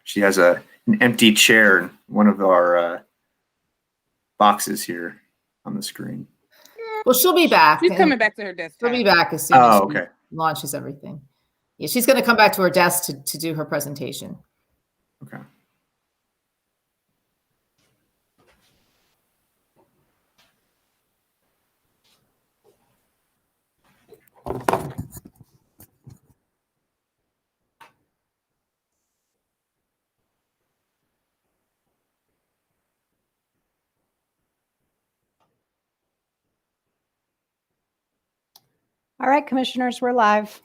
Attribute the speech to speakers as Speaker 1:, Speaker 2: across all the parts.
Speaker 1: She has an empty chair in one of our boxes here on the screen.
Speaker 2: Well, she'll be back.
Speaker 3: She's coming back to her desk.
Speaker 2: She'll be back as soon as she
Speaker 1: okay.
Speaker 2: launches everything. Yeah, she's going to come back to her desk to do her presentation.
Speaker 1: Okay.
Speaker 4: All right, commissioners, we're live.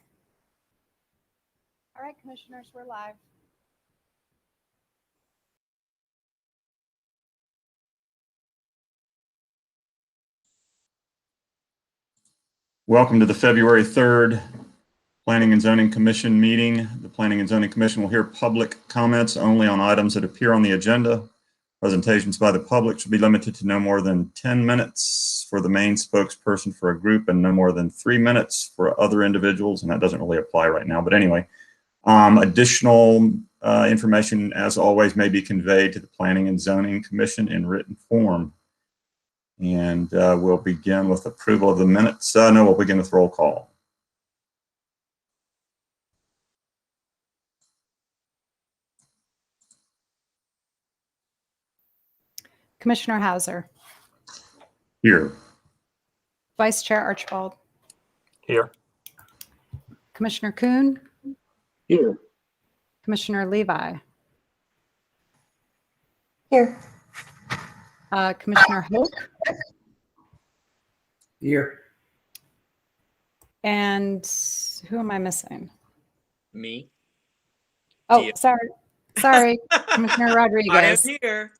Speaker 5: Welcome to the February 3rd Planning and Zoning Commission meeting. The Planning and Zoning Commission will hear public comments only on items that appear on the agenda. Presentations by the public should be limited to no more than 10 minutes for the main spokesperson for a group and no more than 3 minutes for other individuals, and that doesn't really apply right now. But anyway, additional information, as always, may be conveyed to the Planning and Zoning Commission in written form. And we'll begin with approval of the minutes. No, we'll begin with roll call.
Speaker 4: Commissioner Hauser.
Speaker 5: Here.
Speaker 4: Vice Chair Archibald.
Speaker 6: Here.
Speaker 4: Commissioner Kuhn.
Speaker 6: Here.
Speaker 4: Commissioner Levi.
Speaker 7: Here.
Speaker 4: Commissioner Hoke.
Speaker 6: Here.
Speaker 4: And who am I missing?
Speaker 6: Me.
Speaker 4: Oh,
Speaker 6: Gia.
Speaker 4: sorry, Commissioner Rodriguez.
Speaker 6: I am here.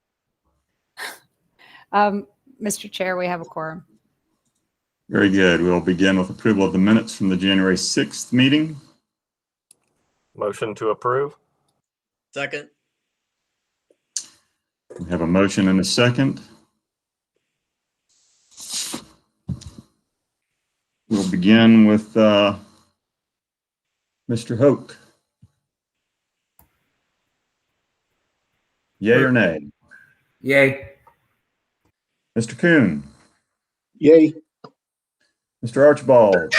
Speaker 4: Mr. Chair, we have a quorum.
Speaker 5: Very good. We'll begin with approval of the minutes from the January 6th meeting.
Speaker 6: Motion to approve.
Speaker 8: Second.
Speaker 5: We have a motion and a second. We'll begin with Mr. Hoke. Yay or nay?
Speaker 9: Yay.
Speaker 5: Mr. Kuhn.
Speaker 6: Yay.
Speaker 5: Mr. Archibald.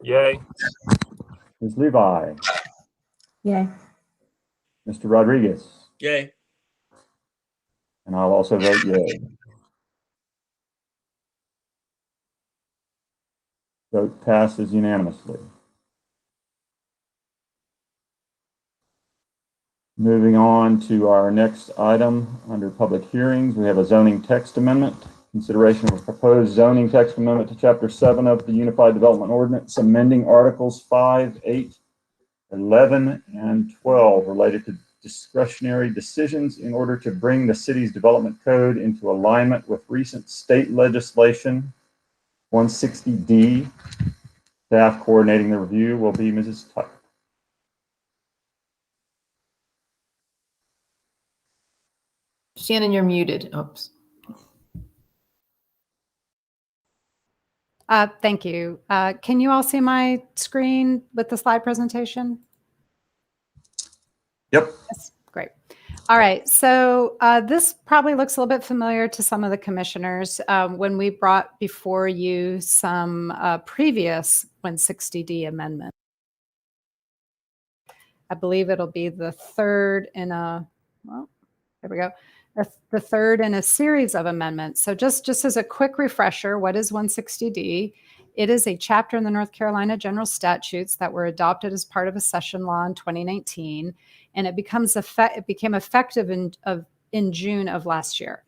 Speaker 6: Yay.
Speaker 5: Ms. Levi.
Speaker 7: Yay.
Speaker 5: Mr. Rodriguez.
Speaker 8: Yay.
Speaker 5: And I'll also vote yay. Vote passes unanimously. Moving on to our next item under public hearings, we have a zoning text amendment. Consideration of a proposed zoning text amendment to Chapter 7 of the Unified Development Ordinance, amending Articles 5, 8, 11, and 12 related to discretionary decisions in order to bring the city's development code into alignment with recent state legislation 160D. Staff coordinating the review will be Mrs. Tucker.
Speaker 2: Shannon, you're muted. Oops.
Speaker 4: Thank you. Can you all see my screen with the slide presentation?
Speaker 5: Yep.
Speaker 4: Yes, great. All right, so this probably looks a little bit familiar to some of the commissioners when we brought before you some previous 160D amendments. I believe it'll be the third in a, well, there we go. The third in a series of amendments. So just as a quick refresher, what is 160D? It is a chapter in the North Carolina General Statutes that were adopted as part of a session law in 2019, and it became effective in June of last year.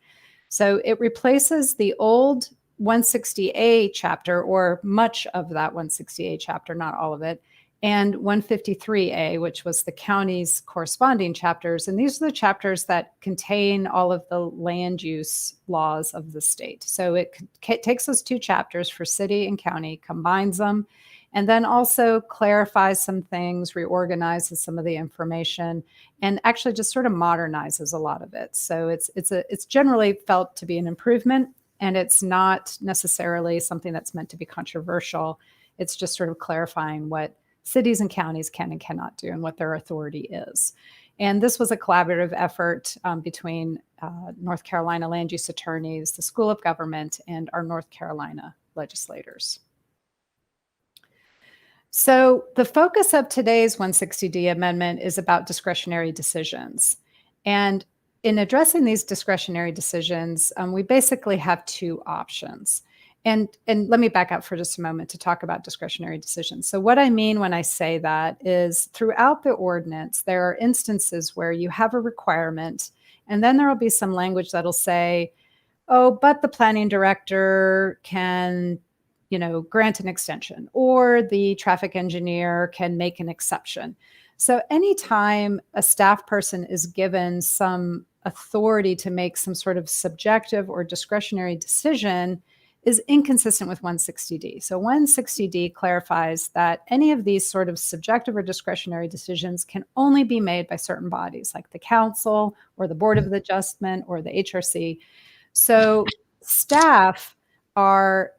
Speaker 4: So it replaces the old 160A chapter, or much of that 160A chapter, not all of it, and 153A, which was the county's corresponding chapters. And these are the chapters that contain all of the land use laws of the state. So it takes those two chapters for city and county, combines them, and then also clarifies some things, reorganizes some of the information, and actually just sort of modernizes a lot of it. So it's generally felt to be an improvement, and it's not necessarily something that's meant to be controversial. It's just sort of clarifying what cities and counties can and cannot do and what their authority is. And this was a collaborative effort between North Carolina land use attorneys, the School of Government, and our North Carolina legislators. So the focus of today's 160D amendment is about discretionary decisions. And in addressing these discretionary decisions, we basically have two options. And let me back up for just a moment to talk about discretionary decisions. So what I mean when I say that is throughout the ordinance, there are instances where you have a requirement, and then there will be some language that'll say, oh, but the planning director can, grant an extension, or the traffic engineer can make an exception. So anytime a staff person is given some authority to make some sort of subjective or discretionary decision is inconsistent with 160D. So 160D clarifies that any of these sort of subjective or discretionary decisions can only be made by certain bodies like the council or the Board of Adjustment or the HRC. So staff are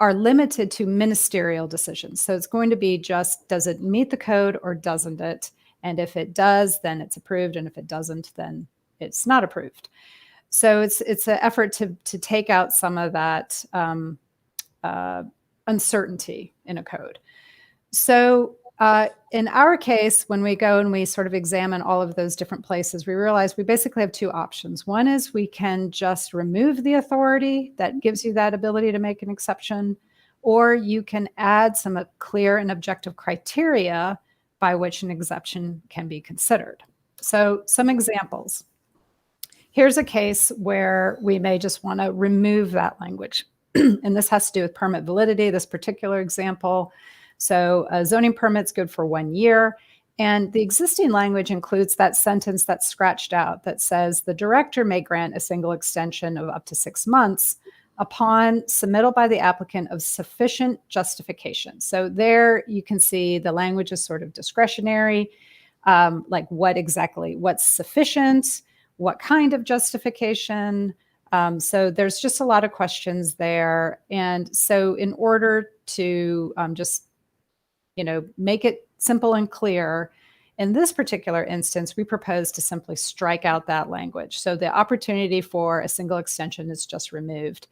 Speaker 4: limited to ministerial decisions. So it's going to be just, does it meet the code or doesn't it? And if it does, then it's approved. And if it doesn't, then it's not approved. So it's an effort to take out some of that uncertainty in a code. So in our case, when we go and we sort of examine all of those different places, we realize we basically have two options. One is we can just remove the authority that gives you that ability to make an exception, or you can add some clear and objective criteria by which an exception can be considered. So some examples. Here's a case where we may just want to remove that language. And this has to do with permit validity, this particular example. So a zoning permit's good for 1 year. And the existing language includes that sentence that's scratched out that says the director may grant a single extension of up to 6 months upon submittal by the applicant of sufficient justification. So there you can see the language is sort of discretionary, like what's sufficient, what kind of justification. So there's just a lot of questions there. And so in order to make it simple and clear, in this particular instance, we propose to simply strike out that language. So the opportunity for a single extension is just removed.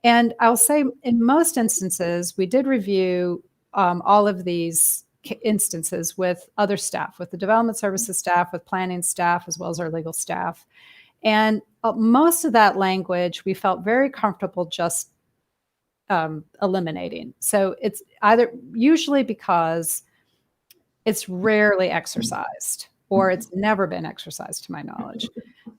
Speaker 4: And I'll say in most instances, we did review all of these instances with other staff, with the development services staff, with planning staff, as well as our legal staff. And most of that language, we felt very comfortable just eliminating. So it's usually because it's rarely exercised, or it's never been exercised to my knowledge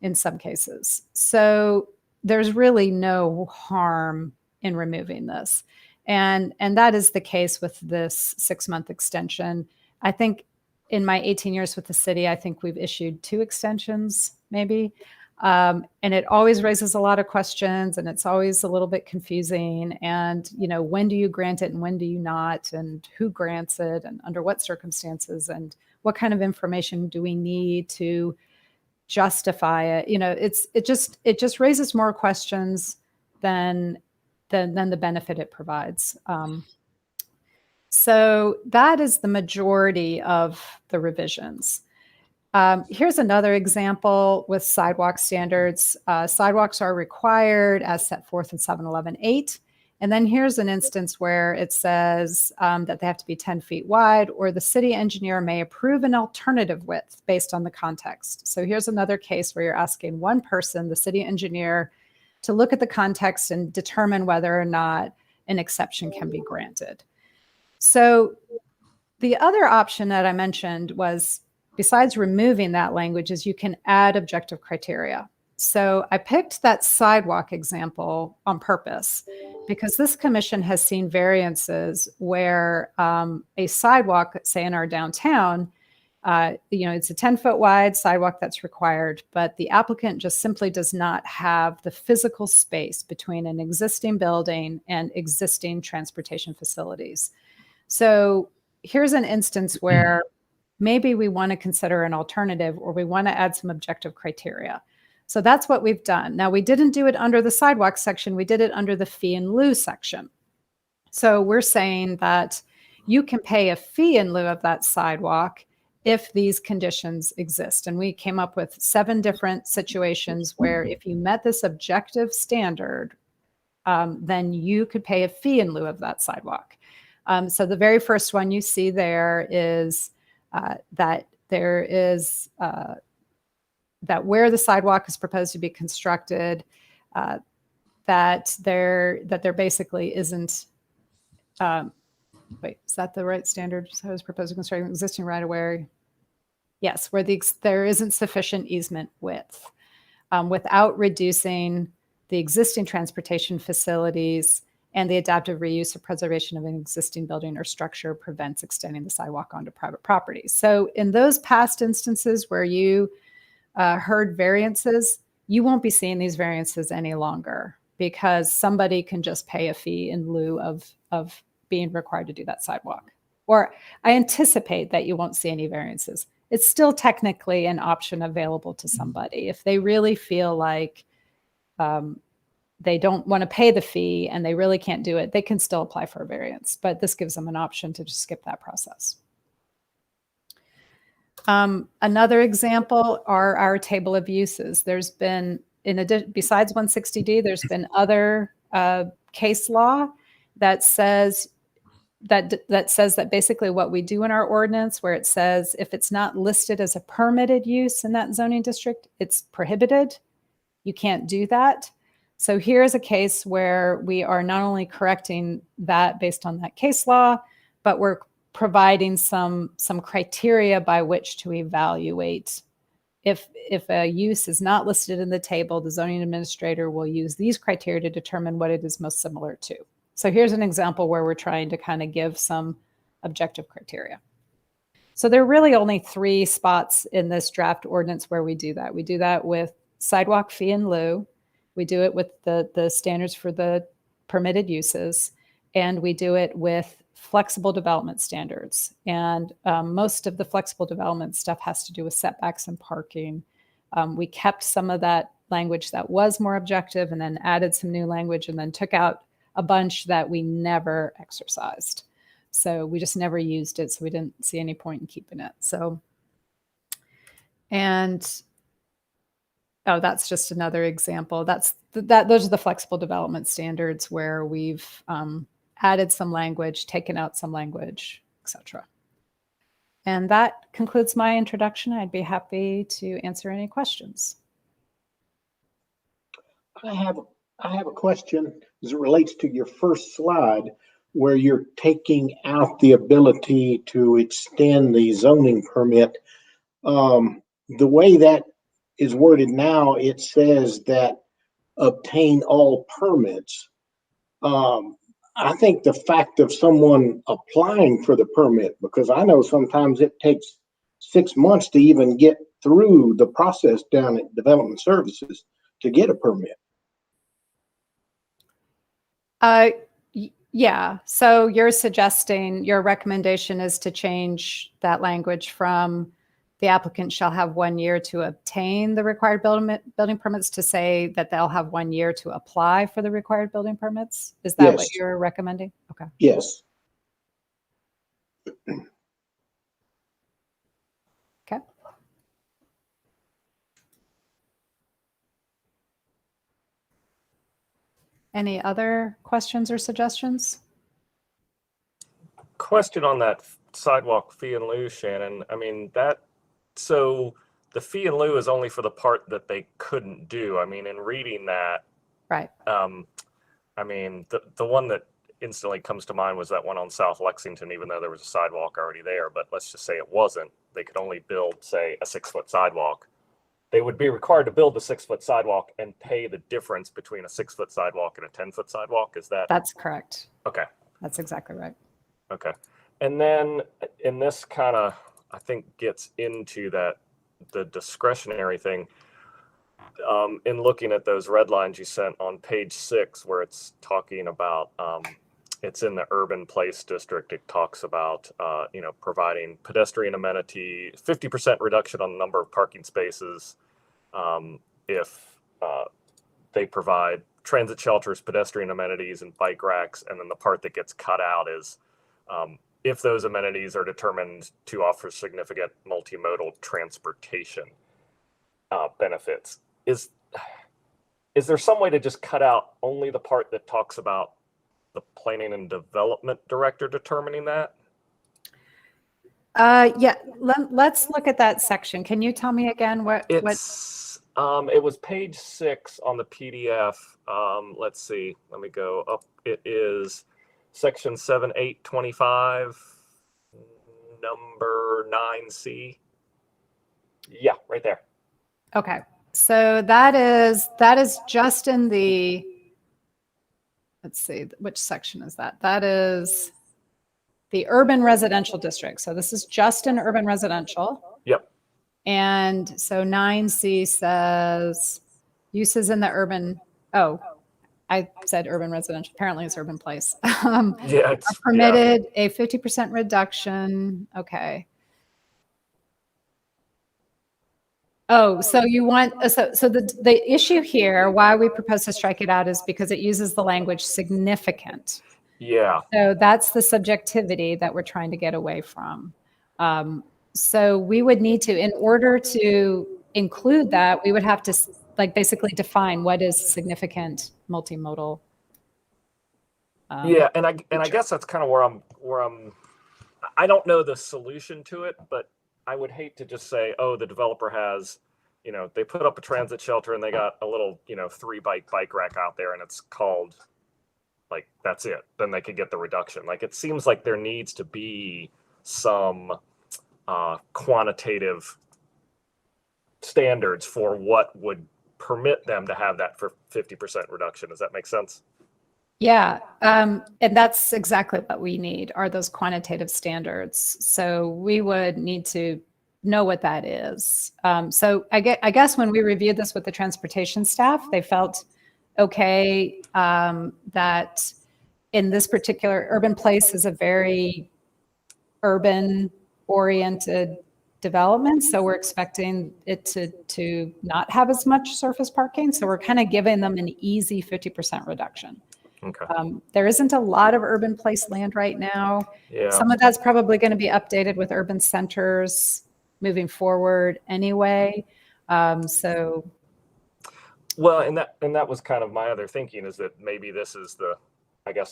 Speaker 4: in some cases. So there's really no harm in removing this. And that is the case with this 6-month extension. I think in my 18 years with the city, I think we've issued 2 extensions, maybe. And it always raises a lot of questions, and it's always a little bit confusing. And, when do you grant it and when do you not, and who grants it and under what circumstances, and what kind of information do we need to justify it? It just raises more questions than the benefit it provides. So that is the majority of the revisions. Here's another example with sidewalk standards. Sidewalks are required as set forth in 711-8. And then here's an instance where it says that they have to be 10 feet wide, or the city engineer may approve an alternative width based on the context. So here's another case where you're asking one person, the city engineer, to look at the context and determine whether or not an exception can be granted. So the other option that I mentioned was, besides removing that language, is you can add objective criteria. So I picked that sidewalk example on purpose because this commission has seen variances where a sidewalk, say in our downtown, it's a 10-foot wide sidewalk that's required, but the applicant just simply does not have the physical space between an existing building and existing transportation facilities. So here's an instance where maybe we want to consider an alternative, or we want to add some objective criteria. So that's what we've done. Now, we didn't do it under the sidewalk section. We did it under the fee in lieu section. So we're saying that you can pay a fee in lieu of that sidewalk if these conditions exist. And we came up with 7 different situations where if you met this objective standard, then you could pay a fee in lieu of that sidewalk. So the very first one you see there is that there is that where the sidewalk is proposed to be constructed, that there basically isn't. Wait, is that the right standard? So I was proposing constructing existing right of way. Yes, where there isn't sufficient easement width without reducing the existing transportation facilities, and the adaptive reuse or preservation of an existing building or structure prevents extending the sidewalk onto private property. So in those past instances where you heard variances, you won't be seeing these variances any longer because somebody can just pay a fee in lieu of being required to do that sidewalk. Or I anticipate that you won't see any variances. It's still technically an option available to somebody. If they really feel like they don't want to pay the fee and they really can't do it, they can still apply for a variance, but this gives them an option to just skip that process. Another example are our table of uses. There's been, besides 160D, there's been other case law that says that basically what we do in our ordinance, where it says if it's not listed as a permitted use in that zoning district, it's prohibited. You can't do that. So here's a case where we are not only correcting that based on that case law, but we're providing some criteria by which to evaluate if a use is not listed in the table, the zoning administrator will use these criteria to determine what it is most similar to. So here's an example where we're trying to kind of give some objective criteria. So there are really only 3 spots in this draft ordinance where we do that. We do that with sidewalk fee in lieu. We do it with the standards for the permitted uses, and we do it with flexible development standards. And most of the flexible development stuff has to do with setbacks and parking. We kept some of that language that was more objective and then added some new language and then took out a bunch that we never exercised. So we just never used it. So we didn't see any point in keeping it. So, and oh, that's just another example. Those are the flexible development standards where we've added some language, taken out some language, etc. And that concludes my introduction. I'd be happy to answer any questions.
Speaker 3: I have a question as it relates to your first slide where you're taking out the ability to extend the zoning permit. The way that is worded now, it says that obtain all permits. I think the fact of someone applying for the permit, because I know sometimes it takes 6 months to even get through the process down at Development Services to get a permit.
Speaker 4: Yeah. So you're suggesting your recommendation is to change that language from the applicant shall have 1 year to obtain the required building permits to say that they'll have 1 year to apply for the required building permits? Is that what you're recommending? Okay.
Speaker 3: Yes.
Speaker 4: Okay. Any other questions or suggestions?
Speaker 6: Question on that sidewalk fee in lieu, Shannon. I mean, so the fee in lieu is only for the part that they couldn't do. I mean, in reading that,
Speaker 4: right.
Speaker 6: I mean, the one that instantly comes to mind was that one on South Lexington, even though there was a sidewalk already there. But let's just say it wasn't. They could only build, say, a 6-foot sidewalk. They would be required to build the 6-foot sidewalk and pay the difference between a 6-foot sidewalk and a 10-foot sidewalk. Is that?
Speaker 4: That's correct.
Speaker 6: Okay.
Speaker 4: That's exactly right.
Speaker 6: Okay. And then, and this kind of, I think, gets into the discretionary thing. In looking at those red lines you sent on page 6, where it's talking about, it's in the urban place district. It talks about, providing pedestrian amenity, 50% reduction on the number of parking spaces if they provide transit shelters, pedestrian amenities, and bike racks. And then the part that gets cut out is if those amenities are determined to offer significant multimodal transportation benefits. Is there some way to just cut out only the part that talks about the planning and development director determining that?
Speaker 4: Yeah, let's look at that section. Can you tell me again what?
Speaker 6: It was page 6 on the PDF. Let's see. Let me go up. It is section 7825, number 9C. Yeah, right there.
Speaker 4: Okay, so that is just in the. Let's see, which section is that? That is the urban residential district. So this is just in urban residential.
Speaker 6: Yep.
Speaker 4: And so 9C says uses in the urban, oh, I said urban residential, apparently it's urban place.
Speaker 6: Yeah, it's
Speaker 4: Are permitted a 50% reduction. Okay. Oh, so you want, so the issue here, why we propose to strike it out is because it uses the language significant.
Speaker 6: Yeah.
Speaker 4: So that's the subjectivity that we're trying to get away from. So we would need to, in order to include that, we would have to like basically define what is significant multimodal.
Speaker 6: Yeah, and I guess that's kind of where I'm. I don't know the solution to it, but I would hate to just say, oh, the developer has, they put up a transit shelter and they got a little, 3-bike rack out there, and it's called, like, that's it. Then they could get the reduction. Like, it seems like there needs to be some quantitative standards for what would permit them to have that for 50% reduction. Does that make sense?
Speaker 4: Yeah, and that's exactly what we need, are those quantitative standards. So we would need to know what that is. So I guess when we reviewed this with the transportation staff, they felt okay that in this particular urban place is a very urban-oriented development. So we're expecting it to not have as much surface parking. So we're kind of giving them an easy 50% reduction.
Speaker 6: Okay.
Speaker 4: There isn't a lot of urban place land right now.
Speaker 6: Yeah.
Speaker 4: Some of that's probably going to be updated with urban centers moving forward anyway. So.
Speaker 6: Well, and that was kind of my other thinking, is that maybe this is the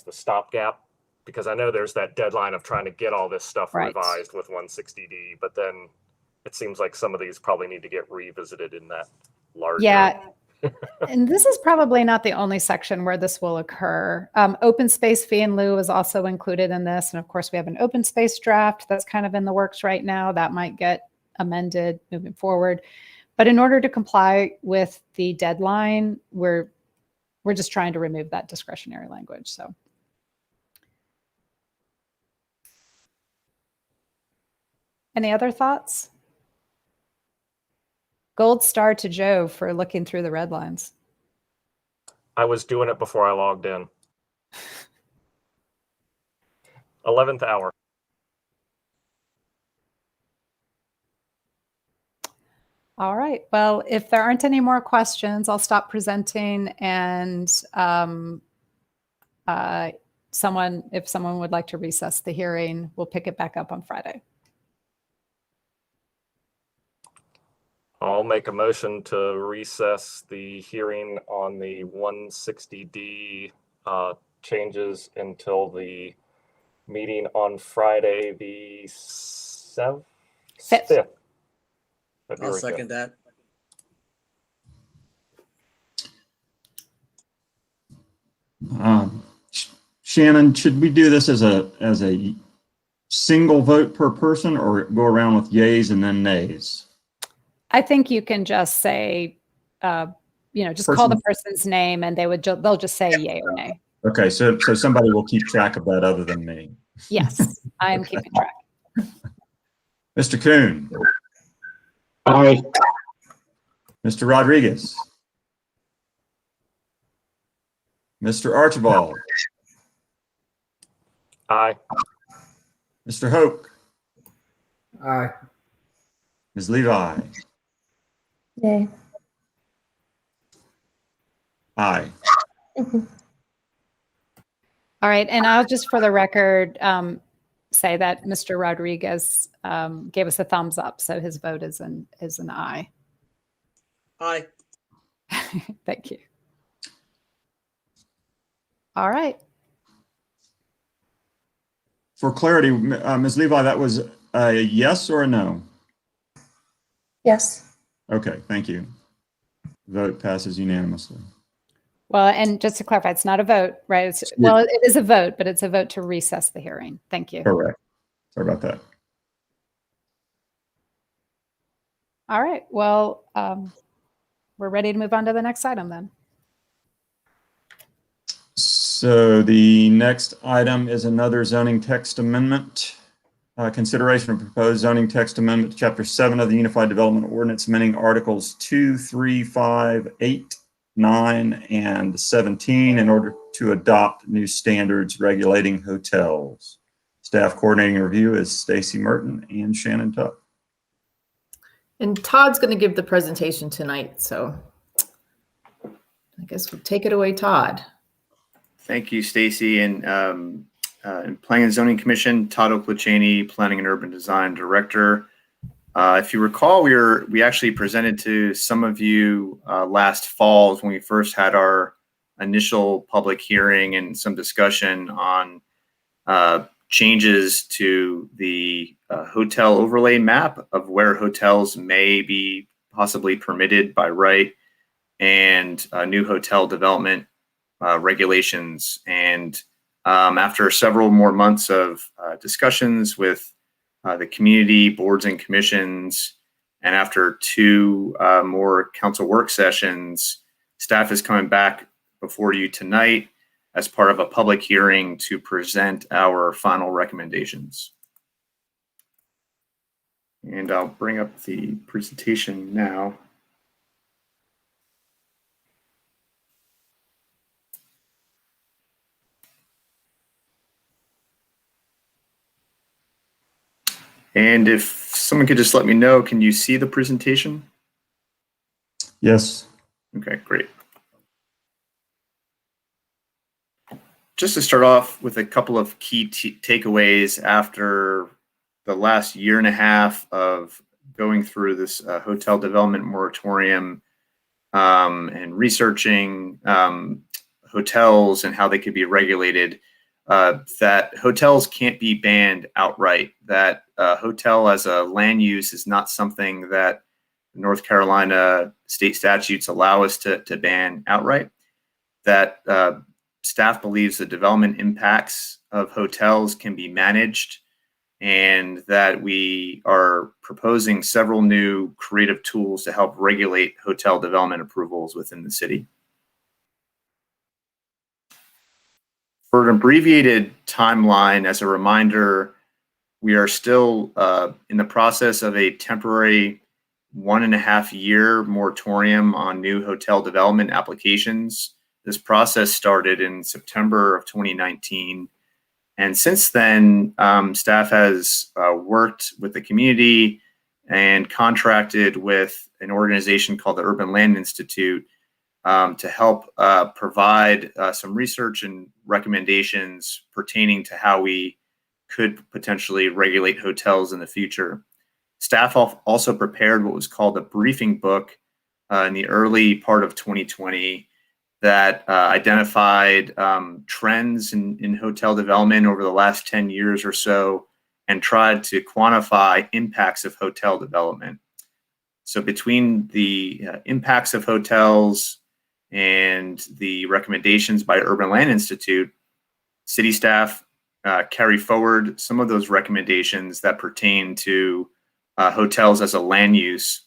Speaker 6: stopgap, because I know there's that deadline of trying to get all this stuff
Speaker 4: Right.
Speaker 6: revised with 160D, but then it seems like some of these probably need to get revisited in that larger.
Speaker 4: Yeah. And this is probably not the only section where this will occur. Open space fee in lieu is also included in this. And of course, we have an open space draft that's kind of in the works right now that might get amended moving forward. But in order to comply with the deadline, we're just trying to remove that discretionary language. So. Any other thoughts? Gold star to Joe for looking through the red lines.
Speaker 6: I was doing it before I logged in. 11th hour.
Speaker 4: All right. Well, if there aren't any more questions, I'll stop presenting, and if someone would like to recess the hearing, we'll pick it back up on Friday.
Speaker 6: I'll make a motion to recess the hearing on the 160D changes until the meeting on Friday, the 5th.
Speaker 8: I'll second that.
Speaker 5: Shannon, should we do this as a single vote per person, or go around with yays and then nays?
Speaker 4: I think you can just say, just call the person's name, and they'll just say yay or nay.
Speaker 5: Okay, so somebody will keep track of that other than me.
Speaker 4: Yes, I am keeping track.
Speaker 5: Mr. Kuhn.
Speaker 3: Aye.
Speaker 5: Mr. Rodriguez. Mr. Archibald.
Speaker 6: Aye.
Speaker 5: Mr. Hoke.
Speaker 8: Aye.
Speaker 5: Ms. Levi.
Speaker 7: Yay.
Speaker 5: Aye.
Speaker 7: Mhm.
Speaker 4: All right, and I'll just, for the record, say that Mr. Rodriguez gave us a thumbs up, so his vote is an aye.
Speaker 8: Aye.
Speaker 4: Thank you. All right.
Speaker 5: For clarity, Ms. Levi, that was a yes or a no?
Speaker 7: Yes.
Speaker 5: Okay, thank you. Vote passes unanimously.
Speaker 4: Well, and just to clarify, it's not a vote, right? Well, it is a vote, but it's a vote to recess the hearing. Thank you.
Speaker 5: Correct. Sorry about that.
Speaker 4: All right. Well, we're ready to move on to the next item then.
Speaker 5: So the next item is another zoning text amendment. Consideration of proposed zoning text amendment to Chapter 7 of the Unified Development Ordinance, amending Articles 2, 3, 5, 8, 9, and 17 in order to adopt new standards regulating hotels. Staff coordinating review is Stacy Merton and Shannon Tuck.
Speaker 2: And Todd's going to give the presentation tonight, so I guess we'll take it away, Todd.
Speaker 1: Thank you, Stacy. And Planning and Zoning Commission, Todd Oklachaney, Planning and Urban Design Director. If you recall, we actually presented to some of you last fall when we first had our initial public hearing and some discussion on changes to the hotel overlay map of where hotels may be possibly permitted by right, and new hotel development regulations. And after several more months of discussions with the community, boards and commissions, and after two more council work sessions, staff is coming back before you tonight as part of a public hearing to present our final recommendations. And I'll bring up the presentation now. And if someone could just let me know, can you see the presentation?
Speaker 5: Yes.
Speaker 1: Okay, great. Just to start off with a couple of key takeaways after the last year and a half of going through this hotel development moratorium and researching hotels and how they could be regulated, that hotels can't be banned outright, that hotel as a land use is not something that North Carolina state statutes allow us to ban outright, that staff believes the development impacts of hotels can be managed, and that we are proposing several new creative tools to help regulate hotel development approvals within the city. For an abbreviated timeline, as a reminder, we are still in the process of a temporary 1.5-year moratorium on new hotel development applications. This process started in September of 2019. And since then, staff has worked with the community and contracted with an organization called the Urban Land Institute to help provide some research and recommendations pertaining to how we could potentially regulate hotels in the future. Staff also prepared what was called a briefing book in the early part of 2020 that identified trends in hotel development over the last 10 years or so and tried to quantify impacts of hotel development. So between the impacts of hotels and the recommendations by Urban Land Institute, city staff carry forward some of those recommendations that pertain to hotels as a land use,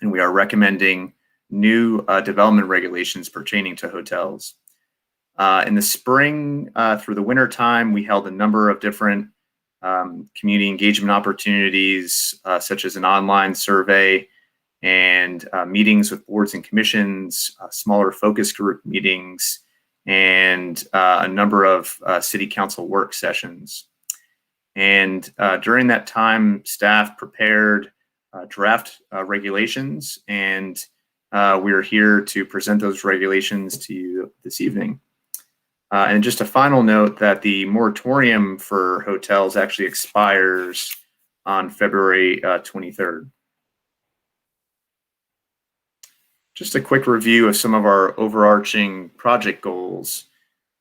Speaker 1: and we are recommending new development regulations pertaining to hotels. In the spring through the winter time, we held a number of different community engagement opportunities, such as an online survey and meetings with boards and commissions, smaller focus group meetings, and a number of city council work sessions. And during that time, staff prepared draft regulations, and we're here to present those regulations to you this evening. And just a final note that the moratorium for hotels actually expires on February 23rd. Just a quick review of some of our overarching project goals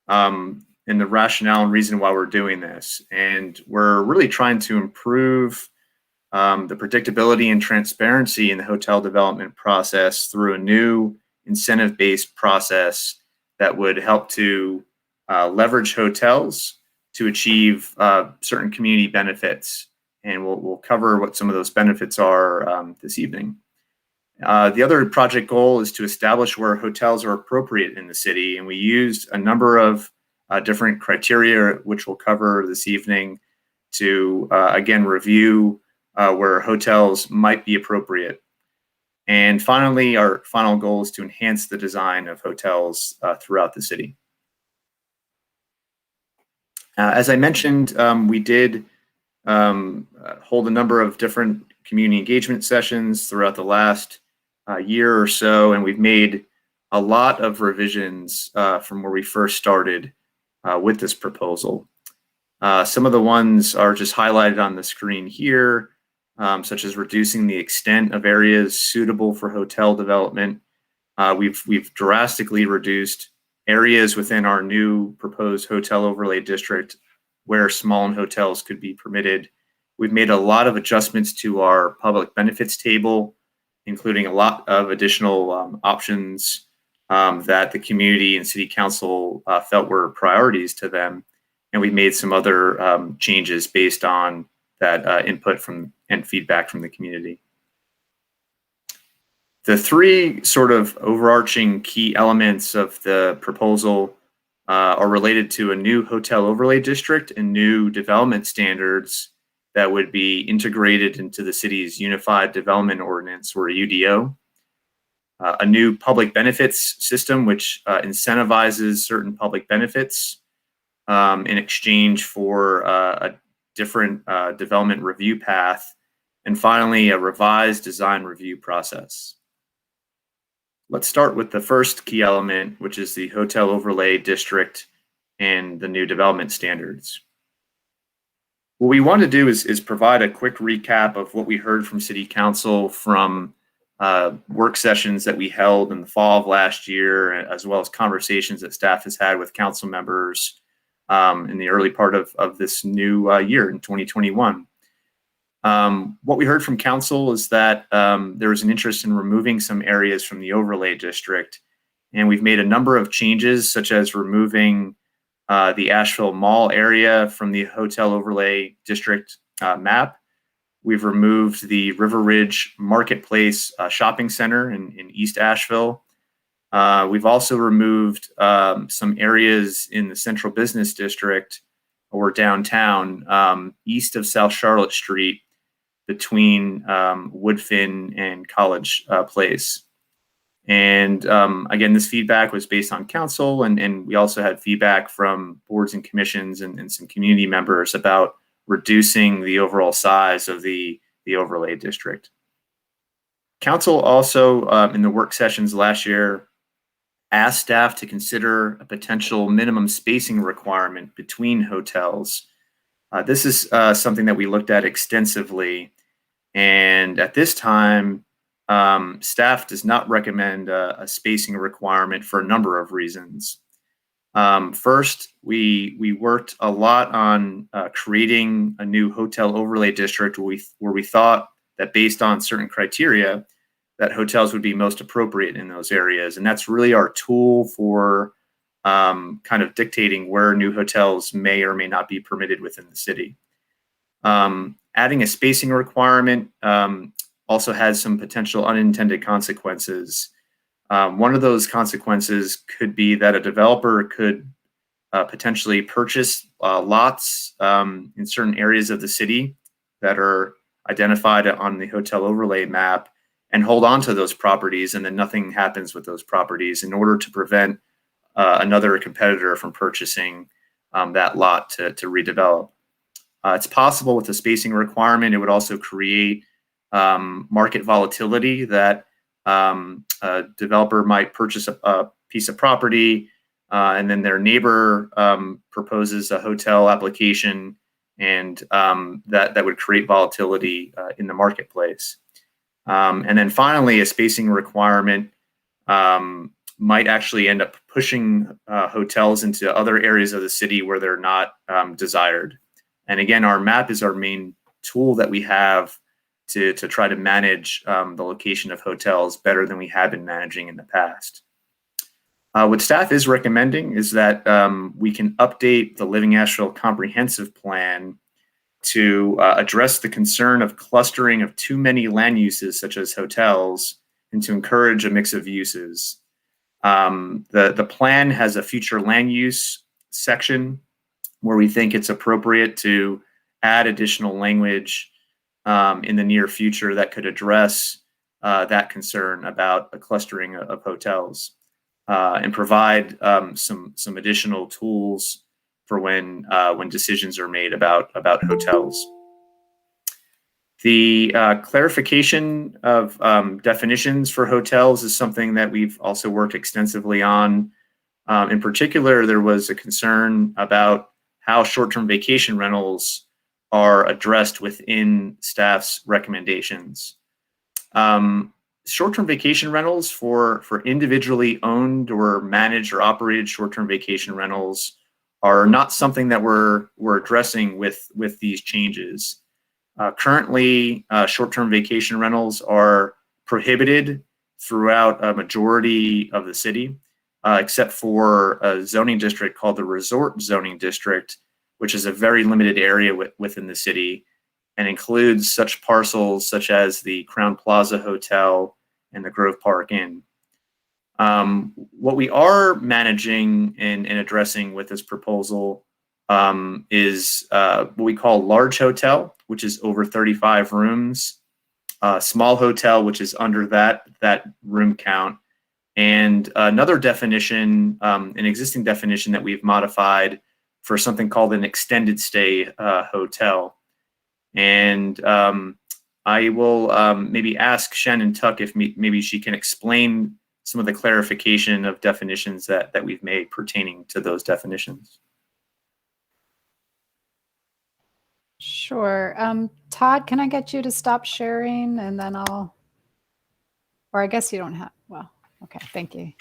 Speaker 1: and the rationale and reason why we're doing this. And we're really trying to improve the predictability and transparency in the hotel development process through a new incentive-based process that would help to leverage hotels to achieve certain community benefits. And we'll cover what some of those benefits are this evening. The other project goal is to establish where hotels are appropriate in the city. And we used a number of different criteria, which we'll cover this evening, to again review where hotels might be appropriate. And finally, our final goal is to enhance the design of hotels throughout the city. As I mentioned, we did hold a number of different community engagement sessions throughout the last year or so, and we've made a lot of revisions from where we first started with this proposal. Some of the ones are just highlighted on the screen here, such as reducing the extent of areas suitable for hotel development. We've drastically reduced areas within our new proposed hotel overlay district where small hotels could be permitted. We've made a lot of adjustments to our public benefits table, including a lot of additional options that the community and city council felt were priorities to them. And we made some other changes based on that input from and feedback from the community. The three sort of overarching key elements of the proposal are related to a new hotel overlay district and new development standards that would be integrated into the city's Unified Development Ordinance, or UDO. A new public benefits system, which incentivizes certain public benefits in exchange for a different development review path. And finally, a revised design review process. Let's start with the first key element, which is the hotel overlay district and the new development standards. What we want to do is provide a quick recap of what we heard from City Council from work sessions that we held in the fall of last year, as well as conversations that staff has had with council members in the early part of this new year in 2021. What we heard from council is that there was an interest in removing some areas from the overlay district, and we've made a number of changes, such as removing the Asheville Mall area from the hotel overlay district map. We've removed the River Ridge Marketplace shopping center in East Asheville. We've also removed some areas in the Central Business District or downtown east of South Charlotte Street between Woodfin and College Place. And again, this feedback was based on council, and we also had feedback from boards and commissions and some community members about reducing the overall size of the overlay district. Council also, in the work sessions last year, asked staff to consider a potential minimum spacing requirement between hotels. This is something that we looked at extensively, and at this time, staff does not recommend a spacing requirement for a number of reasons. First, we worked a lot on creating a new hotel overlay district where we thought that based on certain criteria that hotels would be most appropriate in those areas. And that's really our tool for kind of dictating where new hotels may or may not be permitted within the city. Adding a spacing requirement also has some potential unintended consequences. One of those consequences could be that a developer could potentially purchase lots in certain areas of the city that are identified on the hotel overlay map and hold on to those properties, and then nothing happens with those properties in order to prevent another competitor from purchasing that lot to redevelop. It's possible with the spacing requirement, it would also create market volatility that a developer might purchase a piece of property, and then their neighbor proposes a hotel application, and that would create volatility in the marketplace. And then finally, a spacing requirement might actually end up pushing hotels into other areas of the city where they're not desired. And again, our map is our main tool that we have to try to manage the location of hotels better than we have been managing in the past. What staff is recommending is that we can update the Living Asheville Comprehensive Plan to address the concern of clustering of too many land uses, such as hotels, and to encourage a mix of uses. The plan has a future land use section where we think it's appropriate to add additional language in the near future that could address that concern about a clustering of hotels and provide some additional tools for when decisions are made about hotels. The clarification of definitions for hotels is something that we've also worked extensively on. In particular, there was a concern about how short-term vacation rentals are addressed within staff's recommendations. Short-term vacation rentals for individually owned or managed or operated short-term vacation rentals are not something that we're addressing with these changes. Currently, short-term vacation rentals are prohibited throughout a majority of the city, except for a zoning district called the Resort Zoning District, which is a very limited area within the city and includes such parcels such as the Crown Plaza Hotel and the Grove Park Inn. What we are managing and addressing with this proposal is what we call large hotel, which is over 35 rooms, small hotel, which is under that room count, and another definition, an existing definition that we've modified for something called an extended stay hotel. And I will maybe ask Shannon Tuck if maybe she can explain some of the clarification of definitions that we've made pertaining to those definitions.
Speaker 4: Sure. Todd, can I get you to stop sharing and then or I guess you don't have, well, okay, thank you.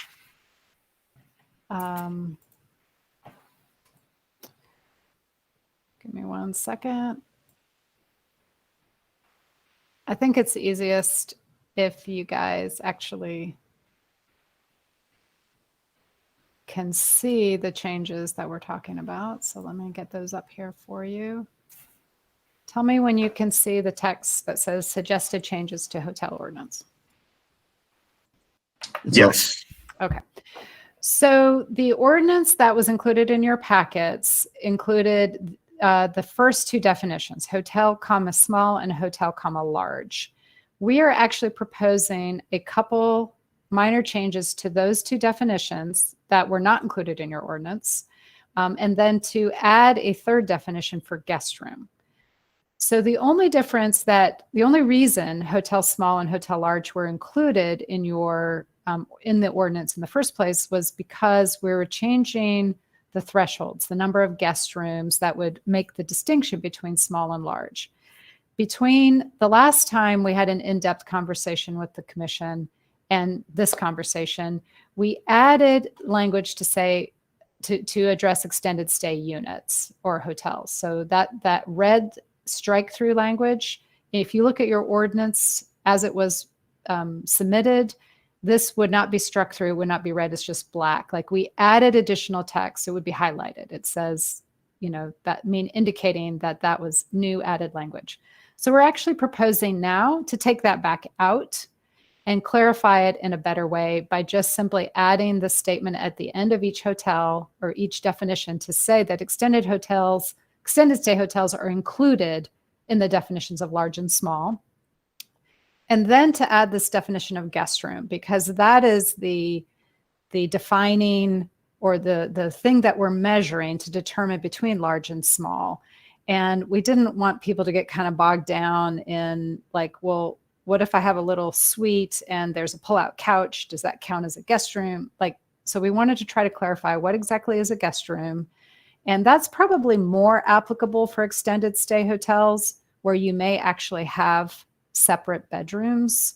Speaker 4: Give me 1 second. I think it's easiest if you guys actually can see the changes that we're talking about. So let me get those up here for you. Tell me when you can see the text that says suggested changes to hotel ordinance.
Speaker 1: Yes.
Speaker 4: Okay. So the ordinance that was included in your packets included the first two definitions, hotel, comma, small and hotel, comma, large. We are actually proposing a couple minor changes to those two definitions that were not included in your ordinance, and then to add a third definition for guest room. So the only reason hotel small and hotel large were included in your in the ordinance in the first place was because we were changing the thresholds, the number of guest rooms that would make the distinction between small and large. Between the last time we had an in-depth conversation with the commission and this conversation, we added language to say to address extended stay units or hotels. So that red strike through language, if you look at your ordinance as it was submitted, this would not be struck through, would not be red, it's just black. Like we added additional text, it would be highlighted. It says, that indicating that was new added language. So we're actually proposing now to take that back out and clarify it in a better way by just simply adding the statement at the end of each hotel or each definition to say that extended stay hotels are included in the definitions of large and small. And then to add this definition of guest room, because that is the defining or the thing that we're measuring to determine between large and small. And we didn't want people to get kind of bogged down in like, well, what if I have a little suite and there's a pull-out couch? Does that count as a guest room? Like, So we wanted to try to clarify what exactly is a guest room. And that's probably more applicable for extended stay hotels where you may actually have separate bedrooms,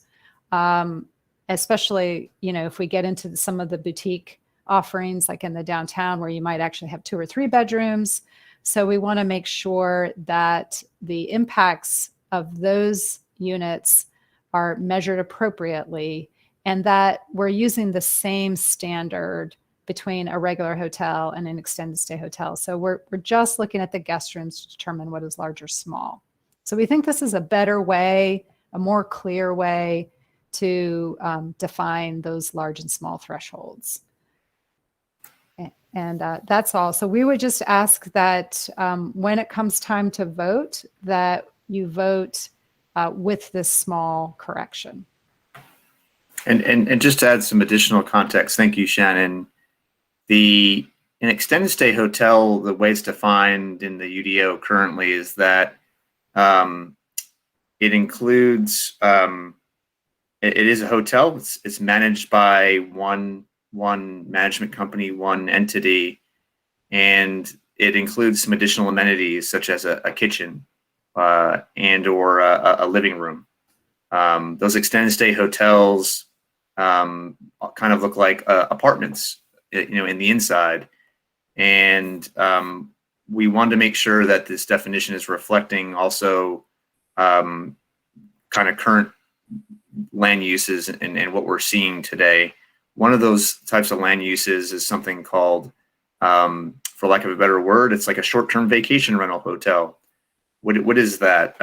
Speaker 4: especially, if we get into some of the boutique offerings like in the downtown where you might actually have 2 or 3 bedrooms. So we want to make sure that the impacts of those units are measured appropriately and that we're using the same standard between a regular hotel and an extended stay hotel. So we're just looking at the guest rooms to determine what is large or small. So we think this is a better way, a more clear way to define those large and small thresholds. And that's all. So we would just ask that when it comes time to vote, that you vote with this small correction.
Speaker 1: And just to add some additional context, thank you, Shannon. An extended stay hotel, the way it's defined in the UDO currently is that it includes, it is a hotel. It's managed by one management company, one entity, and it includes some additional amenities such as a kitchen and or a living room. Those extended stay hotels kind of look like apartments, in the inside. And we wanted to make sure that this definition is reflecting also kind of current land uses and what we're seeing today. One of those types of land uses is something called, for lack of a better word, it's like a short-term vacation rental hotel. What is that?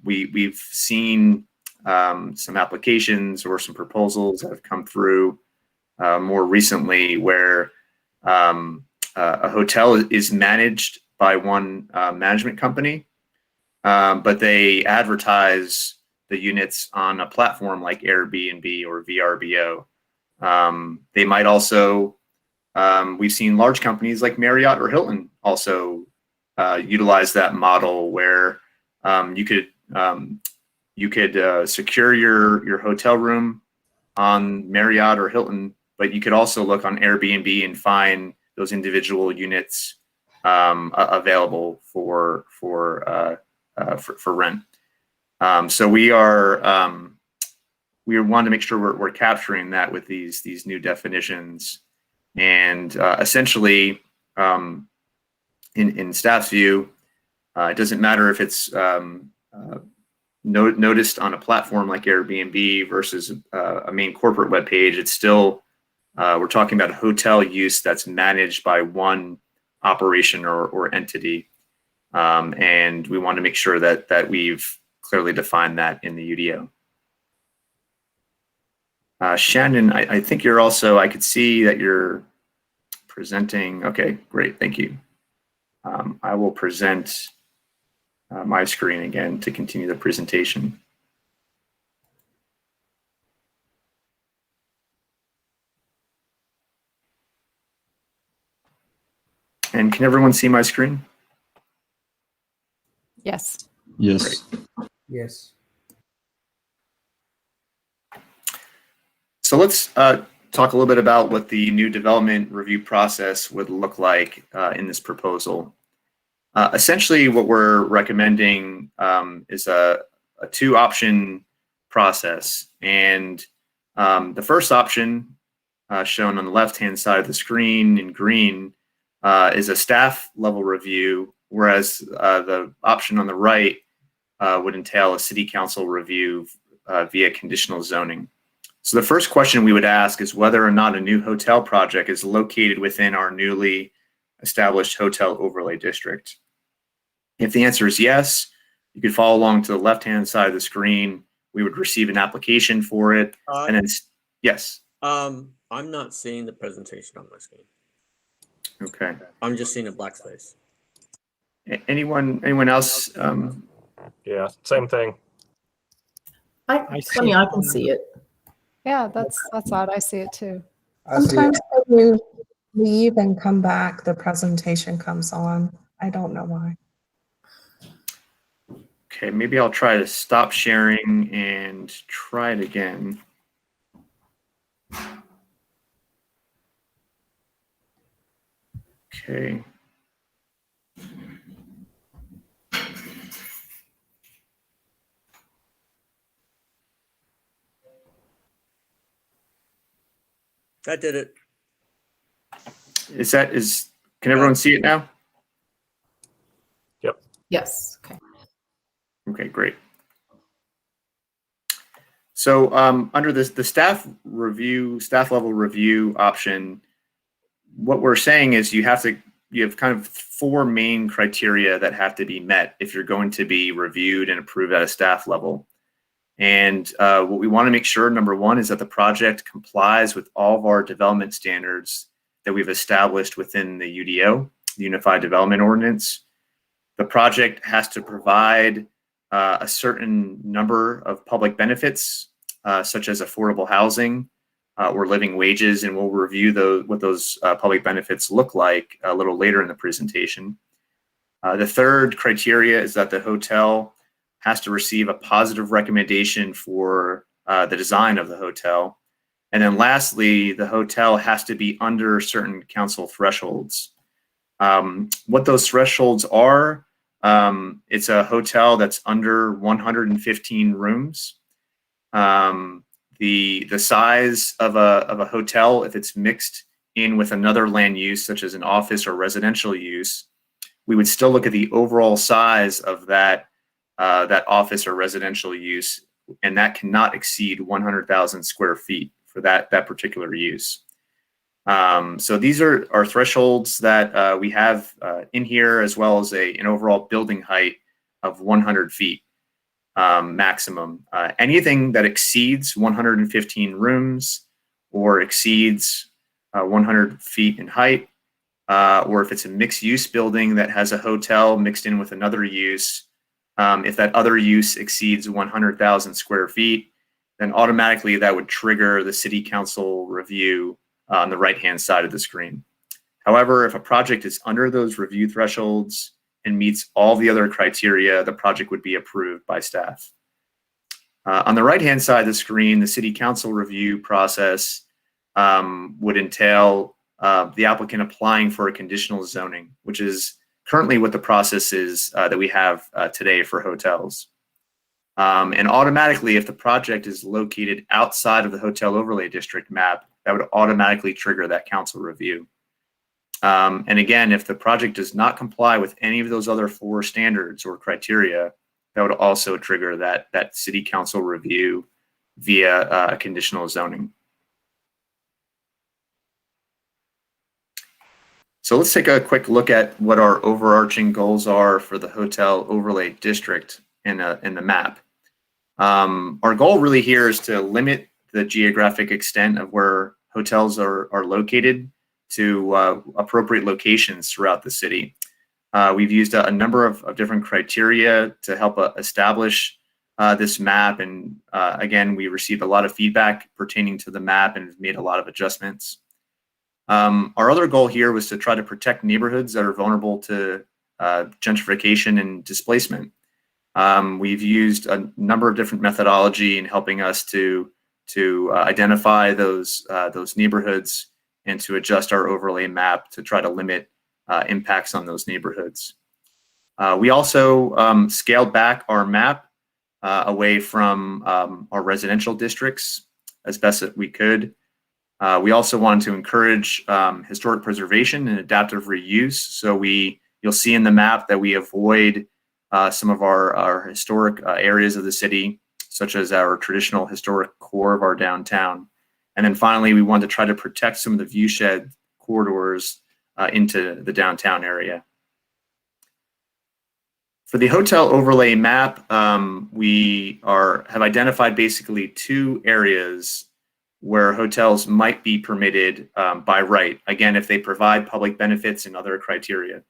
Speaker 1: We've seen some applications or some proposals that have come through more recently where a hotel is managed by one management company, but they advertise the units on a platform like Airbnb or VRBO. They might also, we've seen large companies like Marriott or Hilton also utilize that model where you could secure your hotel room on Marriott or Hilton, but you could also look on Airbnb and find those individual units available for rent. So we want to make sure we're capturing that with these new definitions, and essentially, in staff's view, it doesn't matter if it's noticed on a platform like Airbnb versus a main corporate webpage. It's still we're talking about a hotel use that's managed by one operation or entity, and we want to make sure that we've clearly defined that in the UDO. Shannon, I think you're also, I could see that you're presenting. Okay, great, thank you. I will present my screen again to continue the presentation. And can everyone see my screen?
Speaker 4: Yes.
Speaker 5: Yes.
Speaker 1: Great.
Speaker 8: Yes.
Speaker 1: So let's talk a little bit about what the new development review process would look like in this proposal. Essentially, what we're recommending is a 2-option process. And the first option, shown on the left-hand side of the screen in green, is a staff level review, whereas the option on the right would entail a city council review via conditional zoning. So the first question we would ask is whether or not a new hotel project is located within our newly established hotel overlay district. If the answer is yes, you could follow along to the left-hand side of the screen. We would receive an application for it, and then yes.
Speaker 8: I'm not seeing the presentation on my screen.
Speaker 1: Okay.
Speaker 8: I'm just seeing a black space.
Speaker 1: Anyone else?
Speaker 6: Yeah, same thing.
Speaker 2: It's funny, I can see it.
Speaker 4: Yeah, that's odd. I see it too.
Speaker 7: Sometimes when you leave and come back, the presentation comes on. I don't know why.
Speaker 1: Okay, maybe I'll try to stop sharing and try it again. Okay.
Speaker 8: That did it.
Speaker 1: Can everyone see it now?
Speaker 2: Yes. Okay.
Speaker 1: Okay, great. So under the staff level review option, what we're saying is you have kind of 4 main criteria that have to be met if you're going to be reviewed and approved at a staff level. And what we want to make sure, number 1, is that the project complies with all of our development standards that we've established within the UDO, the Unified Development Ordinance. The project has to provide a certain number of public benefits, such as affordable housing or living wages, and we'll review what those public benefits look like a little later in the presentation. The third criteria is that the hotel has to receive a positive recommendation for the design of the hotel. And then lastly, the hotel has to be under certain council thresholds. What those thresholds are, it's a hotel that's under 115 rooms. The size of a hotel, if it's mixed in with another land use, such as an office or residential use, we would still look at the overall size of that office or residential use, and that cannot exceed 100,000 square feet for that particular use. So these are our thresholds that we have in here, as well as an overall building height of 100 feet maximum. Anything that exceeds 115 rooms or exceeds 100 feet in height, or if it's a mixed-use building that has a hotel mixed in with another use, if that other use exceeds 100,000 square feet, then automatically that would trigger the city council review on the right-hand side of the screen. However, if a project is under those review thresholds and meets all the other criteria, the project would be approved by staff. On the right-hand side of the screen, the city council review process would entail the applicant applying for a conditional zoning, which is currently what the process is that we have today for hotels. And automatically, if the project is located outside of the hotel overlay district map, that would automatically trigger that council review. And again, if the project does not comply with any of those other 4 standards or criteria, that would also trigger that city council review via conditional zoning. So let's take a quick look at what our overarching goals are for the hotel overlay district in the map. Our goal really here is to limit the geographic extent of where hotels are located to appropriate locations throughout the city. We've used a number of different criteria to help establish this map. And again, we received a lot of feedback pertaining to the map and have made a lot of adjustments. Our other goal here was to try to protect neighborhoods that are vulnerable to gentrification and displacement. We've used a number of different methodology in helping us to identify those neighborhoods and to adjust our overlay map to try to limit impacts on those neighborhoods. We also scaled back our map away from our residential districts as best that we could. We also wanted to encourage historic preservation and adaptive reuse. So you'll see in the map that we avoid some of our historic areas of the city, such as our traditional historic core of our downtown. And then finally, we wanted to try to protect some of the viewshed corridors into the downtown area. For the hotel overlay map, we have identified basically 2 areas where hotels might be permitted by right. Again, if they provide public benefits and other criteria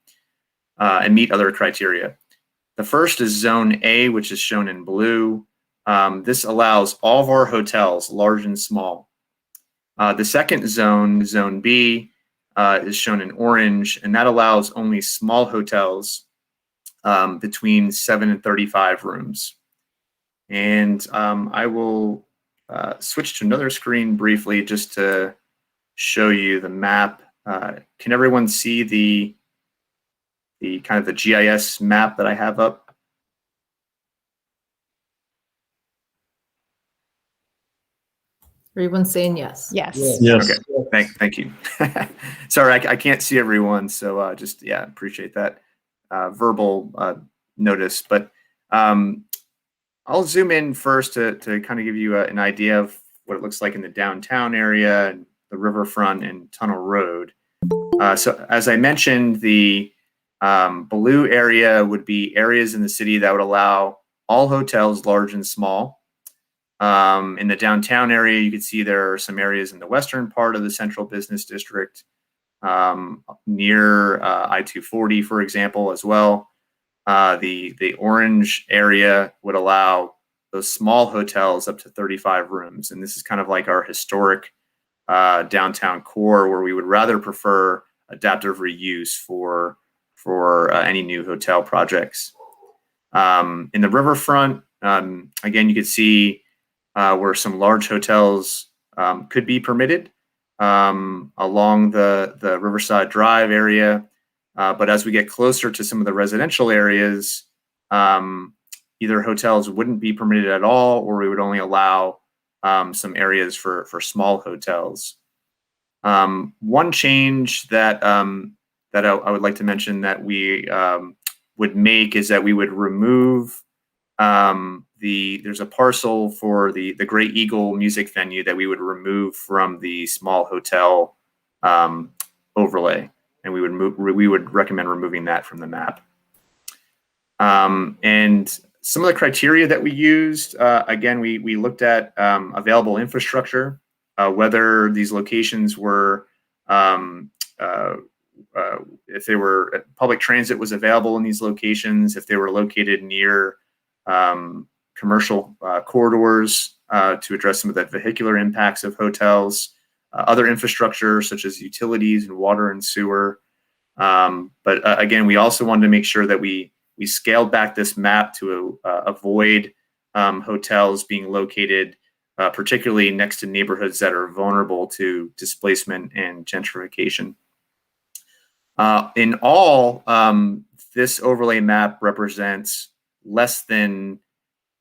Speaker 1: and meet other criteria. The first is Zone A, which is shown in blue. This allows all of our hotels, large and small. The second zone, Zone B, is shown in orange, and that allows only small hotels between 7 and 35 rooms. And I will switch to another screen briefly just to show you the map Can everyone see the kind of the GIS map that I have up?
Speaker 2: Everyone's saying yes.
Speaker 4: Yes.
Speaker 5: Yes.
Speaker 1: Okay, thank you. Sorry, I can't see everyone, so just, yeah, appreciate that verbal notice. But I'll zoom in first to kind of give you an idea of what it looks like in the downtown area, and the riverfront, and Tunnel Road. So as I mentioned, the blue area would be areas in the city that would allow all hotels, large and small. In the downtown area, you can see there are some areas in the western part of the central business district, near I-240, for example, as well. The orange area would allow those small hotels up to 35 rooms. And this is kind of like our historic downtown core, where we would rather prefer adaptive reuse for any new hotel projects. In the riverfront, again, you can see where some large hotels could be permitted along the Riverside Drive area. But as we get closer to some of the residential areas, either hotels wouldn't be permitted at all, or we would only allow some areas for small hotels. One change that I would like to mention that we would make is that we would remove there's a parcel for the Great Eagle music venue that we would remove from the small hotel overlay, and we would recommend removing that from the map. And some of the criteria that we used, again, we looked at available infrastructure, whether these locations were if they were public transit was available in these locations, if they were located near commercial corridors to address some of the vehicular impacts of hotels, other infrastructure such as utilities and water and sewer. But again, we also wanted to make sure that we scaled back this map to avoid hotels being located particularly next to neighborhoods that are vulnerable to displacement and gentrification. In all, this overlay map represents less than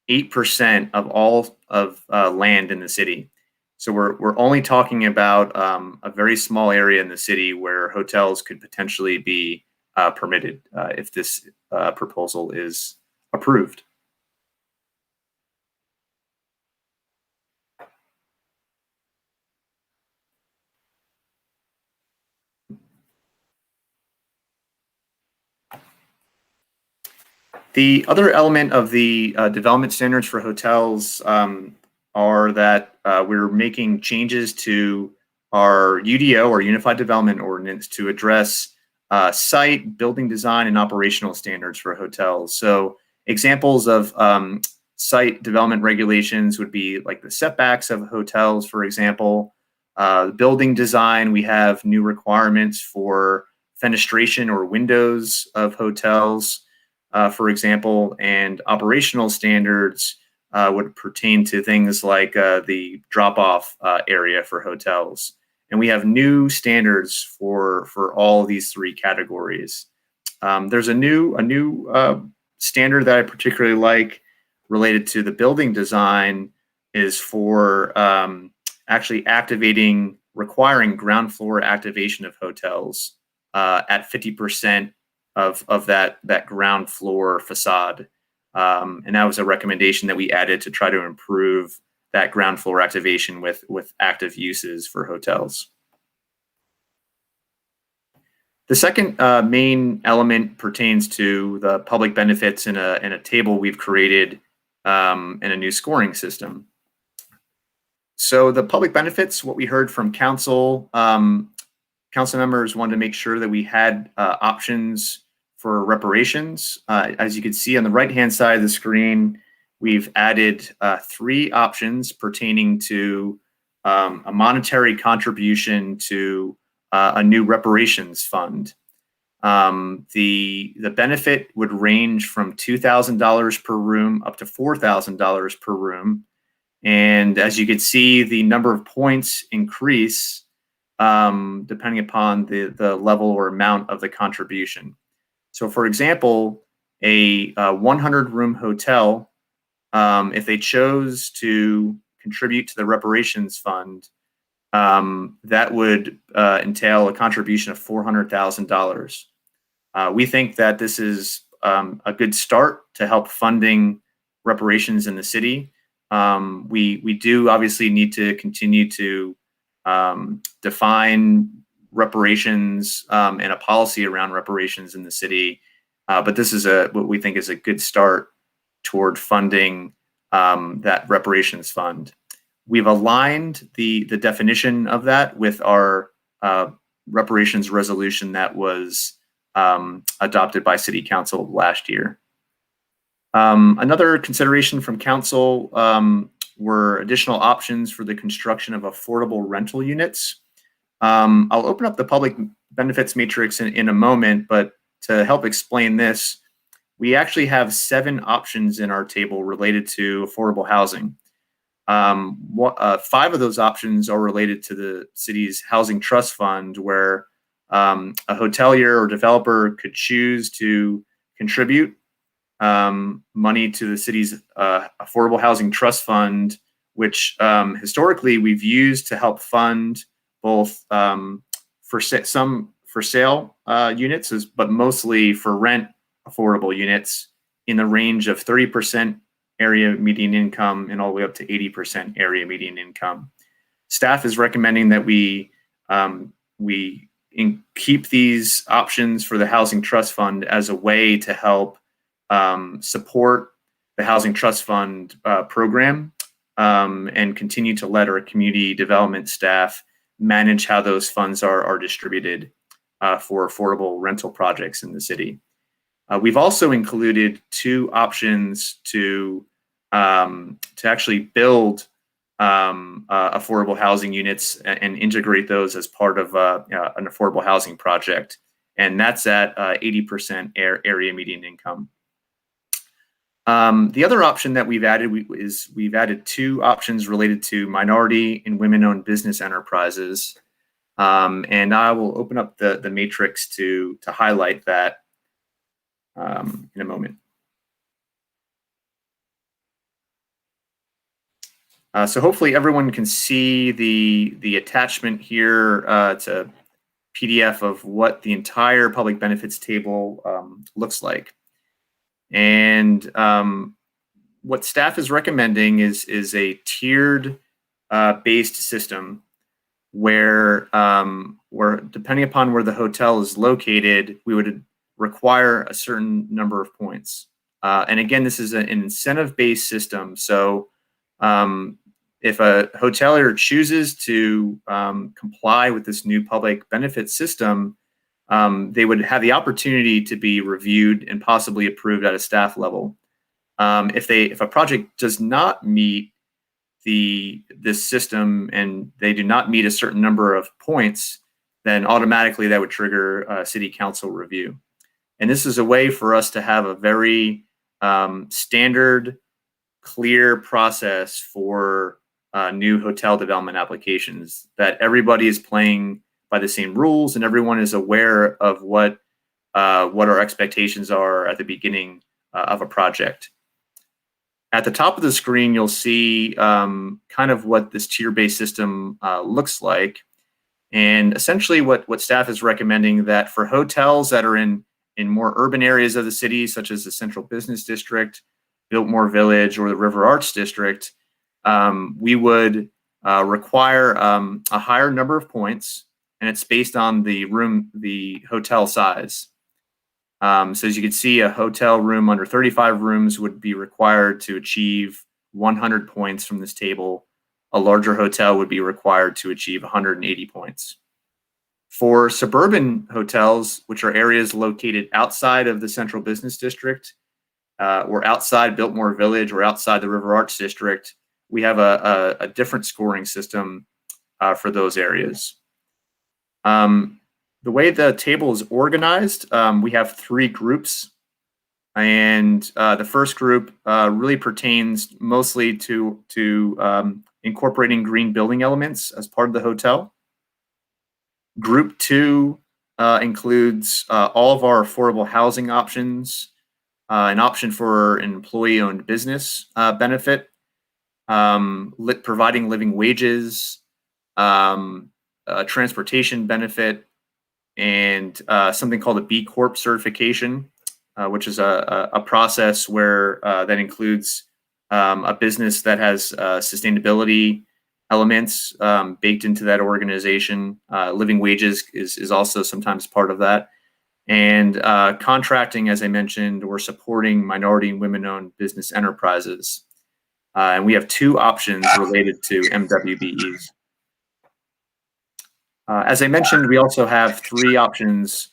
Speaker 1: 8% of all of land in the city. So we're only talking about a very small area in the city where hotels could potentially be permitted if this proposal is approved. The other element of the development standards for hotels are that we're making changes to our UDO, or Unified Development Ordinance, to address site, building design, and operational standards for hotels. So examples of site development regulations would be like the setbacks of hotels, for example. Building design, we have new requirements for fenestration or windows of hotels, for example, and operational standards would pertain to things like the drop-off area for hotels. And we have new standards for all these three categories. There's a new standard that I particularly like related to the building design, is for actually requiring ground floor activation of hotels at 50% of that ground floor facade. And that was a recommendation that we added to try to improve that ground floor activation with active uses for hotels. The second main element pertains to the public benefits in a table we've created in a new scoring system. So the public benefits, what we heard from council members wanted to make sure that we had options for reparations. As you can see on the right-hand side of the screen, we've added 3 options pertaining to a monetary contribution to a new reparations fund. The benefit would range from $2,000 per room up to $4,000 per room. And as you can see, the number of points increase depending upon the level or amount of the contribution. So for example, a 100-room hotel, if they chose to contribute to the reparations fund, that would entail a contribution of $400,000. We think that this is a good start to help funding reparations in the city. We do obviously need to continue to define reparations and a policy around reparations in the city, but this is what we think is a good start toward funding that reparations fund. We've aligned the definition of that with our reparations resolution that was adopted by City Council last year. Another consideration from Council were additional options for the construction of affordable rental units. I'll open up the public benefits matrix in a moment, but to help explain this, we actually have 7 options in our table related to affordable housing. 5 of those options are related to the city's housing trust fund, where a hotelier or developer could choose to contribute money to the city's affordable housing trust fund, which historically we've used to help fund both some for sale units, but mostly for rent affordable units in the range of 30% area median income and all the way up to 80% area median income. Staff is recommending that we keep these options for the Housing Trust Fund as a way to help support the Housing Trust Fund program and continue to let our community development staff manage how those funds are distributed for affordable rental projects in the city. We've also included 2 options to actually build affordable housing units and integrate those as part of an affordable housing project, and that's at 80% area median income. The other option that we've added is we've added 2 options related to minority and women-owned business enterprises, and I will open up the matrix to highlight that in a moment. So hopefully everyone can see the attachment here to PDF of what the entire public benefits table looks like. And what staff is recommending is a tiered based system where depending upon where the hotel is located, we would require a certain number of points. And again, this is an incentive-based system. So if a hotelier chooses to comply with this new public benefit system, they would have the opportunity to be reviewed and possibly approved at a staff level. If a project does not meet this system and they do not meet a certain number of points, then automatically that would trigger a city council review. And this is a way for us to have a very standard, clear process for new hotel development applications, that everybody is playing by the same rules and everyone is aware of what our expectations are at the beginning of a project. At the top of the screen, you'll see kind of what this tier-based system looks like. And essentially what staff is recommending that for hotels that are in more urban areas of the city, such as the Central Business District, Biltmore Village, or the River Arts District, we would require a higher number of points, and it's based on the hotel size. So as you can see, a hotel room under 35 rooms would be required to achieve 100 points from this table. A larger hotel would be required to achieve 180 points. For suburban hotels, which are areas located outside of the Central Business District, or outside Biltmore Village, or outside the River Arts District, we have a different scoring system for those areas. The way the table is organized, we have 3 groups, and the first group really pertains mostly to incorporating green building elements as part of the hotel. Group 2 includes all of our affordable housing options, an option for an employee-owned business benefit, providing living wages, transportation benefit, and something called a B Corp certification, which is a process where that includes a business that has sustainability elements baked into that organization. Living wages is also sometimes part of that. And contracting, as I mentioned, or supporting minority and women-owned business enterprises. And we have 2 options related to MWBEs. As I mentioned, we also have 3 options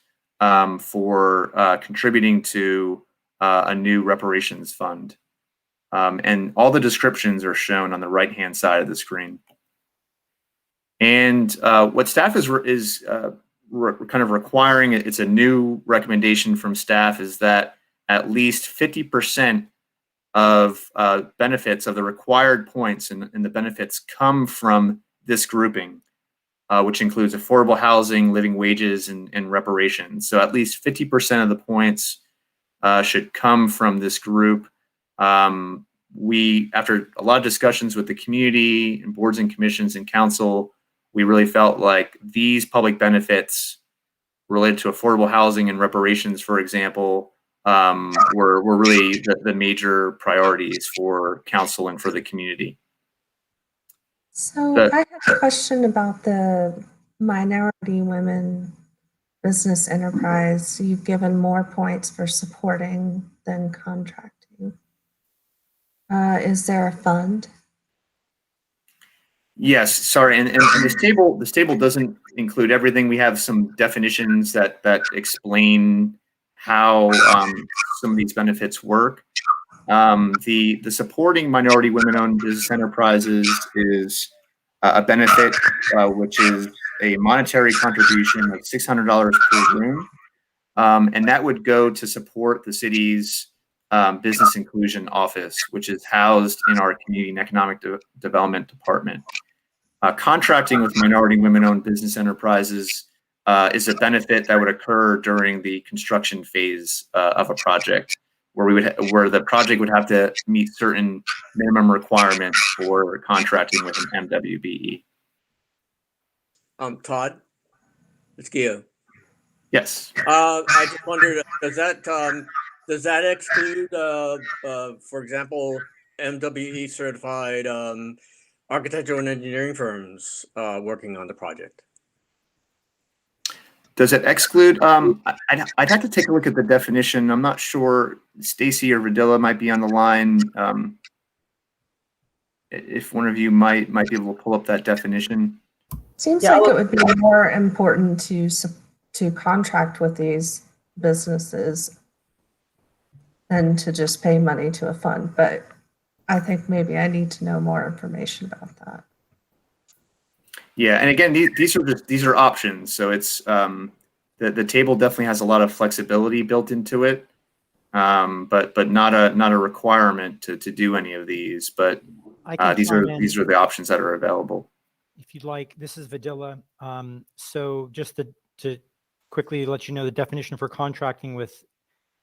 Speaker 1: for contributing to a new reparations fund. And all the descriptions are shown on the right-hand side of the screen. And what staff is kind of requiring, it's a new recommendation from staff, is that at least 50% of benefits of the required points and the benefits come from this grouping, which includes affordable housing, living wages, and reparations. So at least 50% of the points should come from this group. We, after a lot of discussions with the community and boards and commissions and council, we really felt like these public benefits related to affordable housing and reparations, for example, were really the major priorities for council and for the community.
Speaker 7: So I have a question about the minority women business enterprise. You've given more points for supporting than contracting. Is there a fund?
Speaker 1: Yes, sorry, and this table doesn't include everything. We have some definitions that explain how some of these benefits work. The supporting minority women-owned business enterprises is a benefit which is a monetary contribution of $600 per room, and that would go to support the city's business inclusion office, which is housed in our community and economic development department. Contracting with minority women-owned business enterprises is a benefit that would occur during the construction phase of a project, where the project would have to meet certain minimum requirements for contracting with an MWBE.
Speaker 8: Todd, it's Gio.
Speaker 1: Yes.
Speaker 8: I just wondered, does that exclude, for example, MWE certified architectural and engineering firms working on the project?
Speaker 1: Does it exclude? I'd have to take a look at the definition. I'm not sure. Stacy or Vidila might be on the line. If one of you might be able to pull up that definition.
Speaker 7: Seems like it would be more important to contract with these businesses than to just pay money to a fund. But I think maybe I need to know more information about that.
Speaker 1: Yeah, and again, these are options. So it's the table definitely has a lot of flexibility built into it, but not a requirement to do any of these. But these are the options that are available.
Speaker 9: If you'd like, this is Vidila. So just to quickly let you know, the definition for contracting with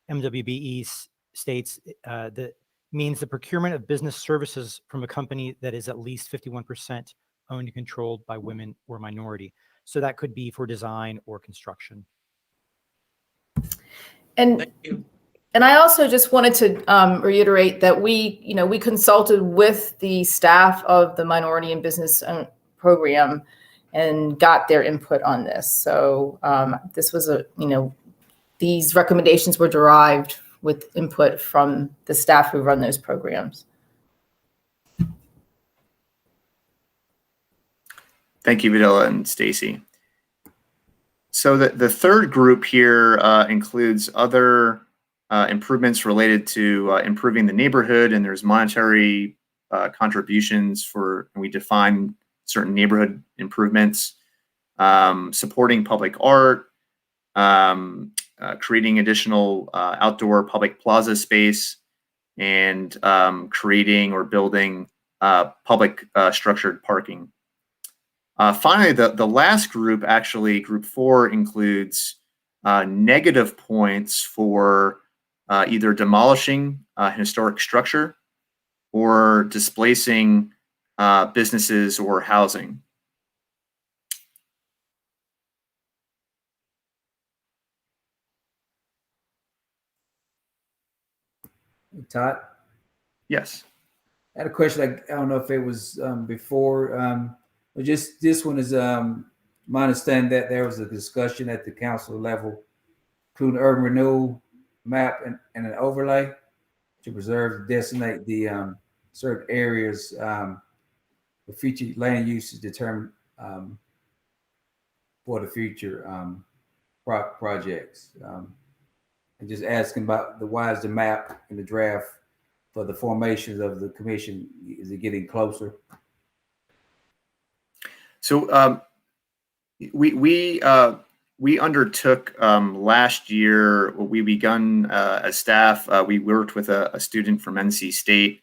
Speaker 9: MWBE states that means the procurement of business services from a company that is at least 51% owned and controlled by women or minority. So that could be for design or construction.
Speaker 2: And I also just wanted to reiterate that we consulted with the staff of the Minority and Business Program and got their input on this. So this was these recommendations were derived with input from the staff who run those programs.
Speaker 1: Thank you, Vidila and Stacy. So the third group here includes other improvements related to improving the neighborhood, and there's monetary contributions and we define certain neighborhood improvements, supporting public art, creating additional outdoor public plaza space, and creating or building public structured parking. Finally, the last group, actually, group 4, includes negative points for either demolishing a historic structure or displacing businesses or housing.
Speaker 10: Todd,
Speaker 1: Yes.
Speaker 10: I had a question. I don't know if it was before, but just this one is my understanding that there was a discussion at the council level, including urban renewal map and an overlay to preserve, designate the certain areas for future land uses determined for the future projects. And just asking about why is the map in the draft for the formations of the commission, is it getting closer?
Speaker 1: So we undertook last year. We begun as staff. We worked with a student from NC State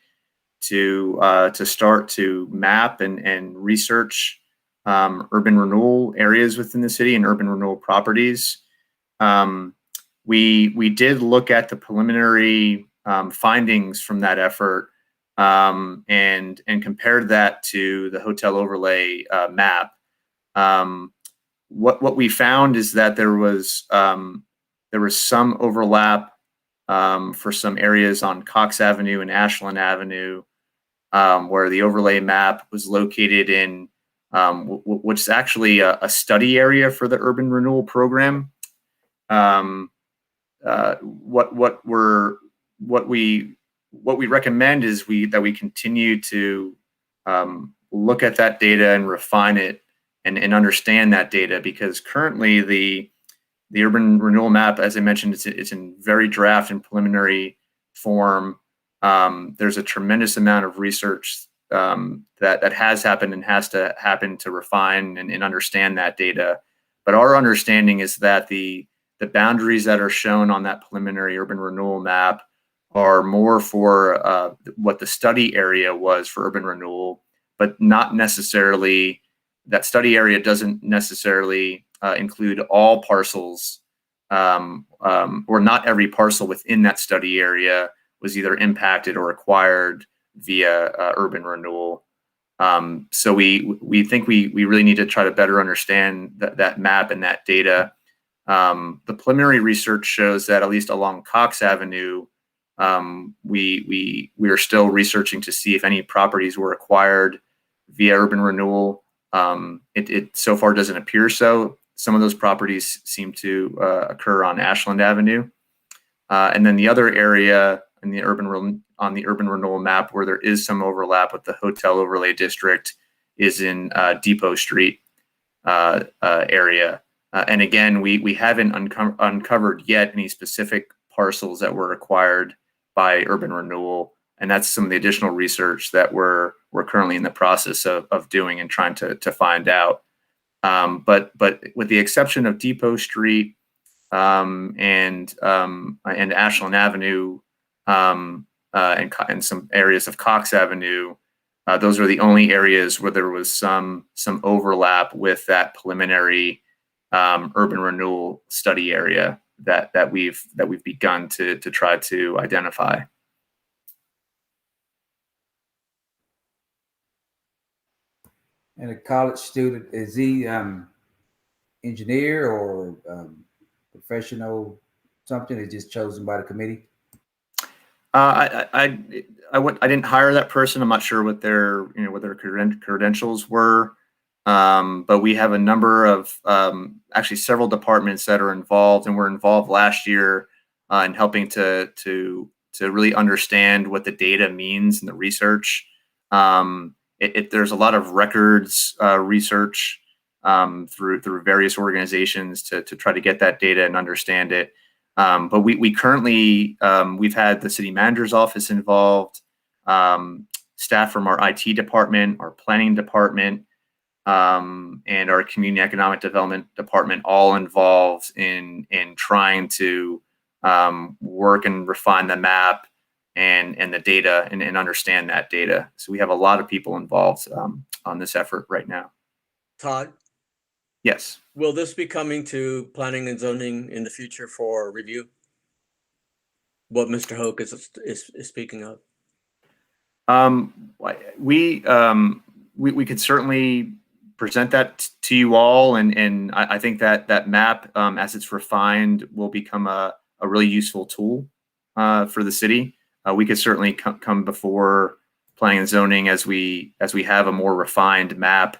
Speaker 1: to start to map and research urban renewal areas within the city and urban renewal properties. We did look at the preliminary findings from that effort and compared that to the hotel overlay map. What we found is that there was some overlap for some areas on Cox Avenue and Ashland Avenue, where the overlay map was located in, which is actually a study area for the urban renewal program. What we recommend is that we continue to look at that data and refine it and understand that data, because currently the urban renewal map, as I mentioned, it's in very draft and preliminary form. There's a tremendous amount of research that has happened and has to happen to refine and understand that data. But our understanding is that the boundaries that are shown on that preliminary urban renewal map are more for what the study area was for urban renewal, but not necessarily, that study area doesn't necessarily include all parcels, or not every parcel within that study area was either impacted or acquired via urban renewal. So we think we really need to try to better understand that map and that data. The preliminary research shows that at least along Cox Avenue, we are still researching to see if any properties were acquired via urban renewal. It so far doesn't appear so. Some of those properties seem to occur on Ashland Avenue, and then the other area in the urban renewal map where there is some overlap with the hotel overlay district is in Depot Street area. And again, we haven't uncovered yet any specific parcels that were acquired by urban renewal, and that's some of the additional research that we're currently in the process of doing and trying to find out. But with the exception of Depot Street and Ashland Avenue and some areas of Cox Avenue, those are the only areas where there was some overlap with that preliminary urban renewal study area that we've begun to try to identify.
Speaker 10: And a college student, is he engineer or professional something, is just chosen by the committee?
Speaker 1: I didn't hire that person. I'm not sure what their credentials were. But we have a number of actually several departments that are involved, and were involved last year in helping to really understand what the data means in the research. There's a lot of records research through various organizations to try to get that data and understand it. But we currently we've had the city manager's office involved, staff from our IT department, our planning department, and our community economic development department all involved in trying to work and refine the map and the data and understand that data. So we have a lot of people involved on this effort right now.
Speaker 8: Todd,
Speaker 1: Yes.
Speaker 8: will this be coming to planning and zoning in the future for review? What Mr. Hoke is speaking of.
Speaker 1: We could certainly present that to you all, and I think that map, as it's refined, will become a really useful tool for the city. We could certainly come before planning and zoning as we have a more refined map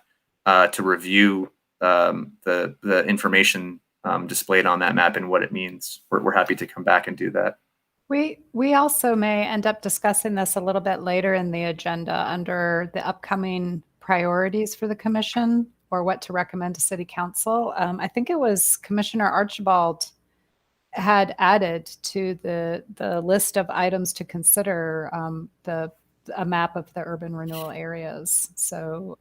Speaker 1: to review the information displayed on that map and what it means. We're happy to come back and do that.
Speaker 4: We also may end up discussing this a little bit later in the agenda under the upcoming priorities for the commission or what to recommend to city council. I think it was Commissioner Archibald had added to the list of items to consider a map of the urban renewal areas. So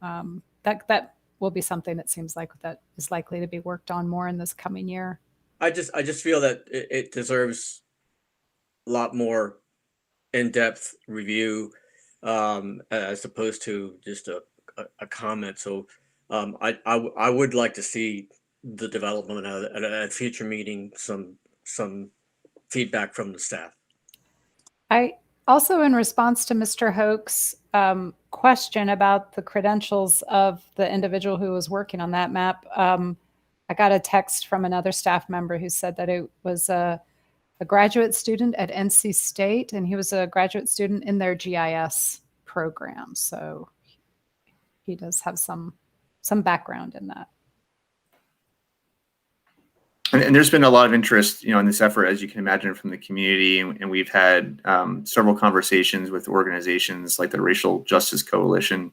Speaker 4: that will be something that seems like that is likely to be worked on more in this coming year.
Speaker 8: I just feel that it deserves a lot more in-depth review as opposed to just a comment. So I would like to see the development at a future meeting, some feedback from the staff.
Speaker 4: I also, in response to Mr. Hoke's question about the credentials of the individual who was working on that map, I got a text from another staff member who said that it was a graduate student at NC State, and he was a graduate student in their GIS program. So he does have some background in that.
Speaker 1: And there's been a lot of interest, in this effort, as you can imagine, from the community. And we've had several conversations with organizations like the Racial Justice Coalition.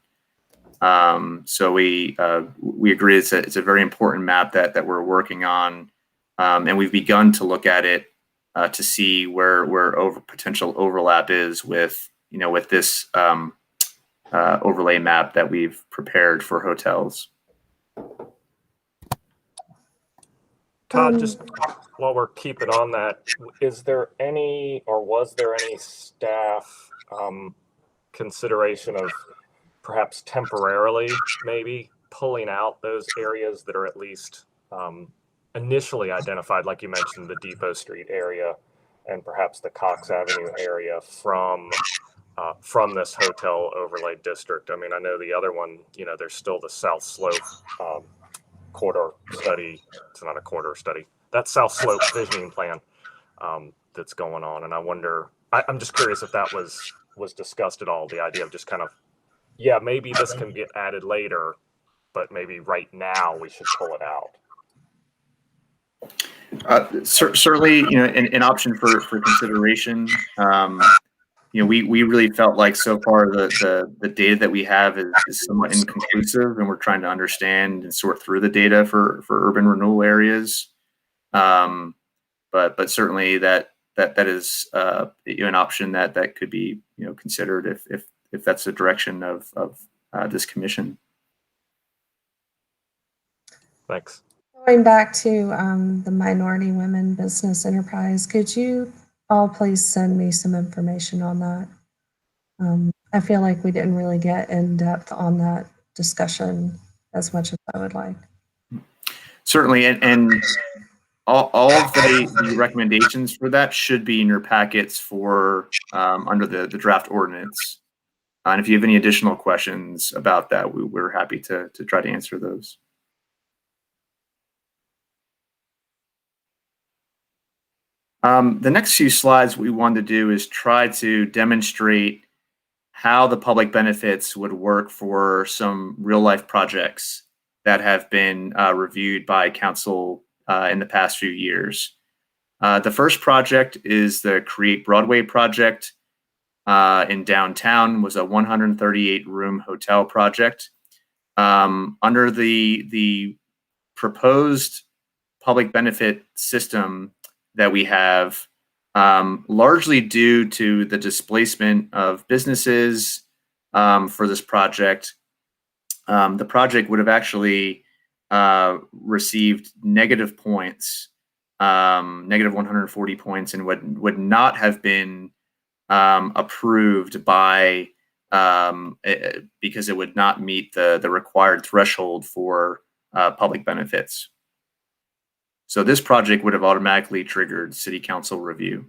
Speaker 1: So we agree it's a very important map that we're working on, and we've begun to look at it to see where potential overlap is with this overlay map that we've prepared for hotels.
Speaker 6: Todd, just while we're keeping on that, is there any, or was there any staff consideration of perhaps temporarily maybe pulling out those areas that are at least initially identified, like you mentioned, the Depot Street area and perhaps the Cox Avenue area from this hotel overlay district? I mean, I know the other one, there's still the South Slope corridor study. It's not a corridor study. That South Slope visioning plan that's going on. And I wonder, I'm just curious if that was discussed at all, the idea of just kind of, maybe this can get added later, but maybe right now we should pull it out.
Speaker 1: Certainly, an option for consideration. We really felt like so far the data that we have is somewhat inconclusive, and we're trying to understand and sort through the data for urban renewal areas. But certainly that is an option that could be considered if that's the direction of this commission.
Speaker 6: Thanks.
Speaker 7: Going back to the minority women business enterprise, could you all please send me some information on that? I feel like we didn't really get in depth on that discussion as much as I would like.
Speaker 1: Certainly, and all of the recommendations for that should be in your packets for under the draft ordinance. And if you have any additional questions about that, we're happy to try to answer those. The next few slides we wanted to do is try to demonstrate how the public benefits would work for some real life projects that have been reviewed by council in the past few years. The first project is the Create Broadway project in downtown. Was a 138 room hotel project. Under the proposed public benefit system that we have, largely due to the displacement of businesses for this project, the project would have actually received negative points, negative 140 points, and would not have been approved by because it would not meet the required threshold for public benefits. So this project would have automatically triggered City Council review.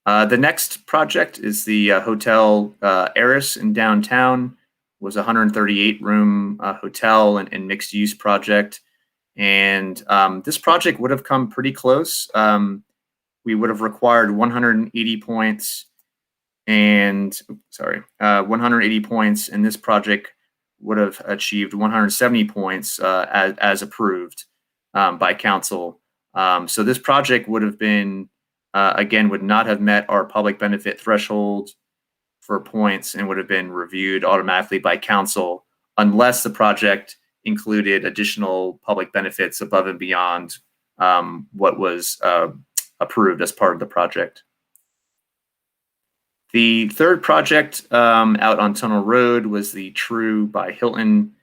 Speaker 1: The next project is the Hotel Eris in downtown. It was a 138-room hotel and mixed-use project. And this project would have come pretty close. We would have required 180 points and 180 points, and this project would have achieved 170 points as approved by council. So this project would have been, again, would not have met our public benefit threshold for points and would have been reviewed automatically by council unless the project included additional public benefits above and beyond what was approved as part of the project. The third project out on Tunnel Road was the True by Hilton.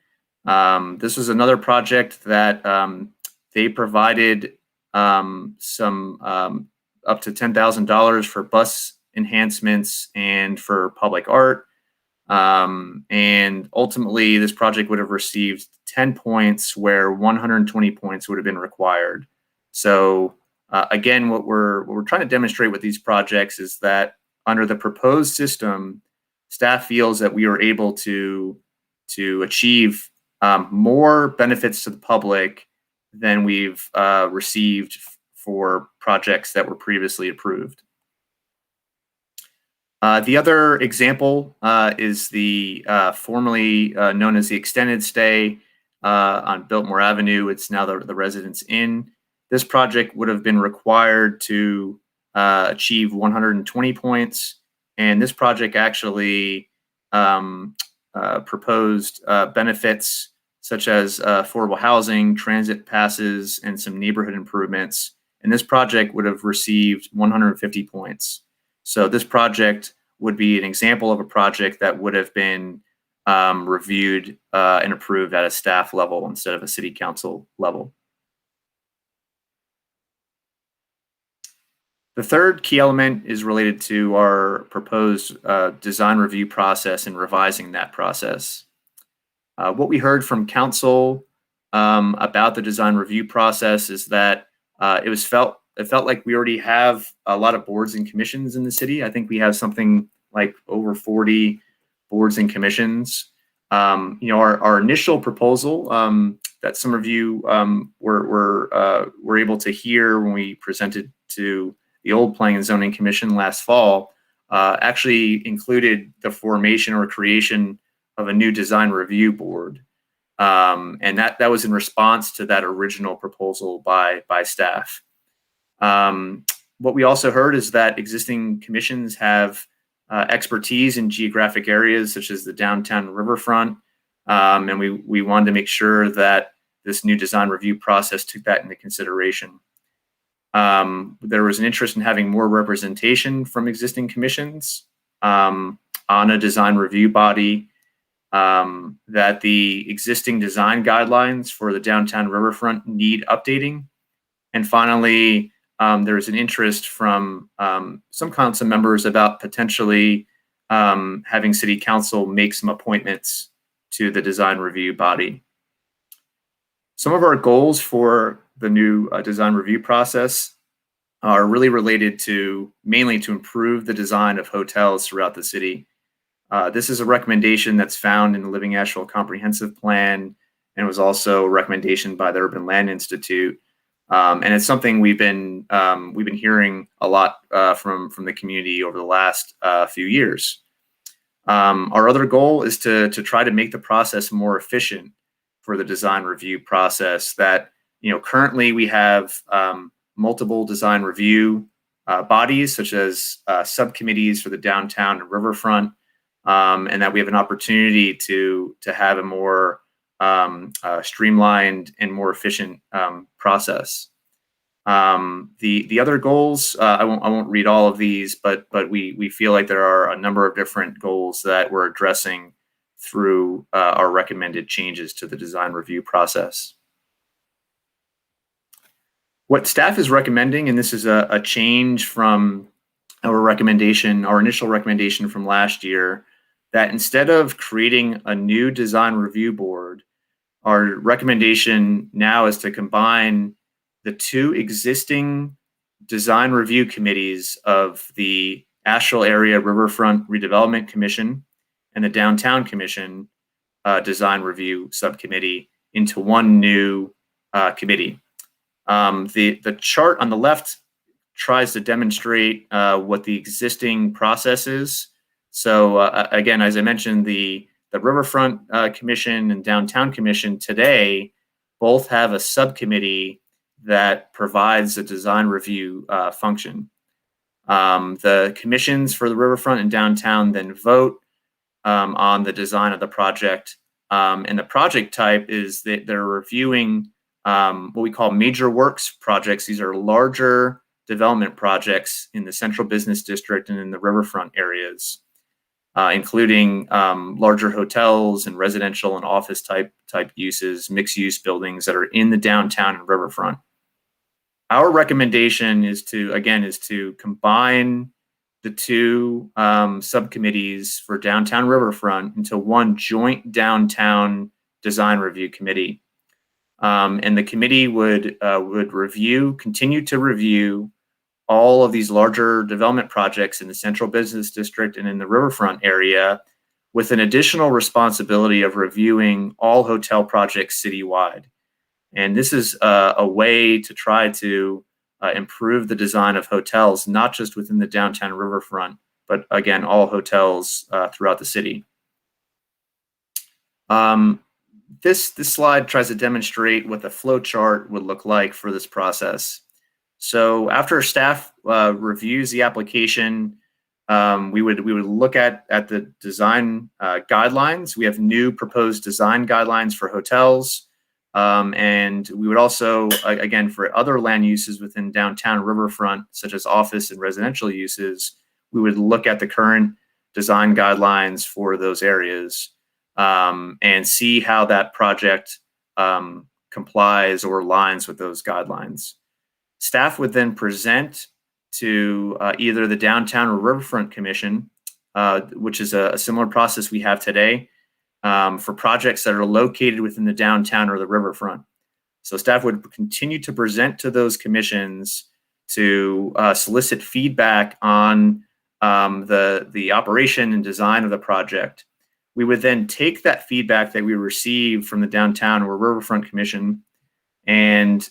Speaker 1: This was another project that they provided some up to $10,000 for bus enhancements and for public art. And ultimately, this project would have received 10 points where 120 points would have been required. So again, what we're trying to demonstrate with these projects is that under the proposed system, staff feels that we are able to achieve more benefits to the public than we've received for projects that were previously approved. The other example is the formerly known as the extended stay on Biltmore Avenue. It's now the Residence Inn. This project would have been required to achieve 120 points, and this project actually proposed benefits such as affordable housing, transit passes, and some neighborhood improvements. And this project would have received 150 points. So this project would be an example of a project that would have been reviewed and approved at a staff level instead of a city council level. The third key element is related to our proposed design review process and revising that process. What we heard from council about the design review process is that it felt like we already have a lot of boards and commissions in the city. I think we have something like over 40 boards and commissions. Our initial proposal that some of you were able to hear when we presented to the old Planning and Zoning Commission last fall actually included the formation or creation of a new design review board. And that was in response to that original proposal by staff. What we also heard is that existing commissions have expertise in geographic areas such as the downtown riverfront. And we wanted to make sure that this new design review process took that into consideration. There was an interest in having more representation from existing commissions on a design review body, that the existing design guidelines for the downtown riverfront need updating. And finally, there is an interest from some council members about potentially having city council make some appointments to the design review body. Some of our goals for the new design review process are really related to mainly to improve the design of hotels throughout the city. This is a recommendation that's found in the Living Asheville Comprehensive Plan, and was also a recommendation by the Urban Land Institute. And it's something we've been hearing a lot from the community over the last few years. Our other goal is to try to make the process more efficient for the design review process. That currently we have multiple design review bodies, such as subcommittees for the downtown and riverfront, and that we have an opportunity to have a more streamlined and more efficient process. The other goals, I won't read all of these, but we feel like there are a number of different goals that we're addressing through our recommended changes to the design review process. What staff is recommending, and this is a change from our initial recommendation from last year, that instead of creating a new design review board, our recommendation now is to combine the two existing design review committees of the Asheville Area Riverfront Redevelopment Commission and the Downtown Commission Design Review Subcommittee into one new committee. The chart on the left tries to demonstrate what the existing process is. So again, as I mentioned, the Riverfront Commission and Downtown Commission today both have a subcommittee that provides a design review function. The commissions for the Riverfront and Downtown then vote on the design of the project. And the project type is that they're reviewing what we call major works projects. These are larger development projects in the Central Business District and in the riverfront areas, including larger hotels and residential and office type uses, mixed use buildings that are in the downtown and riverfront. Our recommendation is to combine the two subcommittees for downtown riverfront into one joint downtown design review committee. And the committee would continue to review all of these larger development projects in the Central Business District and in the riverfront area, with an additional responsibility of reviewing all hotel projects citywide. And this is a way to try to improve the design of hotels, not just within the downtown riverfront, but again, all hotels throughout the city. This slide tries to demonstrate what the flow chart would look like for this process. So after staff reviews the application, we would look at the design guidelines. We have new proposed design guidelines for hotels. And we would also, again, for other land uses within downtown riverfront, such as office and residential uses, we would look at the current design guidelines for those areas and see how that project complies or aligns with those guidelines. Staff would then present to either the Downtown or Riverfront Commission, which is a similar process we have today, for projects that are located within the downtown or the riverfront. So staff would continue to present to those commissions to solicit feedback on the operation and design of the project. We would then take that feedback that we received from the Downtown or Riverfront Commission, and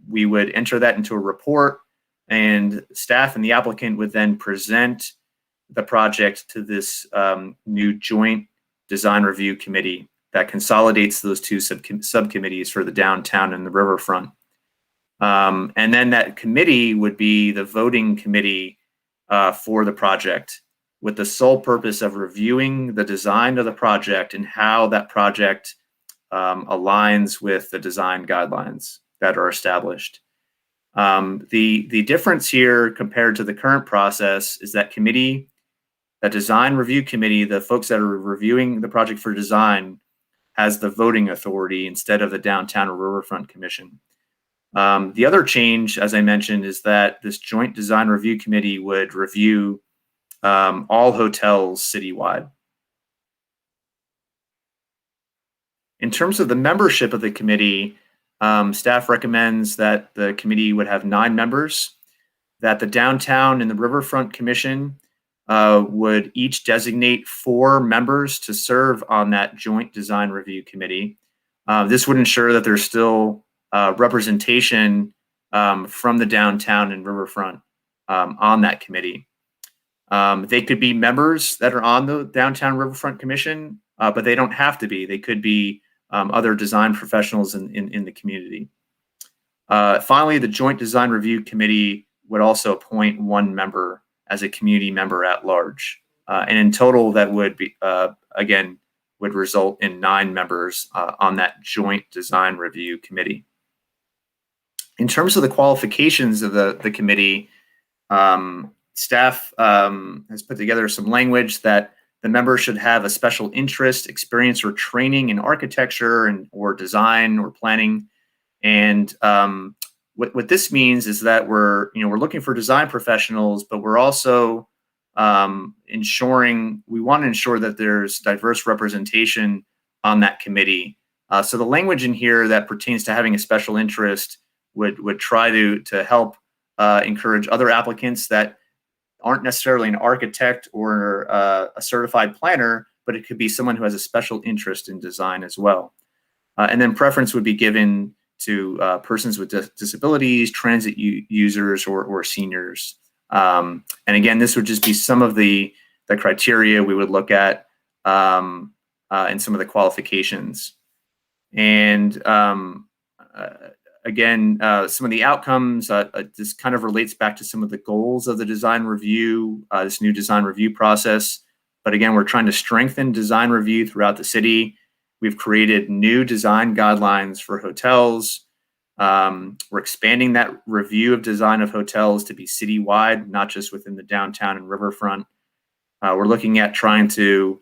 Speaker 1: we would enter that into a report, and staff and the applicant would then present the project to this new joint design review committee that consolidates those two subcommittees for the downtown and the riverfront. And then that committee would be the voting committee for the project, with the sole purpose of reviewing the design of the project and how that project aligns with the design guidelines that are established. The difference here compared to the current process is that committee, that design review committee, the folks that are reviewing the project for design, has the voting authority instead of the Downtown or Riverfront Commission. The other change, as I mentioned, is that this joint design review committee would review all hotels citywide. In terms of the membership of the committee, staff recommends that the committee would have 9 members, that the Downtown and the Riverfront Commission would each designate 4 members to serve on that joint design review committee. This would ensure that there's still representation from the downtown and riverfront on that committee. They could be members that are on the Downtown Riverfront Commission, but they don't have to be. They could be other design professionals in the community. Finally, the Joint Design Review Committee would also appoint 1 member as a community member at large. And in total, that would be, again, would result in 9 members on that Joint Design Review Committee. In terms of the qualifications of the committee, staff has put together some language that the members should have a special interest, experience, or training in architecture or design or planning. And what this means is that we're looking for design professionals, but we're also we want to ensure that there's diverse representation on that committee. So the language in here that pertains to having a special interest would try to help encourage other applicants that aren't necessarily an architect or a certified planner, but it could be someone who has a special interest in design as well. And then preference would be given to persons with disabilities, transit users, or seniors. And again, this would just be some of the criteria we would look at and some of the qualifications. And again, some of the outcomes, this kind of relates back to some of the goals of the design review, this new design review process. But again, we're trying to strengthen design review throughout the city. We've created new design guidelines for hotels. We're expanding that review of design of hotels to be citywide, not just within the downtown and riverfront. We're looking at trying to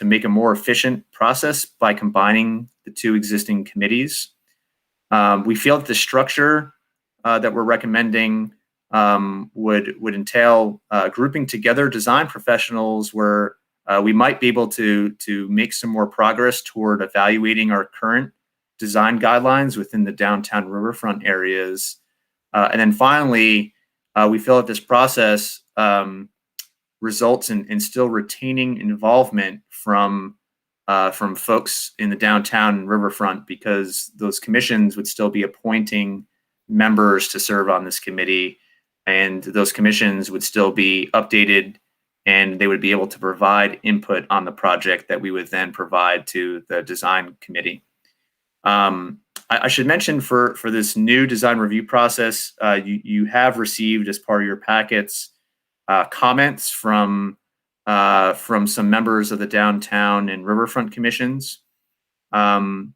Speaker 1: make a more efficient process by combining the two existing committees. We feel that the structure that we're recommending would entail grouping together design professionals where we might be able to make some more progress toward evaluating our current design guidelines within the downtown riverfront areas. And then finally, we feel that this process results in still retaining involvement from folks in the downtown and riverfront, because those commissions would still be appointing members to serve on this committee, and those commissions would still be updated, and they would be able to provide input on the project that we would then provide to the design committee. I should mention for this new design review process, you have received as part of your packets comments from some members of the downtown and riverfront commissions. Some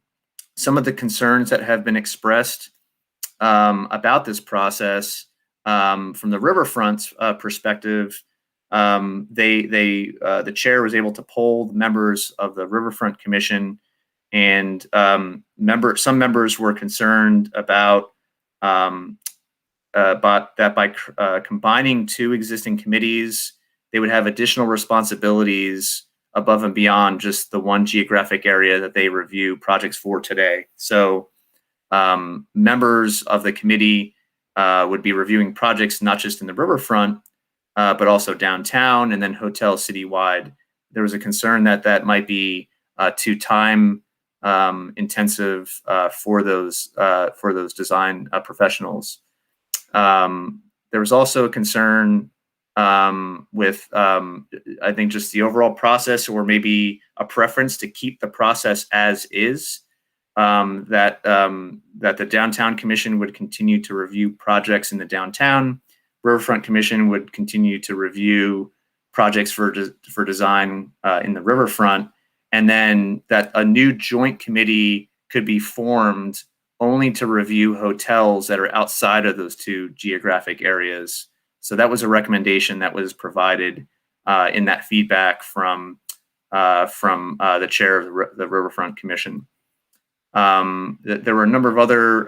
Speaker 1: of the concerns that have been expressed about this process from the riverfront's perspective, the chair was able to poll the members of the Riverfront Commission, and some members were concerned about that by combining two existing committees, they would have additional responsibilities above and beyond just the one geographic area that they review projects for today. So members of the committee would be reviewing projects not just in the riverfront, but also downtown and then hotels citywide. There was a concern that might be too time intensive for those design professionals. There was also a concern with I think just the overall process, or maybe a preference to keep the process as is. That the Downtown Commission would continue to review projects in the downtown. Riverfront Commission would continue to review projects for design in the riverfront, and then that a new joint committee could be formed only to review hotels that are outside of those two geographic areas. So that was a recommendation that was provided in that feedback from the chair of the Riverfront Commission. There were a number of other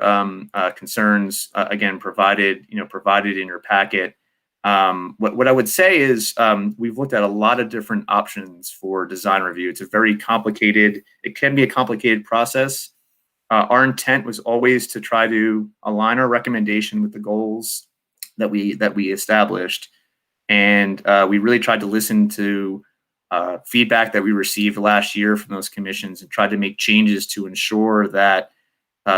Speaker 1: concerns, again, provided in your packet. What I would say is we've looked at a lot of different options for design review. It's a very complicated, it can be a complicated process. Our intent was always to try to align our recommendation with the goals that we established, and we really tried to listen to feedback that we received last year from those commissions and tried to make changes to ensure that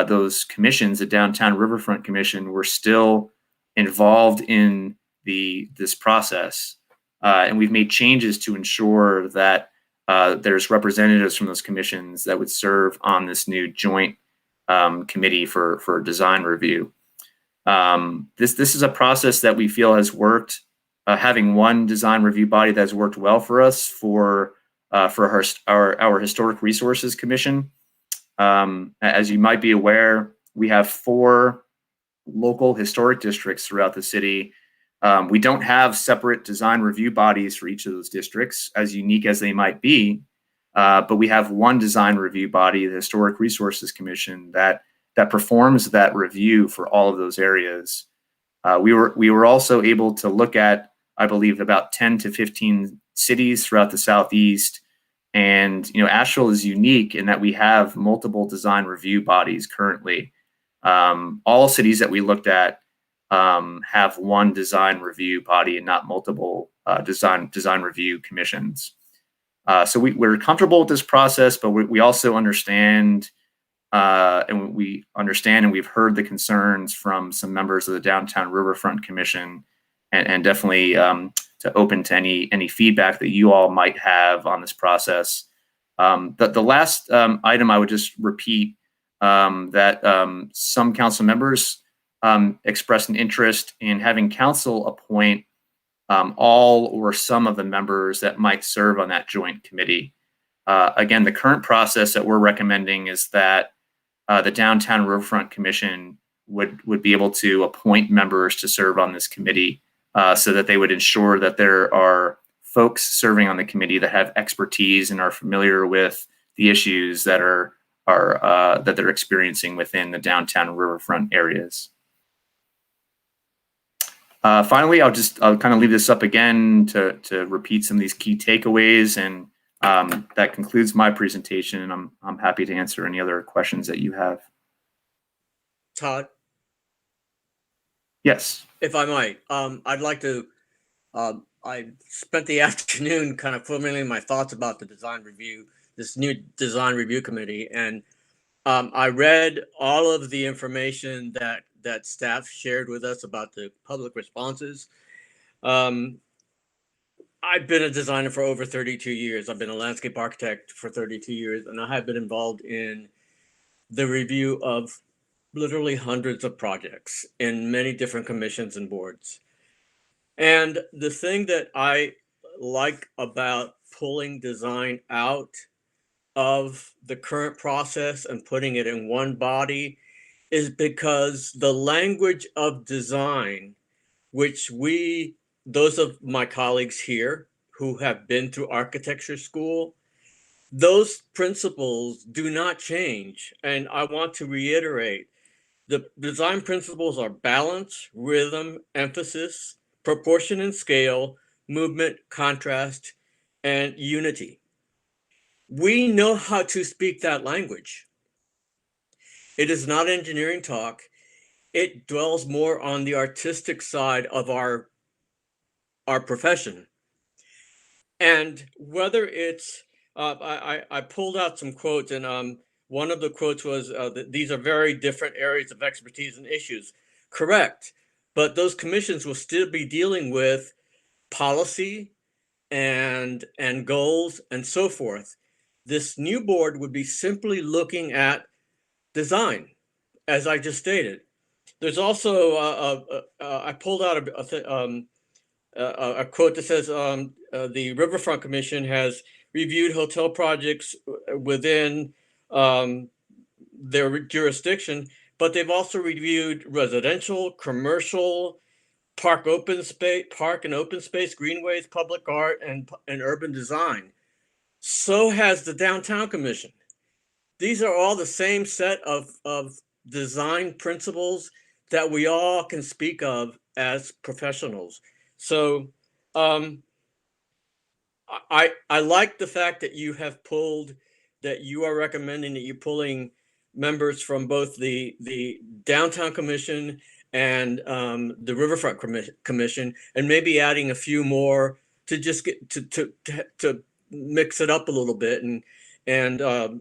Speaker 1: those commissions, the Downtown Riverfront Commission, were still involved in this process. And we've made changes to ensure that there's representatives from those commissions that would serve on this new joint committee for design review. This is a process that we feel has worked. Having one design review body that's worked well for us for our Historic Resources Commission. As you might be aware, we have 4 local historic districts throughout the city. We don't have separate design review bodies for each of those districts, as unique as they might be, but we have one design review body, the Historic Resources Commission, that performs that review for all of those areas. We were also able to look at I believe, about 10 to 15 cities throughout the Southeast. And, Asheville is unique in that we have multiple design review bodies currently. All cities that we looked at have one design review body and not multiple design review commissions. So we're comfortable with this process, but we also understand, and we've heard the concerns from some members of the Downtown Riverfront Commission, and definitely to open to any feedback that you all might have on this process. The last item I would just repeat that some council members expressed an interest in having council appoint all or some of the members that might serve on that joint committee. Again, the current process that we're recommending is that the Downtown Riverfront Commission would be able to appoint members to serve on this committee, so that they would ensure that there are folks serving on the committee that have expertise and are familiar with the issues that that they're experiencing within the downtown riverfront areas. Finally, I'll kind of leave this up again to repeat some of these key takeaways, and that concludes my presentation, and I'm happy to answer any other questions that you have.
Speaker 8: Todd?
Speaker 1: Yes.
Speaker 8: If I might, I'd like to, I spent the afternoon kind of formulating my thoughts about the design review, this new design review committee. And I read all of the information that staff shared with us about the public responses. I've been a designer for over 32 years. I've been a landscape architect for 32 years, and I have been involved in the review of literally hundreds of projects in many different commissions and boards. And the thing that I like about pulling design out of the current process and putting it in one body is because the language of design, which those of my colleagues here who have been through architecture school, those principles do not change. And I want to reiterate, the design principles are balance, rhythm, emphasis, proportion and scale, movement, contrast, and unity. We know how to speak that language. It is not engineering talk. It dwells more on the artistic side of our profession. And whether it's, I pulled out some quotes, and one of the quotes was, these are very different areas of expertise and issues. Correct. But those commissions will still be dealing with policy and goals and so forth. This new board would be simply looking at design, as I just stated. There's also, I pulled out a quote that says, the Riverfront Commission has reviewed hotel projects within their jurisdiction, but they've also reviewed residential, commercial, park and open space, greenways, public art, and urban design. So has the Downtown Commission. These are all the same set of design principles that we all can speak of as professionals. So I like the fact that you have that you are recommending that you're pulling members from both the Downtown Commission and the Riverfront Commission, and maybe adding a few more to just get to mix it up a little bit and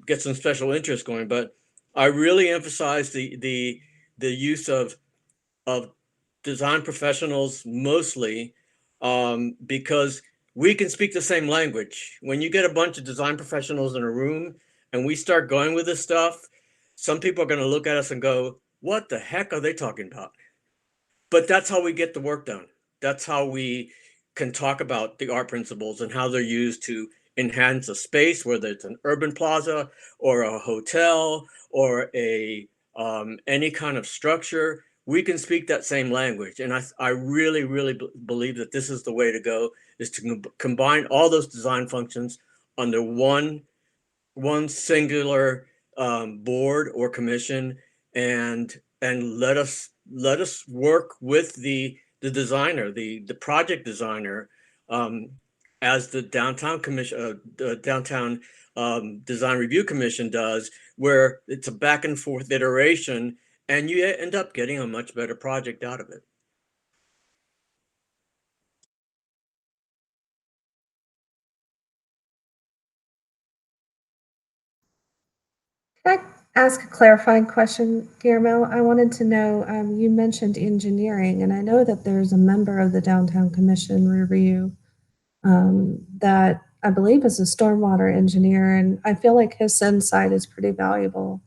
Speaker 8: get some special interest going. But I really emphasize the use of design professionals mostly because we can speak the same language. When you get a bunch of design professionals in a room and we start going with this stuff, some people are going to look at us and go, what the heck are they talking about? But that's how we get the work done. That's how we can talk about the art principles and how they're used to enhance a space, whether it's an urban plaza or a hotel or any kind of structure. We can speak that same language. And I really, really believe that this is the way to go, is to combine all those design functions under one singular board or commission, and let us work with the the designer, the project designer, as the downtown commission, the downtown design review commission does, where it's a back and forth iteration, and you end up getting a much better project out of it.
Speaker 7: Can I ask a clarifying question, Guillermo? I wanted to know, you mentioned engineering, and I know that there's a member of the Downtown Commission review that I believe is a stormwater engineer, and I feel like his insight is pretty valuable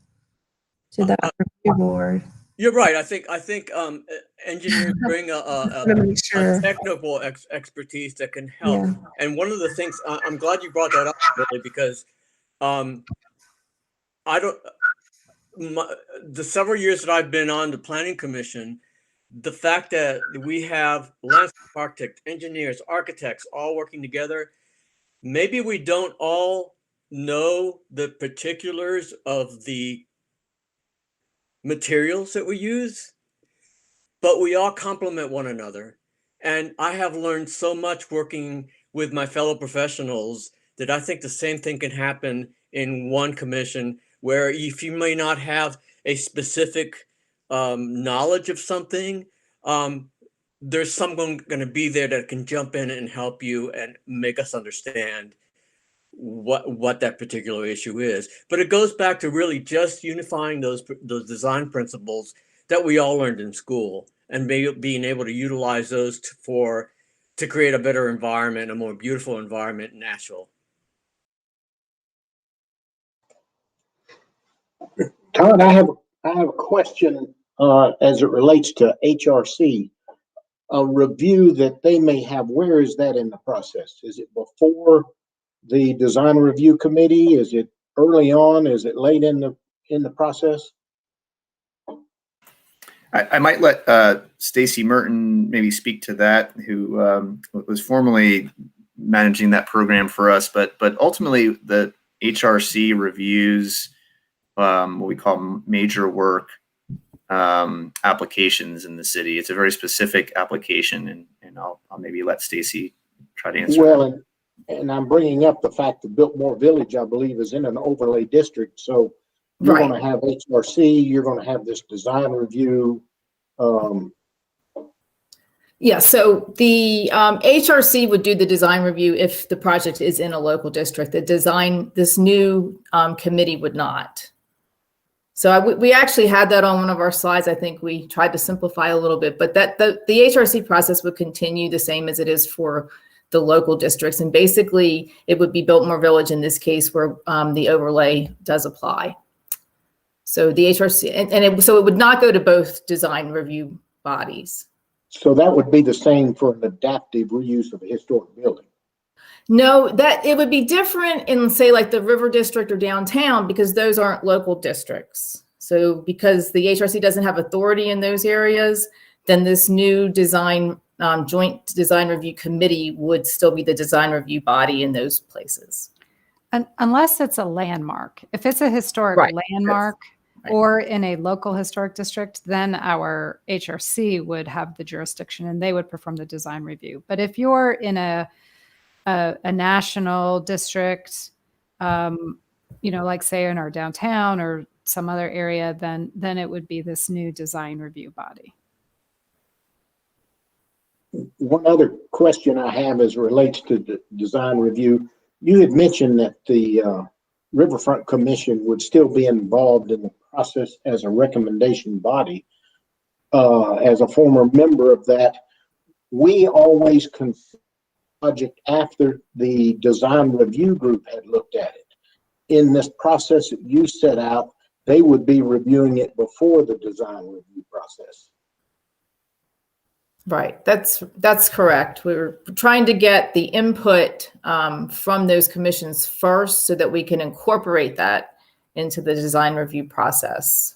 Speaker 7: to that review board.
Speaker 8: You're right. I think engineers bring a technical expertise that can help.
Speaker 7: Yeah.
Speaker 8: And one of the things, I'm glad you brought that up, Billy, because the several years that I've been on the planning commission, the fact that we have landscape architects, engineers, architects all working together, maybe we don't all know the particulars of the materials that we use, but we all complement one another. And I have learned so much working with my fellow professionals that I think the same thing can happen in one commission, where if you may not have a specific knowledge of something, there's someone going to be there that can jump in and help you and make us understand what that particular issue is. But it goes back to really just unifying those design principles that we all learned in school, and being able to utilize those to create a better environment, a more beautiful environment in Nashville.
Speaker 3: Todd, I have a question as it relates to HRC. A review that they may have, where is that in the process? Is it before the design review committee? Is it early on? Is it late in the process?
Speaker 1: I might let Stacy Merton maybe speak to that, who was formerly managing that program for us. But ultimately, the HRC reviews what we call major work applications in the city. It's a very specific application, and I'll maybe let Stacy try to answer.
Speaker 3: Well, and I'm bringing up the fact that Biltmore Village, I believe, is in an overlay district. So you're going to have HRC, you're going to have this design review.
Speaker 2: Yeah, so the HRC would do the design review if the project is in a local district. This new committee would not. So we actually had that on one of our slides. I think we tried to simplify a little bit, but the HRC process would continue the same as it is for the local districts. And basically, it would be Biltmore Village in this case where the overlay does apply. So the HRC, so it would not go to both design review bodies.
Speaker 3: So that would be the same for an adaptive reuse of a historic building.
Speaker 2: No, that it would be different in, say, like the River District or downtown, because those aren't local districts. So because the HRC doesn't have authority in those areas, then this new design joint design review committee would still be the design review body in those places.
Speaker 4: And unless it's a landmark. If it's a historic landmark or in a local historic district, then our HRC would have the jurisdiction and they would perform the design review. But if you're in a national district, like say in our downtown or some other area, then it would be this new design review body.
Speaker 3: One other question I have is relates to the design review. You had mentioned that the Riverfront Commission would still be involved in the process as a recommendation body. As a former member of that, we always consider the project after the design review group had looked at it. In this process that you set out, they would be reviewing it before the design review process.
Speaker 2: Right, that's correct. We were trying to get the input from those commissions first so that we can incorporate that into the design review process.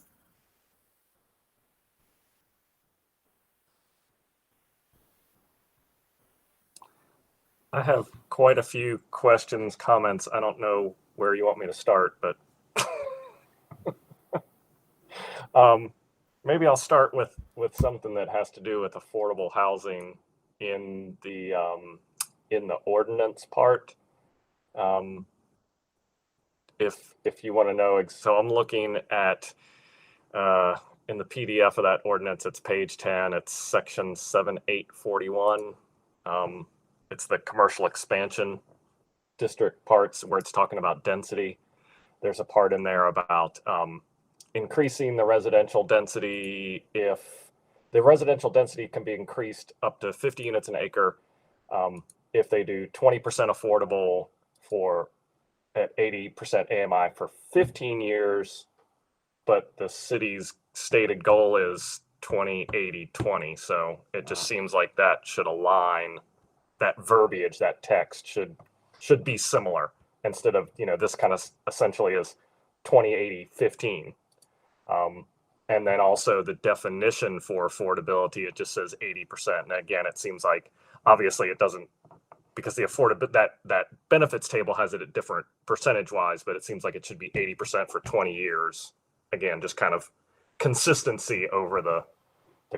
Speaker 6: I have quite a few questions, comments. I don't know where you want me to start, but maybe I'll start with something that has to do with affordable housing in the ordinance part. If you want to know, so I'm looking at in the PDF of that ordinance, it's page 10, it's section 7841. It's the commercial expansion district parts where it's talking about density. There's a part in there about increasing the residential density. If the residential density can be increased up to 50 units an acre, if they do 20% affordable for at 80% AMI for 15 years, but the city's stated goal is 20, 80, 20. So it just seems like that should align, that verbiage, that text should be similar instead of, this kind of essentially is 20, 80, 15. And then also the definition for affordability, it just says 80%. And again, it seems like obviously it doesn't, because the that benefits table has it at different percentage wise, but it seems like it should be 80% for 20 years. Again, just kind of consistency over the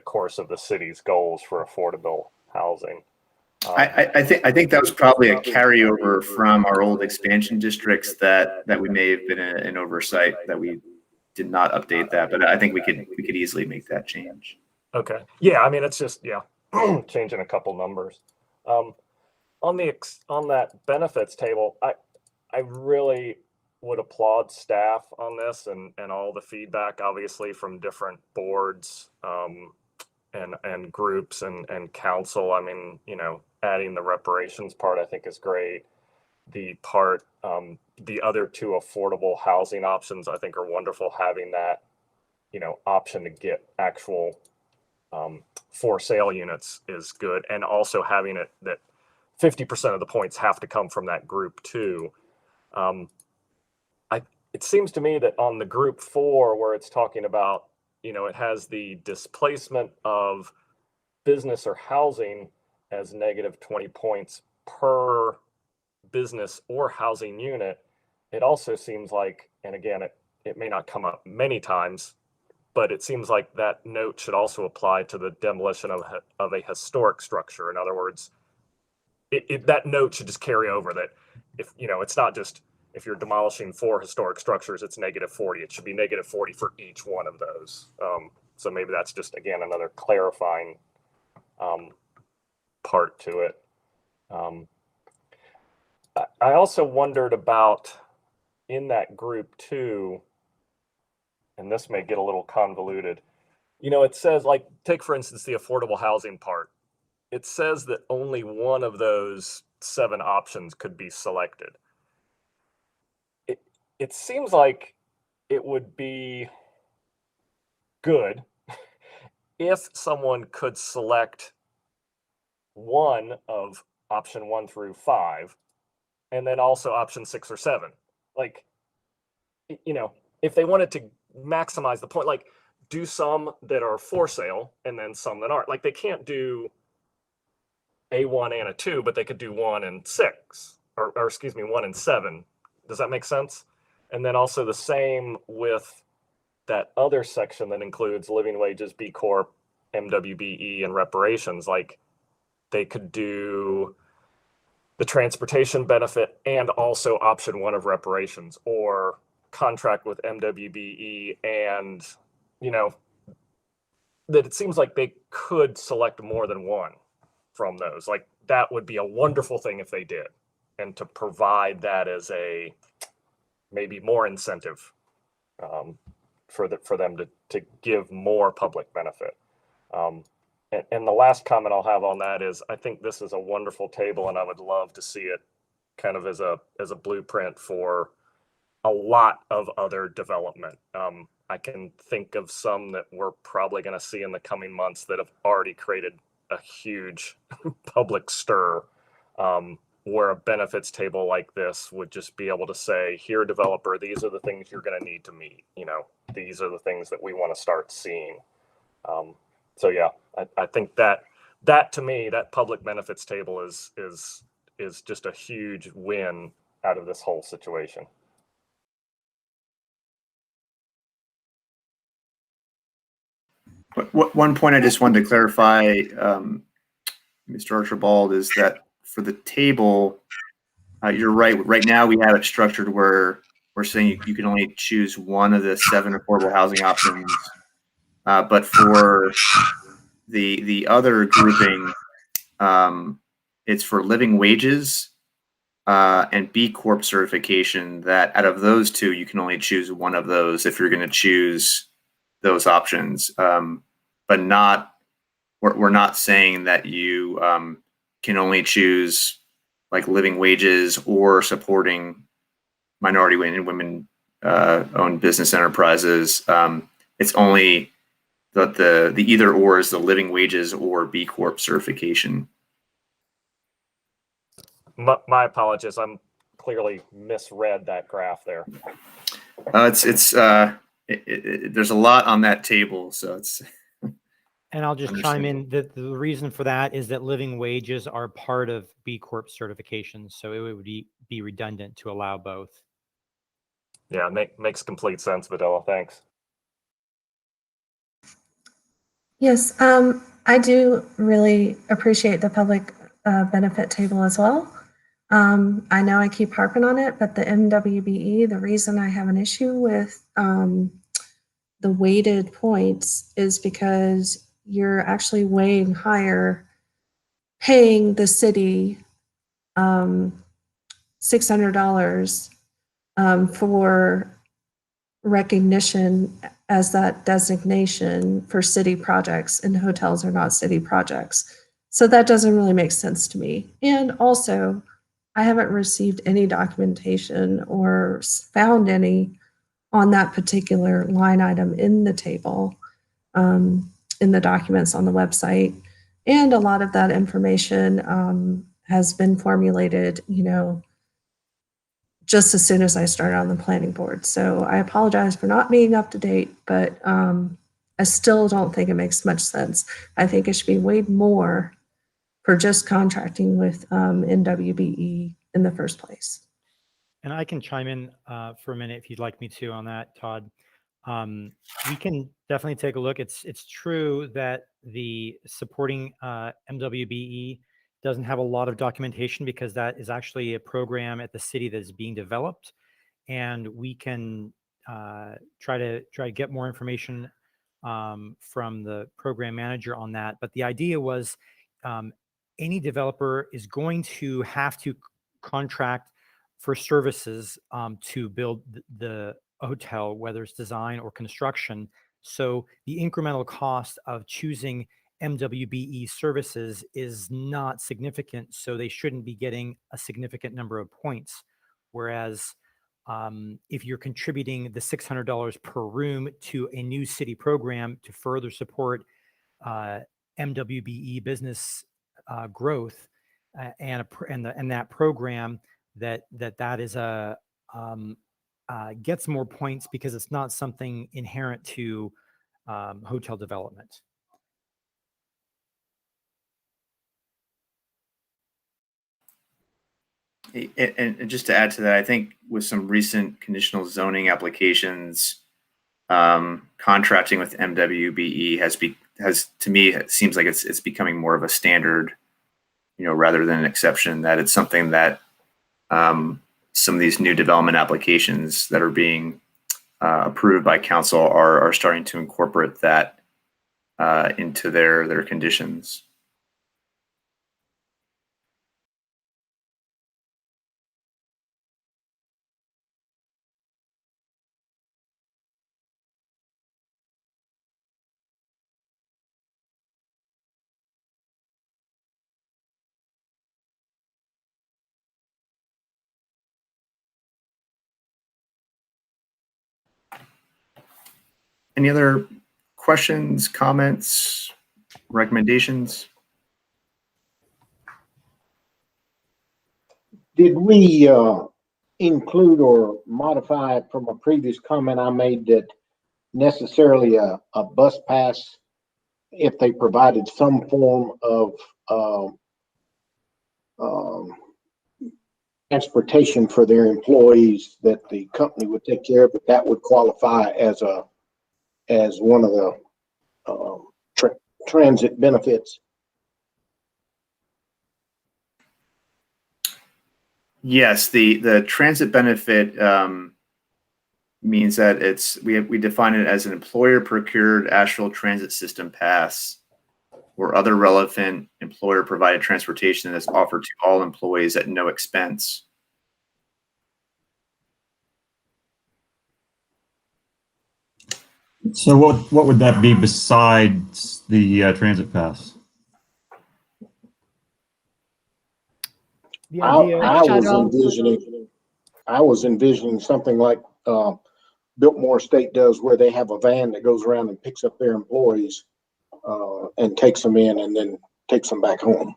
Speaker 6: course of the city's goals for affordable housing.
Speaker 1: I think that was probably a carryover from our old expansion districts that we may have been an oversight that we did not update that, but I think we could easily make that change.
Speaker 6: Okay. Yeah, I mean, it's just, changing a couple numbers. On that benefits table, I really would applaud staff on this and all the feedback, obviously, from different boards and groups and council. I mean, adding the reparations part, I think, is great. The part, the other two affordable housing options, I think, are wonderful. Having that, option to get actual for sale units is good, and also having it that 50% of the points have to come from that group too. It seems to me that on the group 4, where it's talking about, it has the displacement of business or housing as negative 20 points per business or housing unit. It also seems like, and again, it may not come up many times, but it seems like that note should also apply to the demolition of a historic structure. In other words, that note should just carry over that if, it's not just if you're demolishing 4 historic structures, it's negative 40. It should be negative 40 for each one of those. So maybe that's just, again, another clarifying part to it. I also wondered about in that group too, and this may get a little convoluted. It says, like, take for instance the affordable housing part. It says that only one of those 7 options could be selected. It seems like it would be good if someone could select one of option 1 through 5, and then also option 6 or 7. Like, if they wanted to maximize the point, like do some that are for sale and then some that aren't. Like they can't do a 1 and a 2, but they could do 1 and 6, or excuse me, 1 and 7. Does that make sense? And then also the same with that other section that includes living wages, B Corp, MWBE, and reparations. Like they could do the transportation benefit and also option 1 of reparations, or contract with MWBE, and that it seems like they could select more than one from those. Like that would be a wonderful thing if they did, and to provide that as a maybe more incentive for them to give more public benefit. And the last comment I'll have on that is I think this is a wonderful table, and I would love to see it kind of as a blueprint for a lot of other development. I can think of some that we're probably going to see in the coming months that have already created a huge public stir, where a benefits table like this would just be able to say, here, developer, these are the things you're going to need to meet. These are the things that we want to start seeing. So yeah, I think that to me, that public benefits table is just a huge win out of this whole situation.
Speaker 1: One point I just wanted to clarify, Mr. Archibald, is that for the table, you're right. Right now, we have it structured where we're saying you can only choose one of the 7 affordable housing options. But for the other grouping, it's for living wages and B Corp certification. That out of those two, you can only choose one of those if you're going to choose those options. But not, we're not saying that you can only choose like living wages or supporting minority and women owned business enterprises. It's only the either or is the living wages or B Corp certification.
Speaker 6: My apologies. I'm clearly misread that graph there.
Speaker 1: There's a lot on that table, so it's.
Speaker 9: And I'll just chime in that the reason for that is that living wages are part of B Corp certification, so it would be redundant to allow both.
Speaker 6: Yeah, makes complete sense, Videla. Thanks.
Speaker 7: Yes, I do really appreciate the public benefit table as well. I know I keep harping on it, but the MWBE, the reason I have an issue with the weighted points is because you're actually weighing higher, paying the city $600 for recognition as that designation for city projects, and hotels are not city projects. So that doesn't really make sense to me. And also, I haven't received any documentation or found any on that particular line item in the table, in the documents on the website. And a lot of that information has been formulated, just as soon as I started on the planning board. So I apologize for not being up to date, but I still don't think it makes much sense. I think it should be weighed more for just contracting with NWBE in the first place.
Speaker 9: And I can chime in for a minute if you'd like me to on that, Todd. We can definitely take a look. It's true that the supporting MWBE doesn't have a lot of documentation because that is actually a program at the city that is being developed, and we can try to get more information from the program manager on that. But the idea was any developer is going to have to contract for services to build the hotel, whether it's design or construction. So the incremental cost of choosing MWBE services is not significant, so they shouldn't be getting a significant number of points. Whereas if you're contributing the $600 per room to a new city program to further support MWBE business growth and that program, that is a gets more points because it's not something inherent to hotel development.
Speaker 1: And just to add to that, I think with some recent conditional zoning applications, contracting with MWBE has to me, it seems like it's becoming more of a standard, rather than an exception. That it's something that some of these new development applications that are being approved by council are starting to incorporate that into their conditions. Any other questions, comments, recommendations?
Speaker 3: Did we include or modify it from a previous comment I made that necessarily a bus pass, if they provided some form of transportation for their employees, that the company would take care of it, that would qualify as one of the transit benefits?
Speaker 1: Yes, the transit benefit means that we define it as an employer procured Astral Transit System pass or other relevant employer provided transportation that's offered to all employees at no expense.
Speaker 5: So what would that be besides the transit pass?
Speaker 9: The
Speaker 3: I
Speaker 9: idea,
Speaker 3: was envisioning something like Biltmore State does, where they have a van that goes around and picks up their employees and takes them in and then takes them back home.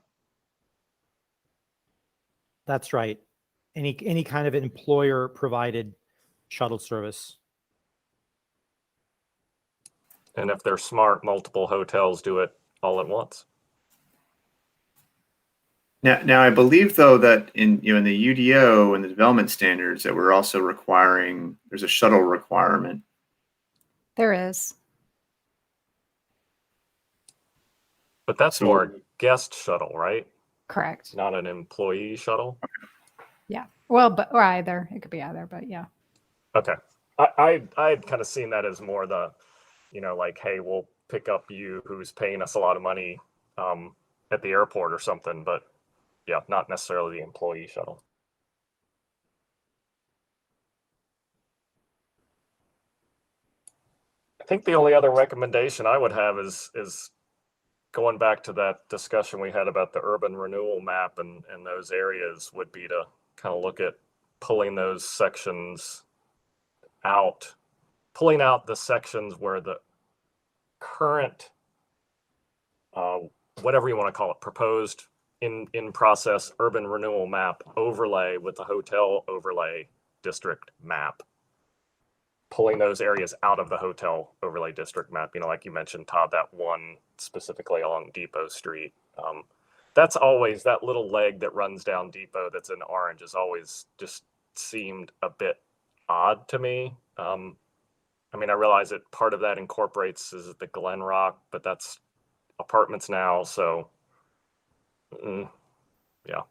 Speaker 9: that's right. Any kind of employer provided shuttle service.
Speaker 6: And if they're smart, multiple hotels do it all at once.
Speaker 1: Now, I believe though that in the UDO and the development standards that we're also requiring, there's a shuttle requirement.
Speaker 4: There is.
Speaker 6: But that's
Speaker 1: So-
Speaker 6: more a guest shuttle, right?
Speaker 4: Correct.
Speaker 6: Not an employee shuttle.
Speaker 4: Yeah. Well, or either. It could be either, but yeah.
Speaker 6: Okay. I had kind of seen that as more the, like, hey, we'll pick up you who's paying us a lot of money at the airport or something, but yeah, not necessarily the employee shuttle. I think the only other recommendation I would have is going back to that discussion we had about the urban renewal map and those areas would be to kind of look at pulling those sections out, pulling out the sections where the current, whatever you want to call it, proposed in process urban renewal map overlay with the hotel overlay district map. Pulling those areas out of the hotel overlay district map, like you mentioned, Todd, that one specifically along Depot Street. That's always, that little leg that runs down Depot that's in orange has always just seemed a bit odd to me. I realize that part of that incorporates is the Glen Rock, but that's apartments now, so yeah.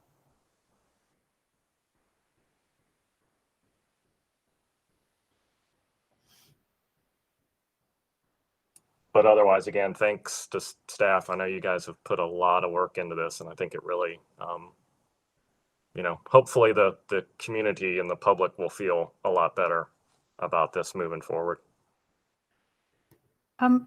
Speaker 6: But otherwise, again, thanks to staff. I know you guys have put a lot of work into this, and I think it really, hopefully the community and the public will feel a lot better about this moving forward.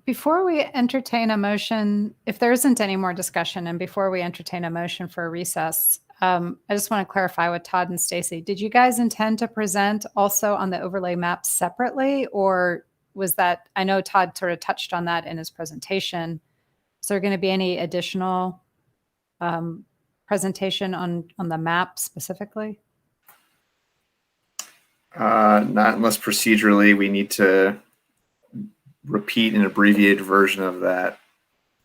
Speaker 4: Before we entertain a motion, if there isn't any more discussion, and before we entertain a motion for a recess, I just want to clarify with Todd and Stacy. Did you guys intend to present also on the overlay map separately, or was that, I know Todd sort of touched on that in his presentation. Is there going to be any additional presentation on the map specifically?
Speaker 1: Not unless procedurally we need to repeat an abbreviated version of that.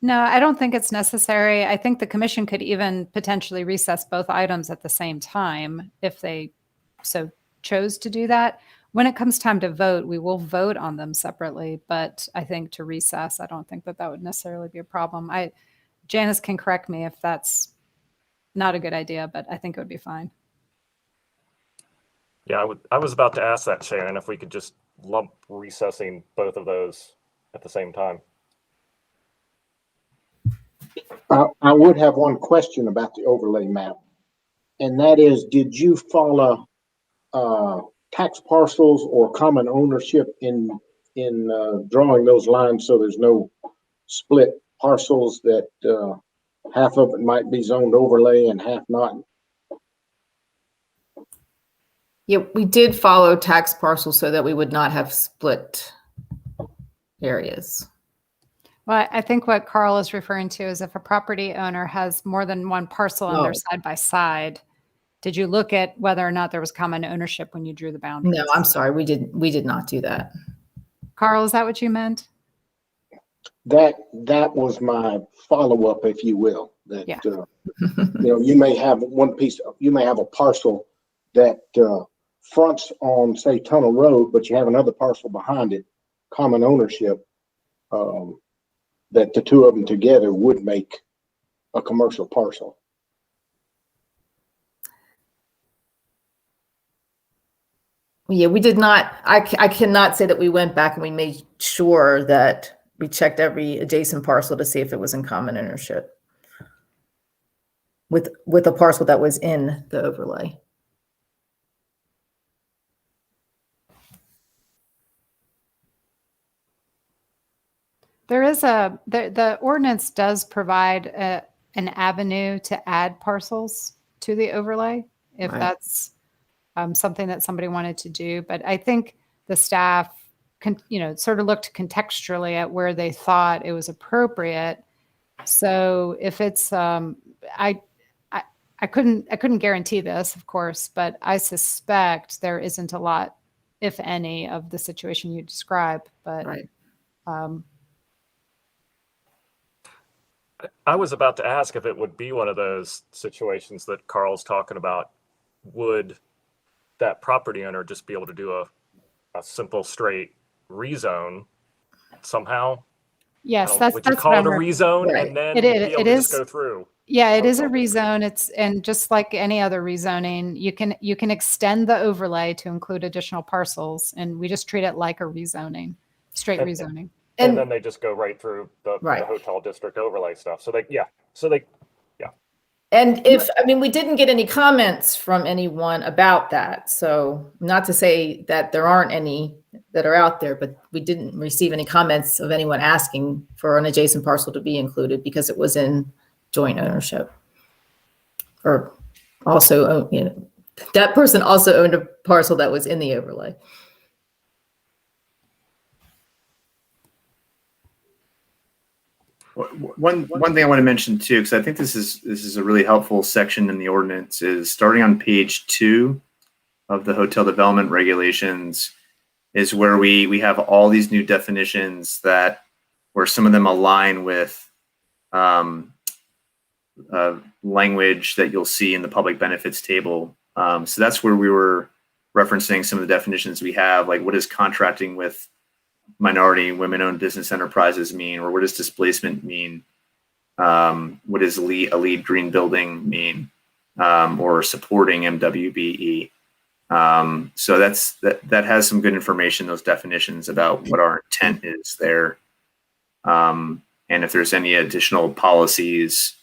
Speaker 4: No, I don't think it's necessary. I think the commission could even potentially recess both items at the same time if they so chose to do that. When it comes time to vote, we will vote on them separately, but I think to recess, I don't think that would necessarily be a problem. Janice can correct me if that's not a good idea, but I think it would be fine.
Speaker 6: Yeah, I was about to ask that, Shannon, if we could just lump recessing both of those at the same time.
Speaker 3: I would have one question about the overlay map, and that is, did you follow tax parcels or common ownership in drawing those lines so there's no split parcels that half of it might be zoned overlay and half not?
Speaker 2: Yeah, we did follow tax parcels so that we would not have split areas.
Speaker 4: Well, I think what Carl is referring to is if a property owner has more than one parcel and they're side by side, did you look at whether or not there was common ownership when you drew the boundaries?
Speaker 2: No, I'm sorry, we did not do that.
Speaker 4: Carl, is that what you meant?
Speaker 3: That was my follow-up, if you will. That
Speaker 4: Yeah.
Speaker 3: You may have you may have a parcel that fronts on, say, Tunnel Road, but you have another parcel behind it, common ownership. that the two of them together would make a commercial parcel.
Speaker 2: Yeah, we did not, I cannot say that we went back and we made sure that we checked every adjacent parcel to see if it was in common ownership with a parcel that was in the overlay.
Speaker 4: There is the ordinance does provide an avenue to add parcels to the overlay if
Speaker 2: Right.
Speaker 4: that's something that somebody wanted to do. But I think the staff sort of looked contextually at where they thought it was appropriate. So if it's I couldn't guarantee this, of course, but I suspect there isn't a lot, if any, of the situation you described. But
Speaker 2: Right.
Speaker 6: I was about to ask if it would be one of those situations that Carl's talking about. Would that property owner just be able to do a simple, straight rezone somehow?
Speaker 4: yes,
Speaker 6: Would you
Speaker 4: that's
Speaker 6: call
Speaker 4: what
Speaker 6: it
Speaker 4: I'm
Speaker 6: a rezone
Speaker 2: Right.
Speaker 6: and then
Speaker 4: It is.
Speaker 6: be able
Speaker 4: It
Speaker 6: to
Speaker 4: is.
Speaker 6: just go through?
Speaker 4: Yeah, it is a
Speaker 6: Okay.
Speaker 4: rezone. And just like any other rezoning, you can extend the overlay to include additional parcels, and we just treat it like a rezoning, straight
Speaker 6: And-
Speaker 4: rezoning.
Speaker 6: And then they just go right through the
Speaker 2: Right.
Speaker 6: hotel district overlay stuff. So they
Speaker 2: And we didn't get any comments from anyone about that. So not to say that there aren't any that are out there, but we didn't receive any comments of anyone asking for an adjacent parcel to be included because it was in joint ownership. Or also, that person also owned a parcel that was in the overlay.
Speaker 1: One thing I want to mention too, because I think this is a really helpful section in the ordinance, is starting on page 2 of the hotel development regulations is where we have all these new definitions where some of them align with language that you'll see in the public benefits table. So that's where we were referencing some of the definitions we have, like what does contracting with minority women-owned business enterprises mean, or what does displacement mean? What does a lead green building mean, or supporting MWBE? So that has some good information, those definitions about what our intent is there, and if there's any additional policies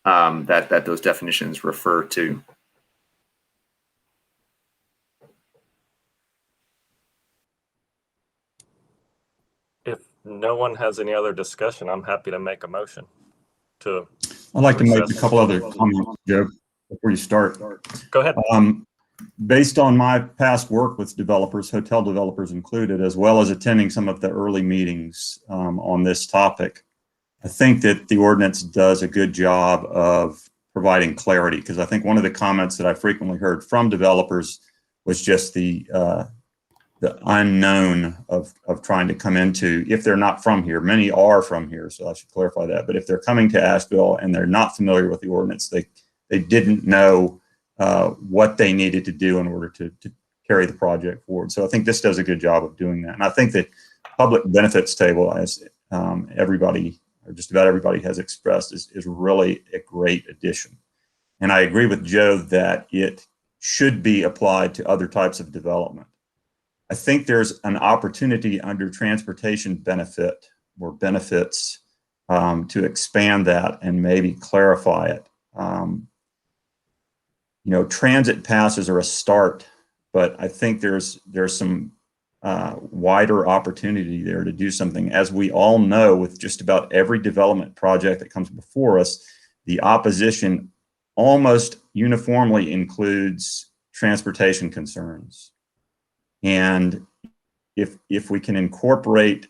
Speaker 1: that those definitions refer to.
Speaker 6: if no one has any other discussion, I'm happy to make a motion to.
Speaker 5: I'd like to make a
Speaker 6: recess.
Speaker 5: couple other comments, Joe, before you start.
Speaker 6: Go ahead.
Speaker 5: Based on my past work with developers, hotel developers included, as well as attending some of the early meetings on this topic, I think that the ordinance does a good job of providing clarity, because I think one of the comments that I frequently heard from developers was just the unknown of trying to come into, if they're not from here. Many are from here, so I should clarify that. But if they're coming to Asheville and they're not familiar with the ordinance, they didn't know what they needed to do in order to carry the project forward. So I think this does a good job of doing that. And I think the public benefits table, as everybody, or just about everybody has expressed, is really a great addition. And I agree with Joe that it should be applied to other types of development. I think there's an opportunity under transportation benefit or benefits to expand that and maybe clarify it. Transit passes are a start, but I think there's some wider opportunity there to do something. As we all know, with just about every development project that comes before us, the opposition almost uniformly includes transportation concerns. And if we can incorporate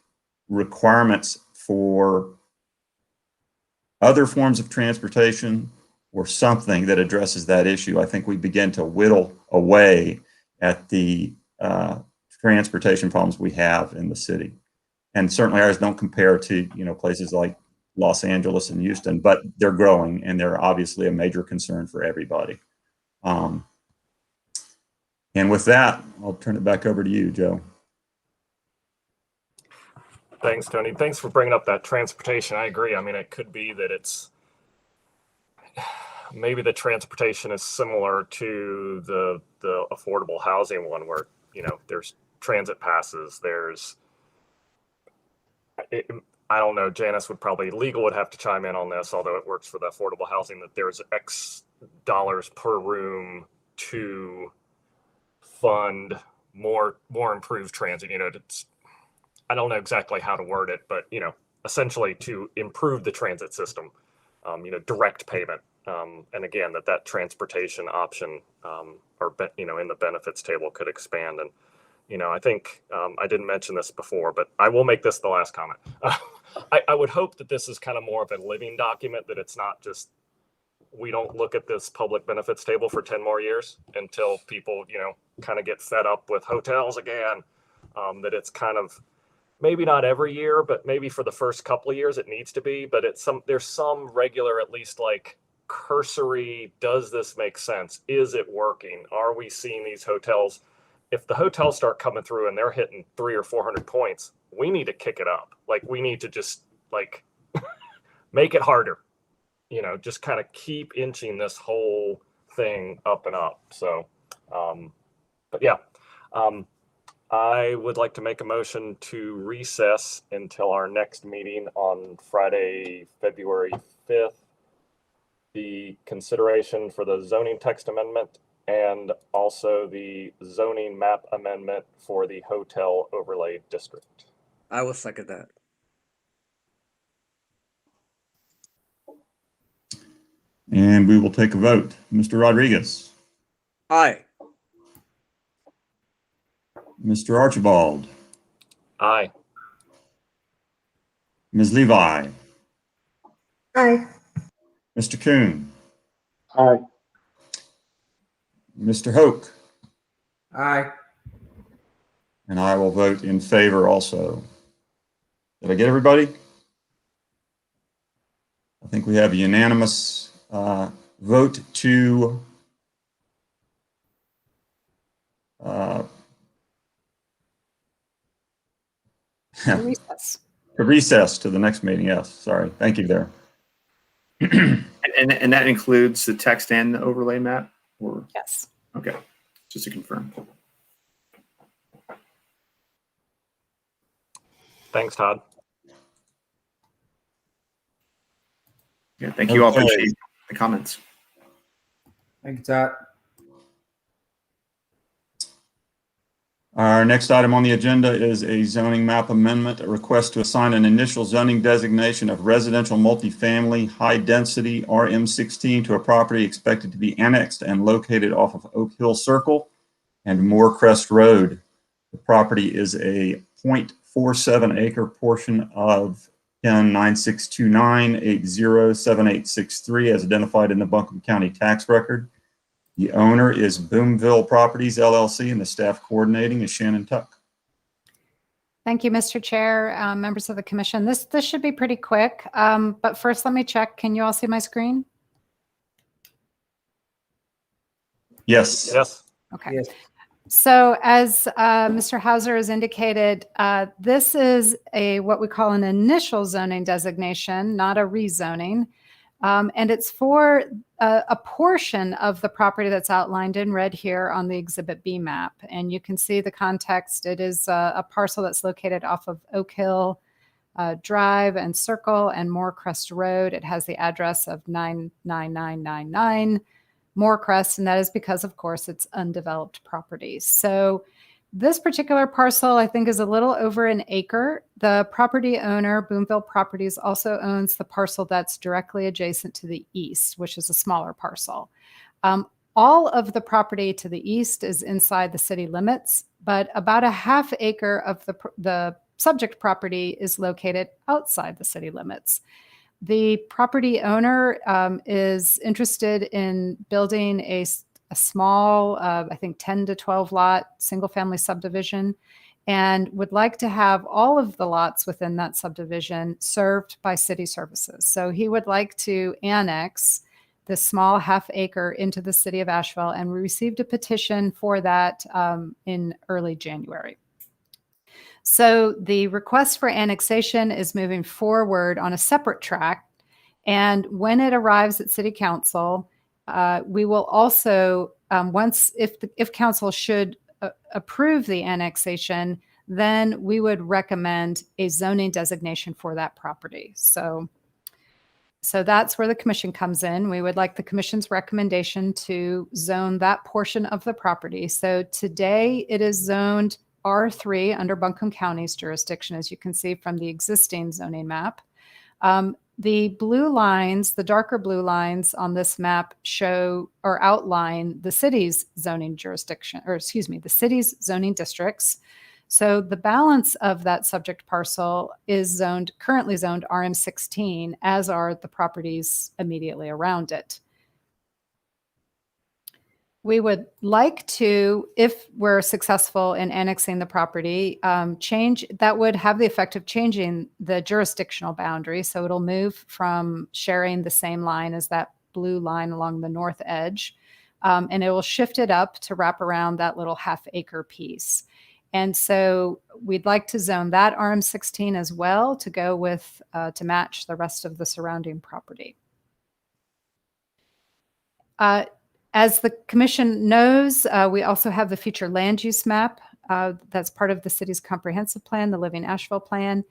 Speaker 5: requirements for other forms of transportation or something that addresses that issue, I think we begin to whittle away at the transportation problems we have in the city. And certainly ours don't compare to places like Los Angeles and Houston, but they're growing and they're obviously a major concern for everybody. And with that, I'll turn it back over to you, Joe.
Speaker 6: Thanks, Tony. Thanks for bringing up that transportation. I agree. I mean, it could be that it's maybe the transportation is similar to the affordable housing one, where there's transit passes. I don't know. Janice legal would have to chime in on this, although it works for the affordable housing, that there's X dollars per room to fund more improved transit. I don't know exactly how to word it, but essentially to improve the transit system, direct payment. And again, that transportation option, in the benefits table could expand. And, I think I didn't mention this before, but I will make this the last comment. I would hope that this is kind of more of a living document, that it's not just, we don't look at this public benefits table for 10 more years until people, kind of get fed up with hotels again. That it's kind of, maybe not every year, but maybe for the first couple of years it needs to be, but there's some regular, at least like cursory, does this make sense? Is it working? Are we seeing these hotels? If the hotels start coming through and they're hitting 300 or 400 points, we need to kick it up. Like, we need to just make it harder, just kind of keep inching this whole thing up and up. So, but yeah, I would like to make a motion to recess until our next meeting on Friday, February 5th. The consideration for the zoning text amendment and also the zoning map amendment for the hotel overlay district.
Speaker 8: I will second that.
Speaker 5: And we will take a vote. Mr. Rodriguez.
Speaker 8: Aye.
Speaker 5: Mr. Archibald.
Speaker 6: Aye.
Speaker 5: Ms. Levi.
Speaker 7: Aye.
Speaker 5: Mr. Kuhn.
Speaker 3: Aye.
Speaker 5: Mr. Hoke.
Speaker 10: Aye.
Speaker 5: And I will vote in favor also. Did I get everybody? I think we have a unanimous vote to
Speaker 4: Recess.
Speaker 5: recess to the next meeting. Yes, sorry. Thank you there.
Speaker 1: And that includes the text and the overlay map? Or
Speaker 4: Yes.
Speaker 1: okay, just to confirm.
Speaker 6: Thanks, Todd.
Speaker 1: Yeah, thank you all for
Speaker 5: Okay.
Speaker 1: the comments.
Speaker 10: Thank you, Todd.
Speaker 5: Our next item on the agenda is a zoning map amendment, a request to assign an initial zoning designation of residential multifamily high density RM16 to a property expected to be annexed and located off of Oak Hill Circle and Moorcrest Road. The property is a 0.47 acre portion of PIN 9629807863 as identified in the Buncombe County tax record. The owner is Boomville Properties, LLC, and the staff coordinating is Shannon Tuck.
Speaker 4: Thank you, Mr. Chair, members of the commission. This should be pretty quick, but first let me check. Can you all see my screen?
Speaker 5: Yes.
Speaker 6: Yes.
Speaker 4: Okay.
Speaker 10: Yes.
Speaker 4: So as Mr. Hauser has indicated, this is what we call an initial zoning designation, not a rezoning. And it's for a portion of the property that's outlined in red here on the Exhibit B map. And you can see the context. It is a parcel that's located off of Oak Hill Drive and Circle and Moorcrest Road. It has the address of 99999 Moorcrest, and that is because, of course, it's undeveloped property. So this particular parcel, I think, is a little over an acre. The property owner, Boomville Properties, also owns the parcel that's directly adjacent to the east, which is a smaller parcel. All of the property to the east is inside the city limits, but about a half acre of the subject property is located outside the city limits. The property owner is interested in building a small, I think 10 to 12 lot single family subdivision, and would like to have all of the lots within that subdivision served by city services. So he would like to annex this small half acre into the city of Asheville, and we received a petition for that in early January. So the request for annexation is moving forward on a separate track. And when it arrives at City Council, we will also, if Council should approve the annexation, then we would recommend a zoning designation for that property. So that's where the commission comes in. We would like the commission's recommendation to zone that portion of the property. So today it is zoned R3 under Buncombe County's jurisdiction, as you can see from the existing zoning map. The blue lines, the darker blue lines on this map show or outline the city's zoning jurisdiction, or excuse me, the city's zoning districts. So the balance of that subject parcel is currently zoned RM16, as are the properties immediately around it. We would like to, if we're successful in annexing the property, that would have the effect of changing the jurisdictional boundary. So it'll move from sharing the same line as that blue line along the north edge, and it will shift it up to wrap around that little half-acre piece. And so we'd like to zone that RM16 as well to go with, to match the rest of the surrounding property. As the commission knows, we also have the future land use map that's part of the city's comprehensive plan, the Living Asheville plan.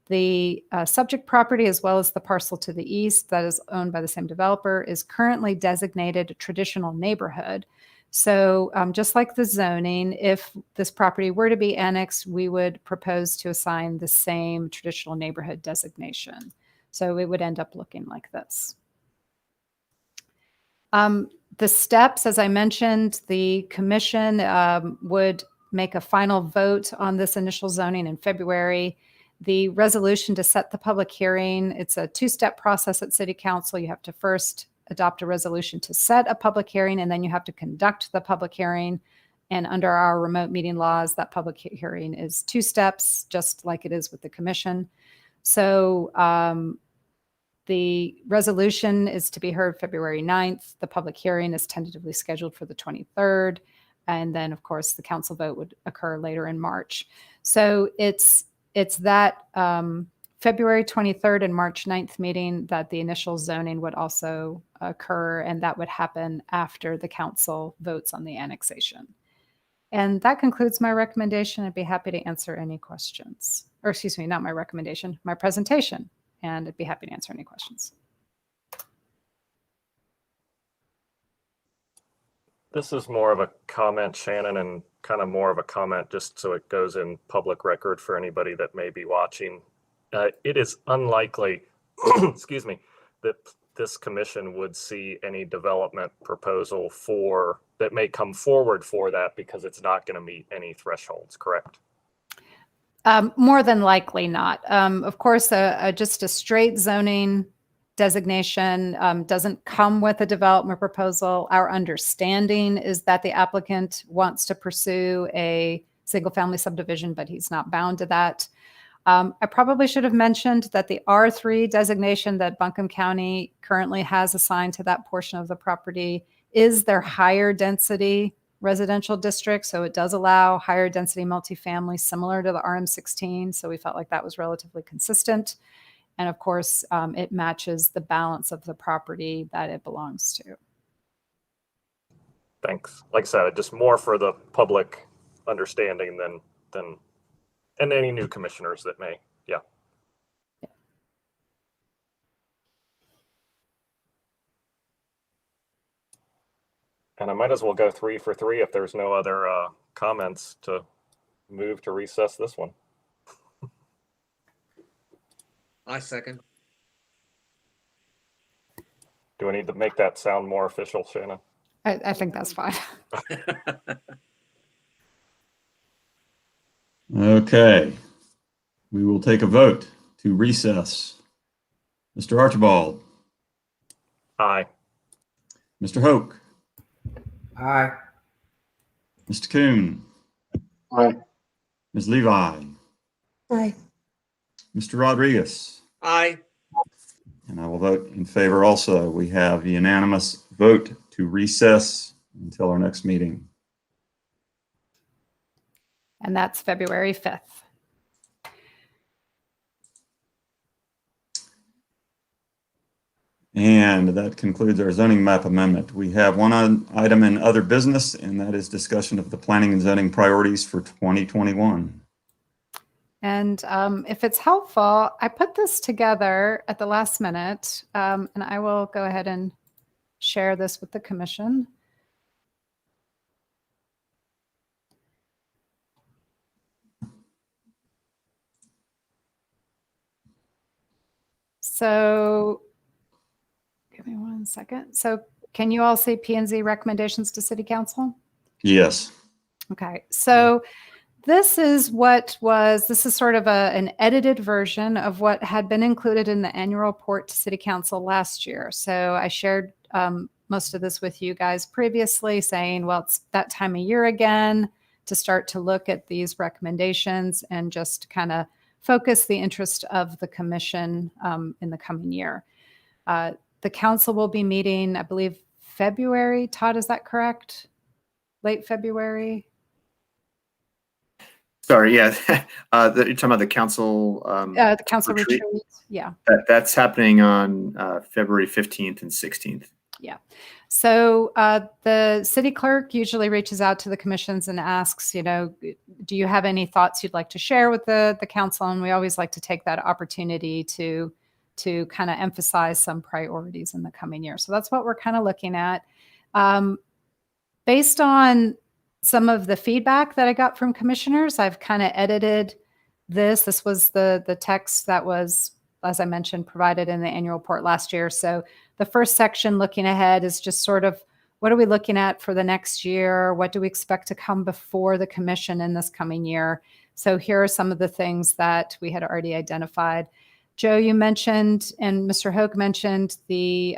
Speaker 4: The subject property, as well as the parcel to the east that is owned by the same developer, is currently designated a traditional neighborhood. So just like the zoning, if this property were to be annexed, we would propose to assign the same traditional neighborhood designation. So it would end up looking like this. The steps, as I mentioned, the commission would make a final vote on this initial zoning in February. The resolution to set the public hearing, it's a two-step process at City Council. You have to first adopt a resolution to set a public hearing, and then you have to conduct the public hearing. And under our remote meeting laws, that public hearing is 2 steps, just like it is with the commission. So the resolution is to be heard February 9th. The public hearing is tentatively scheduled for the 23rd. And then, of course, the council vote would occur later in March. So it's that February 23rd and March 9th meeting that the initial zoning would also occur, and that would happen after the council votes on the annexation. And that concludes my recommendation. I'd be happy to answer any questions. Or excuse me, not my recommendation, my presentation. And I'd be happy to answer any questions.
Speaker 6: This is more of a comment, Shannon, and kind of more of a comment just so it goes in public record for anybody that may be watching. It is unlikely, excuse me, that this commission would see any development proposal that may come forward for that because it's not going to meet any thresholds, correct?
Speaker 4: More than likely not. Of course, just a straight zoning designation doesn't come with a development proposal. Our understanding is that the applicant wants to pursue a single-family subdivision, but he's not bound to that. I probably should have mentioned that the R3 designation that Buncombe County currently has assigned to that portion of the property is their higher density residential district. So it does allow higher density multifamily similar to the RM16. So we felt like that was relatively consistent. And of course, it matches the balance of the property that it belongs to.
Speaker 6: Thanks. Like I said, just more for the public understanding than and any new commissioners that may, yeah. And I might as well go 3 for 3 if there's no other comments to move to recess this one.
Speaker 8: I second.
Speaker 6: Do I need to make that sound more official, Shannon?
Speaker 4: I think that's fine.
Speaker 5: Okay. We will take a vote to recess. Mr. Archibald.
Speaker 6: Aye.
Speaker 5: Mr. Hoke.
Speaker 10: Aye.
Speaker 5: Mr. Kuhn.
Speaker 3: Aye.
Speaker 5: Ms. Levi.
Speaker 7: Aye.
Speaker 5: Mr. Rodriguez.
Speaker 8: Aye.
Speaker 5: And I will vote in favor also. We have a unanimous vote to recess until our next meeting.
Speaker 4: And that's February 5th.
Speaker 5: And that concludes our zoning map amendment. We have one item in other business, and that is discussion of the planning and zoning priorities for 2021.
Speaker 4: And if it's helpful, I put this together at the last minute, and I will go ahead and share this with the commission. So give me one second. So can you all see P&Z recommendations to City Council?
Speaker 5: Yes.
Speaker 4: Okay. So this is sort of an edited version of what had been included in the annual report to City Council last year. So I shared most of this with you guys previously, saying, well, it's that time of year again to start to look at these recommendations and just kind of focus the interest of the commission in the coming year. The council will be meeting, I believe, February. Todd, is that correct? Late February?
Speaker 1: Sorry, yeah. You're talking about the council
Speaker 4: The council retreat. Yeah.
Speaker 1: That's happening on February 15th and 16th.
Speaker 4: Yeah. So the city clerk usually reaches out to the commissions and asks, do you have any thoughts you'd like to share with the council? And we always like to take that opportunity to kind of emphasize some priorities in the coming year. So that's what we're kind of looking at. Based on some of the feedback that I got from commissioners, I've kind of edited this. This was the text that was, as I mentioned, provided in the annual report last year. So the first section looking ahead is just sort of, what are we looking at for the next year? What do we expect to come before the commission in this coming year? So here are some of the things that we had already identified. Joe, you mentioned, and Mr. Hogue mentioned the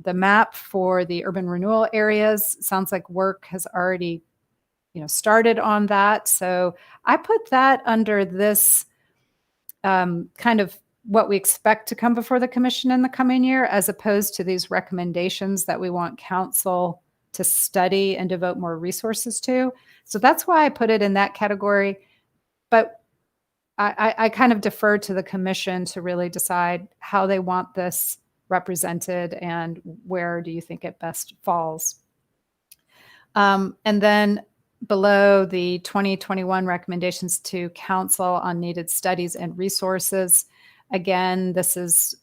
Speaker 4: map for the urban renewal areas. Sounds like work has already started on that. So I put that under this kind of what we expect to come before the commission in the coming year, as opposed to these recommendations that we want council to study and devote more resources to. So that's why I put it in that category. But I kind of defer to the commission to really decide how they want this represented and where do you think it best falls. And then below, the 2021 recommendations to council on needed studies and resources. Again, this is,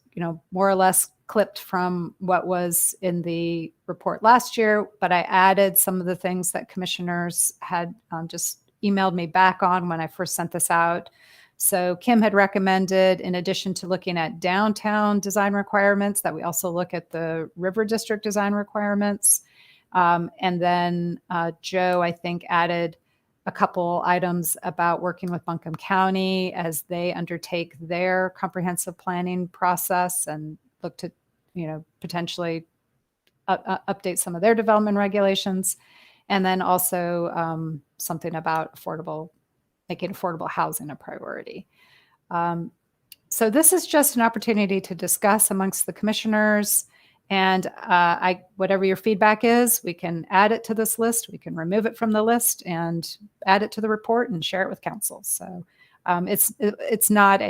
Speaker 4: more or less clipped from what was in the report last year, but I added some of the things that commissioners had just emailed me back on when I first sent this out. So Kim had recommended, in addition to looking at downtown design requirements, that we also look at the river district design requirements. And then Joe, I think, added a couple items about working with Buncombe County as they undertake their comprehensive planning process and look to, potentially update some of their development regulations. And then also something about making affordable housing a priority. So this is just an opportunity to discuss amongst the commissioners. And whatever your feedback is, we can add it to this list. We can remove it from the list and add it to the report and share it with council. So it's not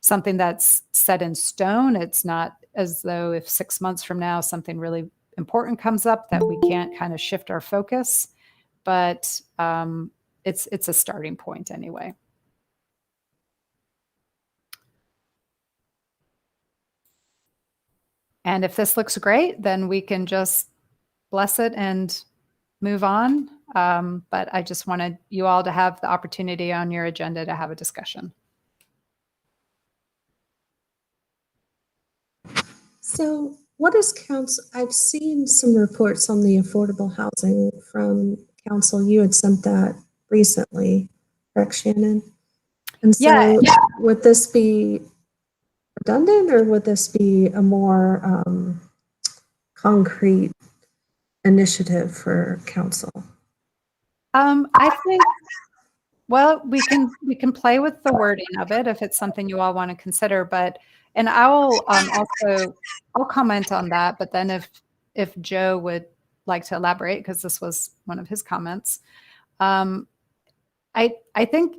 Speaker 4: something that's set in stone. It's not as though if 6 months from now something really important comes up that we can't kind of shift our focus. But it's a starting point anyway. And if this looks great, then we can just bless it and move on. But I just wanted you all to have the opportunity on your agenda to have a discussion.
Speaker 7: So what is council? I've seen some reports on the affordable housing from council. You had sent that recently, correct, Shannon? And so would this be redundant, or would this be a more concrete initiative for council?
Speaker 4: I think, well, we can play with the wording of it if it's something you all want to consider, and I will I'll comment on that. But then if Joe would like to elaborate, because this was one of his comments, I think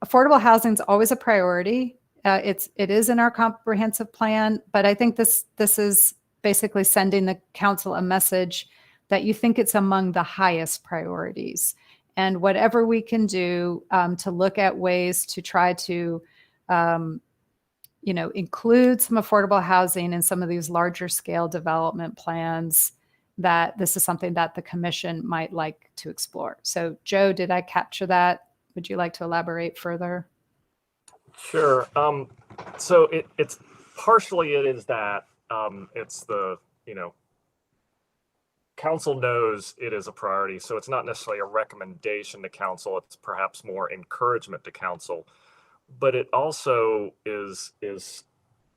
Speaker 4: affordable housing is always a priority It is in our comprehensive plan, but I think this is basically sending the council a message that you think it's among the highest priorities. And whatever we can do to look at ways to try to, include some affordable housing in some of these larger scale development plans, that this is something that the commission might like to explore. So Joe, did I capture that? Would you like to elaborate further?
Speaker 6: Sure. So it's partially it is that it's the, council knows it is a priority. So it's not necessarily a recommendation to council. It's perhaps more encouragement to council, but it also is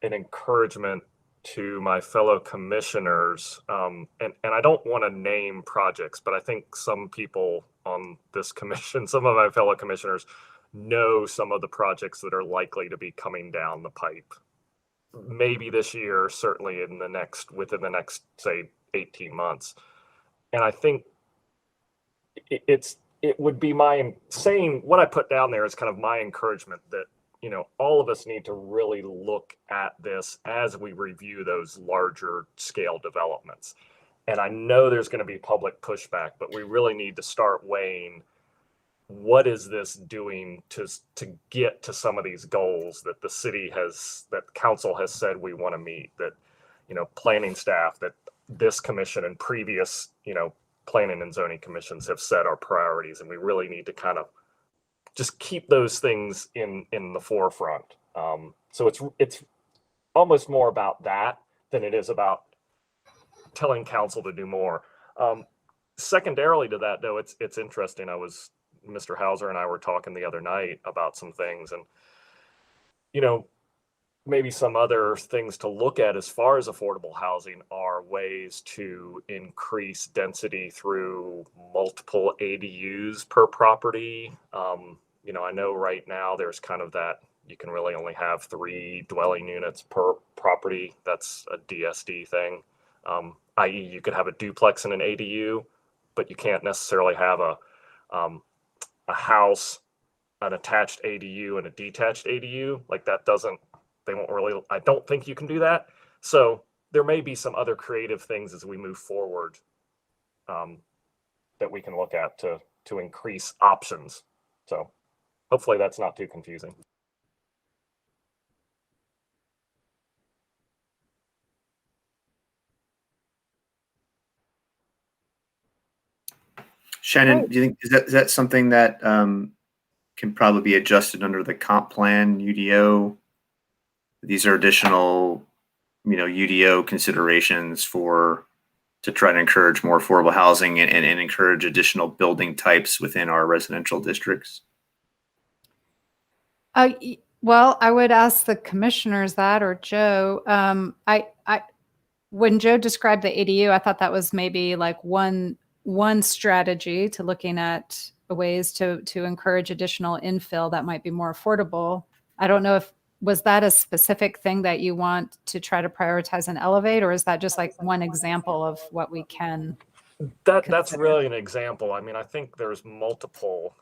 Speaker 6: an encouragement to my fellow commissioners. And I don't want to name projects, but I think some people on this commission, some of my fellow commissioners, know some of the projects that are likely to be coming down the pipe. Maybe this year, certainly within the next, say, 18 months. And I think it would be my saying what I put down there is kind of my encouragement that, all of us need to really look at this as we review those larger scale developments. And I know there's going to be public pushback, but we really need to start weighing what is this doing to get to some of these goals that that council has said we want to meet, that, planning staff, that this commission and previous, planning and zoning commissions have set our priorities. And we really need to kind of just keep those things in the forefront. So it's almost more about that than it is about telling council to do more. Secondarily to that, though, it's interesting. Mr. Hauser and I were talking the other night about some things, and maybe some other things to look at as far as affordable housing are ways to increase density through multiple ADUs per property. I know right now there's kind of that you can really only have 3 dwelling units per property. That's a DSD thing, i.e. you could have a duplex and an ADU, but you can't necessarily have a house, an attached ADU and a detached ADU. Like that I don't think you can do that. So there may be some other creative things as we move forward that we can look at to increase options. So hopefully that's not too confusing.
Speaker 1: Shannon, do you think is that something that can probably be adjusted under the comp plan UDO? These are additional, UDO considerations to try to encourage more affordable housing and encourage additional building types within our residential districts.
Speaker 4: Well, I would ask the commissioners that, or Joe. When Joe described the ADU, I thought that was maybe like one strategy to looking at ways to encourage additional infill that might be more affordable. I don't know was that a specific thing that you want to try to prioritize and elevate, or is that just like one example of what we can?
Speaker 6: That's really an example. I mean, I think there's multiple.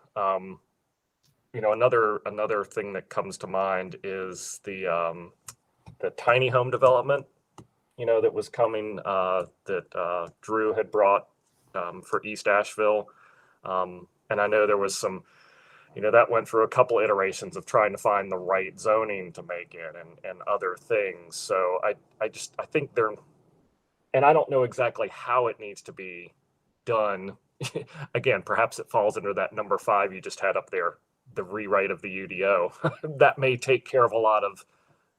Speaker 6: Another thing that comes to mind is the tiny home development, that was coming that Drew had brought for East Asheville. And I know there was some, that went through a couple iterations of trying to find the right zoning to make it and other things. So I think and I don't know exactly how it needs to be done. Again, perhaps it falls under that number 5 you just had up there, the rewrite of the UDO. That may take care of a lot of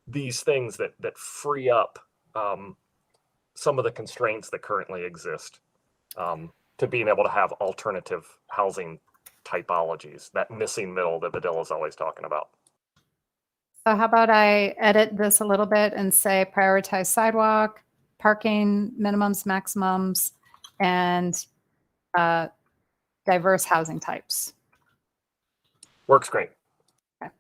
Speaker 6: these things that free up some of the constraints that currently exist to being able to have alternative housing typologies, that missing middle that Vidil is always talking about.
Speaker 4: So how about I edit this a little bit and say prioritize sidewalk, parking, minimums, maximums, and diverse housing types.
Speaker 6: Works great.
Speaker 4: Okay.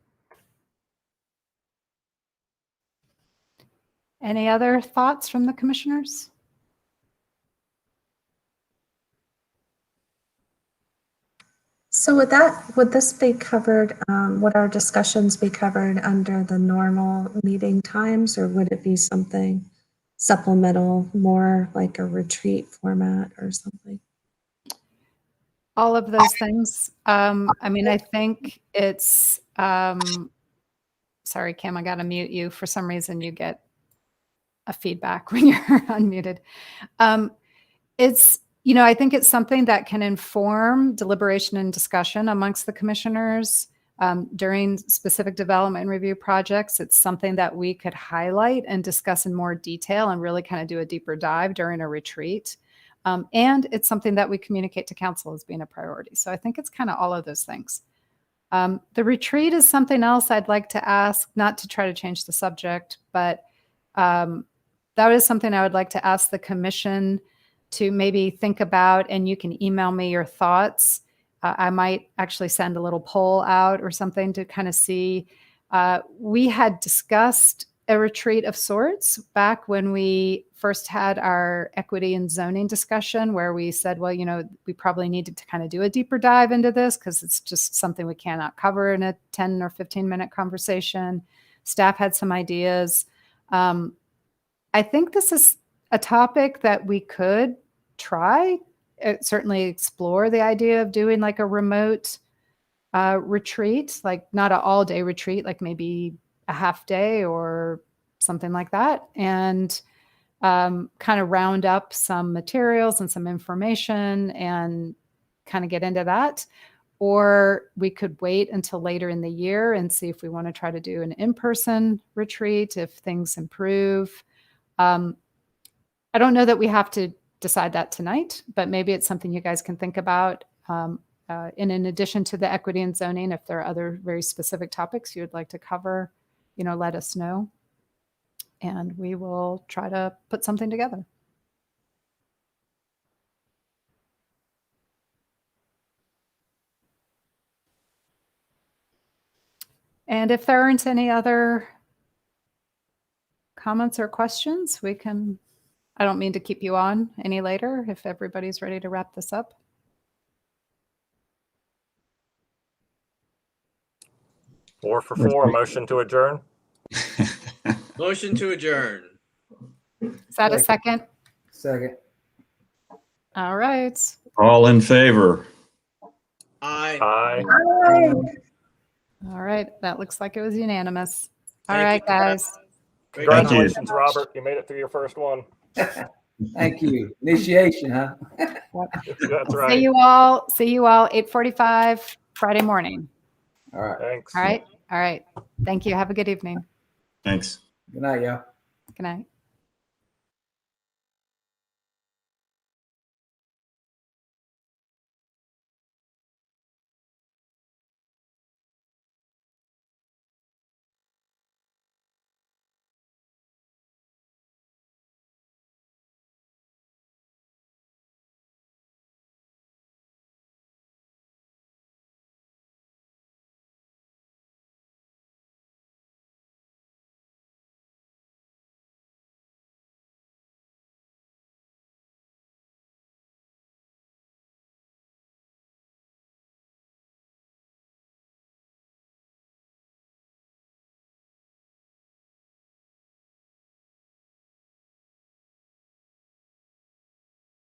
Speaker 4: Any other thoughts from the commissioners?
Speaker 7: So would this be covered, would our discussions be covered under the normal meeting times, or would it be something supplemental, more like a retreat format or something?
Speaker 4: All of those things. I mean, I think it's, sorry, Kim, I got to mute you. For some reason, you get a feedback when you're unmuted. It's, I think it's something that can inform deliberation and discussion amongst the commissioners during specific development and review projects. It's something that we could highlight and discuss in more detail and really kind of do a deeper dive during a retreat. And it's something that we communicate to council as being a priority. So I think it's kind of all of those things. The retreat is something else I'd like to ask, not to try to change the subject, but that is something I would like to ask the commission to maybe think about, and you can email me your thoughts. I might actually send a little poll out or something to kind of see. We had discussed a retreat of sorts back when we first had our equity and zoning discussion, where we said, well, we probably needed to kind of do a deeper dive into this because it's just something we cannot cover in a 10 or 15-minute conversation. Staff had some ideas. I think this is a topic that we could try, certainly explore the idea of doing like a remote retreat, like not an all-day retreat, like maybe a half day or something like that, and kind of round up some materials and some information and kind of get into that. Or we could wait until later in the year and see if we want to try to do an in-person retreat if things improve. I don't know that we have to decide that tonight, but maybe it's something you guys can think about. And in addition to the equity and zoning, if there are other very specific topics you would like to cover, let us know. And we will try to put something together. And if there aren't any other comments or questions, I don't mean to keep you on any later if everybody's ready to wrap this up.
Speaker 6: Four for four, motion to adjourn.
Speaker 8: Motion to adjourn.
Speaker 4: Is that a second?
Speaker 10: Second.
Speaker 4: All right.
Speaker 5: All in favor?
Speaker 8: Aye.
Speaker 6: Aye.
Speaker 4: All right. That looks like it was unanimous. All
Speaker 8: Thank
Speaker 4: right,
Speaker 8: you.
Speaker 4: guys.
Speaker 8: Great
Speaker 6: Congratulations, Robert. You made it through your first one.
Speaker 10: Thank you. Initiation, huh?
Speaker 6: That's right.
Speaker 4: See you all 8:45 Friday morning.
Speaker 10: All right.
Speaker 6: Thanks.
Speaker 4: All right. All right. Thank you. Have a good evening.
Speaker 5: Thanks.
Speaker 10: Good night, y'all.
Speaker 4: Good night.